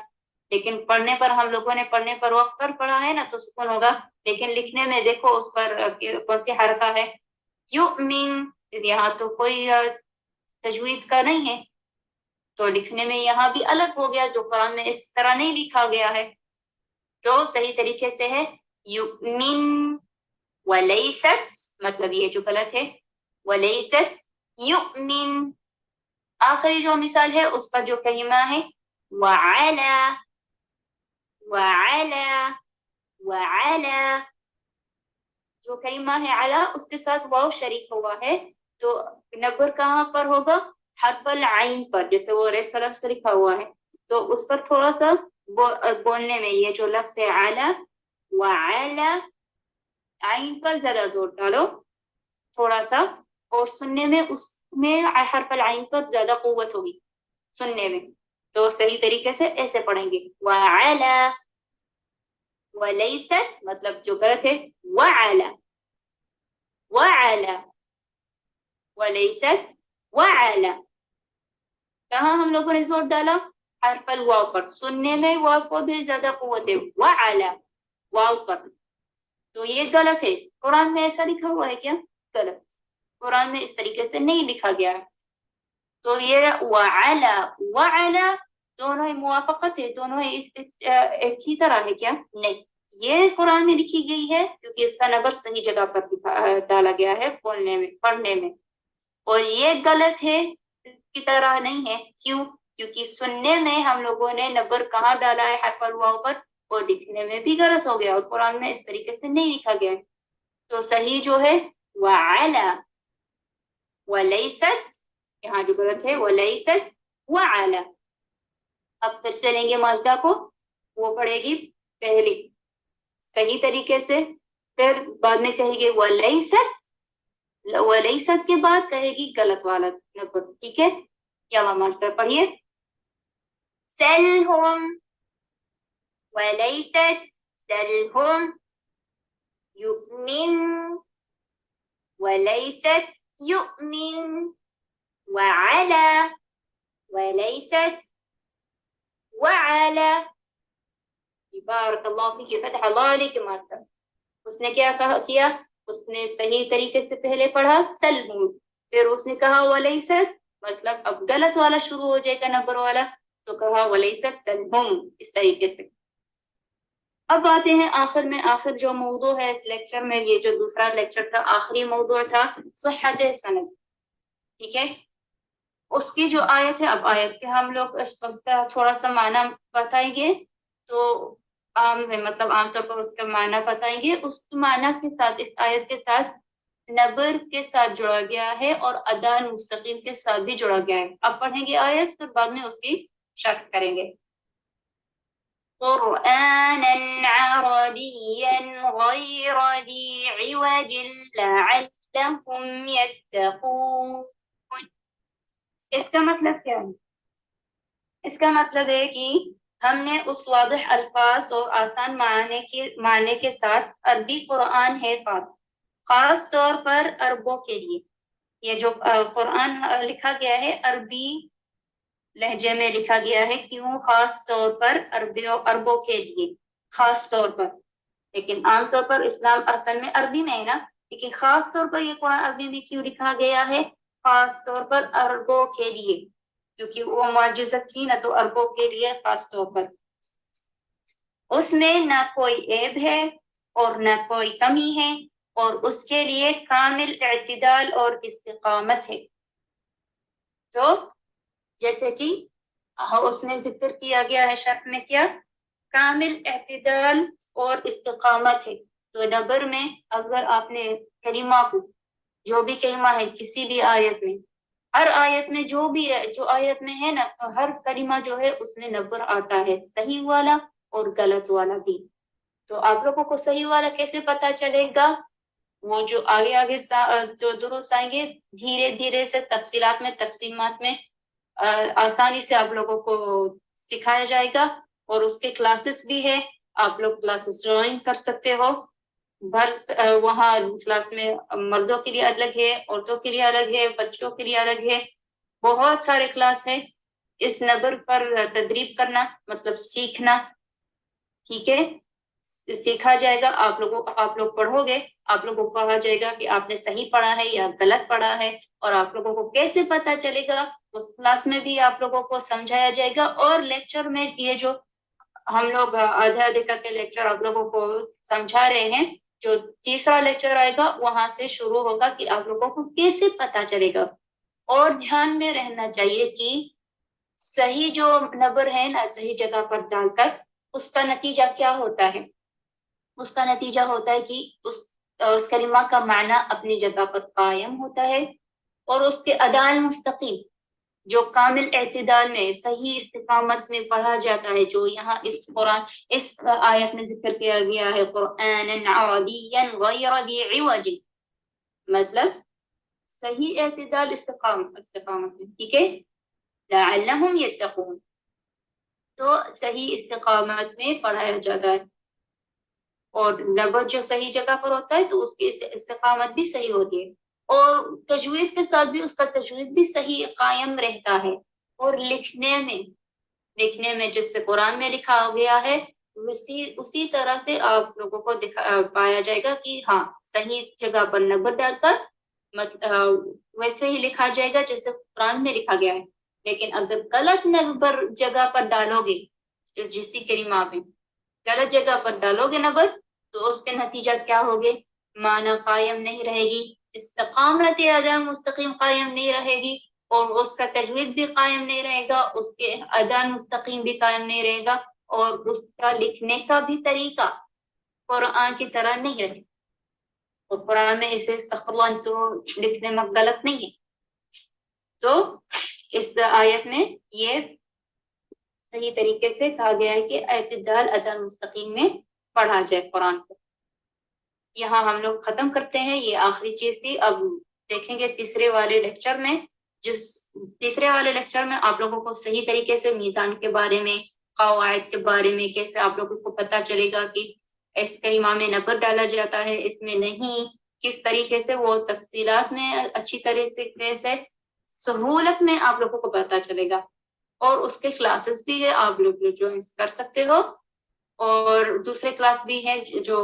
لیکن پڑھنے پر ہم لوگوں نے پڑھنے پر وقت پر پڑھا ہے نا تو سکون ہوگا، لیکن لکھنے میں دیکھو اس پر کون سی حرکہ ہے. یؤمن، یہاں تو کوئی تجوید کا نہیں ہے، تو لکھنے میں یہاں بھی الگ ہو گیا، جو قرآن میں اس طرح نہیں لکھا گیا ہے. تو صحیح طریقے سے ہے یؤمن، ولیست مطلب یہ جو غلط ہے ولیست یؤمن. آخری جو مثال ہے اس پر جو کلمہ ہے وعلا، وعلا، وعلا، جو کلمہ ہے علا اس کے ساتھ واو شریک ہوا ہے، تو نبر کہاں پر ہوگا؟ حرف العین پر، جیسے وہ ریڈ کلر سے لکھا ہوا ہے، تو اس پر تھوڑا سا بولنے میں یہ جو لفظ ہے علا وعلا، عین پر زیادہ زور ڈالو تھوڑا سا، اور سننے میں اس میں حرف العین پر زیادہ قوت ہوگی سننے میں. تو صحیح طریقے سے ایسے پڑھیں گے وعلا، ولیست مطلب جو غلط ہے وعلا، وعلا، ولیست وعلا. کہاں ہم لوگوں نے زور ڈالا؟ حرف الواو پر، سننے میں واو کو بھی زیادہ قوت ہے وعلا، واو پر. تو یہ غلط ہے، قرآن میں ایسا لکھا ہوا ہے کیا؟ غلط، قرآن میں اس طریقے سے نہیں لکھا گیا ہے. تو یہ وعلا، وعلا دونوں ہی موافقت ہے، دونوں ہی ایک ہی طرح ہے کیا؟ نہیں، یہ قرآن میں لکھی گئی ہے کیونکہ اس کا نبر صحیح جگہ پر ڈالا گیا ہے بولنے میں، پڑھنے میں، اور یہ غلط ہے کی طرح نہیں ہے. کیوں؟ کیونکہ سننے میں ہم لوگوں نے نبر کہاں ڈالا ہے؟ حرف الواو پر، اور لکھنے میں بھی غلط ہو گیا، اور قرآن میں اس طریقے سے نہیں لکھا گیا ہے. تو صحیح جو ہے وعلا، ولیست، یہاں جو غلط ہے ولیست وعلا. اب پھر سے لیں گے ماجدہ کو، وہ پڑھے گی پہلی صحیح طریقے سے، پھر بعد میں کہے گی ولیست، ولیست کے بعد کہے گی غلط والا نبر. ٹھیک ہے، یا ماجدہ پڑھیے سلہم، ولیست سلہم، یؤمن، وليست يؤمن، وعلى، وليست وعلى. بارک اللہ فیک، فتح اللہ علیہ کے مارکر. اس نے کیا کیا؟ اس نے صحیح طریقے سے پہلے پڑھا سلہم، پھر اس نے کہا ولیست، مطلب اب غلط والا شروع ہو جائے گا نمبر والا، تو کہا ولیست سلہم اس طریقے سے. اب آتے ہیں آخر میں، آخر جو موضوع ہے اس لیکچر میں، یہ جو دوسرا لیکچر تھا آخری موضوع تھا صحت سند. ٹھیک ہے، اس کی جو آیت ہے، اب آیت کے ہم لوگ اس کا تھوڑا سا معنی بتائیں گے، تو عام ہے مطلب عام طور پر اس کا معنی بتائیں گے، اس معنی کے ساتھ اس آیت کے ساتھ نبر کے ساتھ جڑا گیا ہے اور ادان مستقیم کے ساتھ بھی جڑا گیا ہے. اب پڑھیں گے آیت، پھر بعد میں اس کی شرح کریں گے. قرآنا عربيا غير ذي عوج لعلهم يتقون. اس کا مطلب کیا ہے؟ اس کا مطلب ہے کہ ہم نے اس واضح الفاظ اور آسان معنی کے ساتھ عربی قرآن ہے خاص طور پر عربوں کے لیے. یہ جو قرآن لکھا گیا ہے عربی لہجے میں لکھا گیا ہے. کیوں خاص طور پر؟ عربوں کے لیے خاص طور پر، لیکن عام طور پر اسلام اصل میں عربی میں ہے نا، لیکن خاص طور پر یہ قرآن عربی میں کیوں لکھا گیا ہے؟ خاص طور پر عربوں کے لیے، کیونکہ وہ معجزت تھی نا، تو عربوں کے لیے خاص طور پر. اس میں نہ کوئی عیب ہے اور نہ کوئی کمی ہے، اور اس کے لیے کامل اعتدال اور استقامت ہے. تو جیسے کہ اس نے ذکر کیا گیا ہے شرح میں، کیا کامل اعتدال اور استقامت ہے. تو نبر میں اگر آپ نے کلمہ کو، جو بھی کلمہ ہے کسی بھی آیت میں، ہر آیت میں جو آیت میں ہے نا، ہر کلمہ جو ہے اس میں نبر آتا ہے، صحیح والا اور غلط والا بھی. تو آپ لوگوں کو صحیح والا کیسے پتا چلے گا؟ وہ جو آگے آگے جو دروس آئیں گے دھیرے دھیرے سے تفصیلات میں تقسیمات میں آسانی سے آپ لوگوں کو سکھایا جائے گا، اور اس کے کلاسز بھی ہے، آپ لوگ کلاسز جوائن کر سکتے ہو۔ وہاں کلاس میں مردوں کے لیے الگ ہے، عورتوں کے لیے الگ ہے، بچوں کے لیے الگ ہے، بہت سارے کلاس ہیں۔ اس نبر پر تدریب کرنا مطلب سیکھنا، ٹھیک ہے، سیکھا جائے گا۔ آپ لوگ پڑھو گے، آپ لوگوں کو کہا جائے گا کہ آپ نے صحیح پڑھا ہے یا غلط پڑھا ہے، اور آپ لوگوں کو کیسے پتا چلے گا اس کلاس میں بھی آپ لوگوں کو سمجھایا جائے گا، اور لیکچر میں یہ جو ہم لوگ آدھے آدھے کر کے لیکچر آپ لوگوں کو سمجھا رہے ہیں، جو تیسرا لیکچر آئے گا وہاں سے شروع ہوگا کہ آپ لوگوں کو کیسے پتا چلے گا۔ اور دھیان میں رہنا چاہیے کہ صحیح جو نبر ہے نا صحیح جگہ پر ڈال کر اس کا نتیجہ کیا ہوتا ہے؟ اس کا نتیجہ ہوتا ہے کہ اس کلمہ کا معنی اپنی جگہ پر قائم ہوتا ہے، اور اس کے اداء مستقیم جو کامل اعتدال میں صحیح استقامت میں پڑھا جاتا ہے، جو یہاں اس آیت میں ذکر کیا گیا ہے، قرآن عربیا غیر ذی عوج، مطلب صحیح اعتدال استقامت میں، ٹھیک ہے، لعلہم یتقون، تو صحیح استقامت میں پڑھایا جاتا ہے، اور نبر جو صحیح جگہ پر ہوتا ہے تو اس کی استقامت بھی صحیح ہوتی ہے، اور تجوید کے ساتھ بھی اس کا تجوید بھی صحیح قائم رہتا ہے، اور لکھنے میں جیسے قرآن میں لکھا گیا ہے اسی طرح سے آپ لوگوں کو پایا جائے گا کہ ہاں صحیح جگہ پر نبر ڈال کر ویسے ہی لکھا جائے گا جیسے قرآن میں لکھا گیا ہے۔ لیکن اگر غلط نبر جگہ پر ڈالو گے، جسی کلمہ میں غلط جگہ پر ڈالو گے نبر، تو اس کے نتیجات کیا ہوگے؟ معنی قائم نہیں رہے گی، استقامت اداء مستقیم قائم نہیں رہے گی، اور اس کا تجوید بھی قائم نہیں رہے گا، اس کے اداء مستقیم بھی قائم نہیں رہے گا، اور اس کا لکھنے کا بھی طریقہ قرآن کی طرح نہیں رہے گا، اور قرآن میں اسے سخوان تو لکھنے میں غلط نہیں ہے۔ تو اس آیت میں یہ صحیح طریقے سے کہا گیا ہے کہ اعتدال اداء مستقیم میں پڑھا جائے قرآن کو۔ یہاں ہم لوگ ختم کرتے ہیں، یہ آخری چیز تھی۔ اب دیکھیں گے تیسرے والے لیکچر میں، آپ لوگوں کو صحیح طریقے سے میزان کے بارے میں، قواعد کے بارے میں کیسے آپ لوگوں کو پتا چلے گا کہ اس کلمہ میں نبر ڈالا جاتا ہے، اس میں نہیں، کس طریقے سے وہ تفصیلات میں اچھی طرح سے سہولت میں آپ لوگوں کو پتا چلے گا، اور اس کے کلاسز بھی ہے، آپ لوگ جوائن کر سکتے ہو، اور دوسرے کلاس بھی ہے جو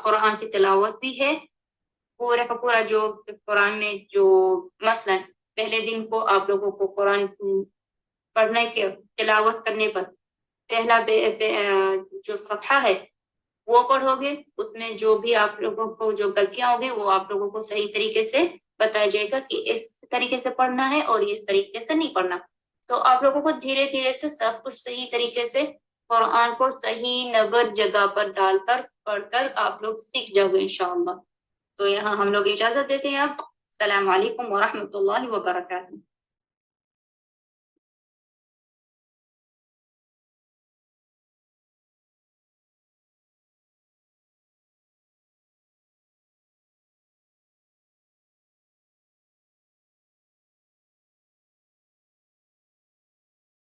قرآن کی تلاوت بھی ہے، پورا کا پورا جو قرآن میں جو مثلا پہلے دن کو آپ لوگوں کو قرآن پڑھنے کے تلاوت کرنے پر پہلا جو صفحہ ہے وہ پڑھو گے، اس میں جو بھی آپ لوگوں کو جو غلطیاں ہوگی وہ آپ لوگوں کو صحیح طریقے سے بتایا جائے گا کہ اس طریقے سے پڑھنا ہے اور اس طریقے سے نہیں پڑھنا، تو آپ لوگوں کو دھیرے دھیرے سے سب کچھ صحیح طریقے سے قرآن کو صحیح نبر جگہ پر ڈال کر پڑھ کر آپ لوگ سیکھ جاؤ گے انشاءاللہ۔ تو یہاں ہم لوگ اجازت دیتے ہیں اب، السلام علیکم ورحمۃ اللہ وبرکاتہ۔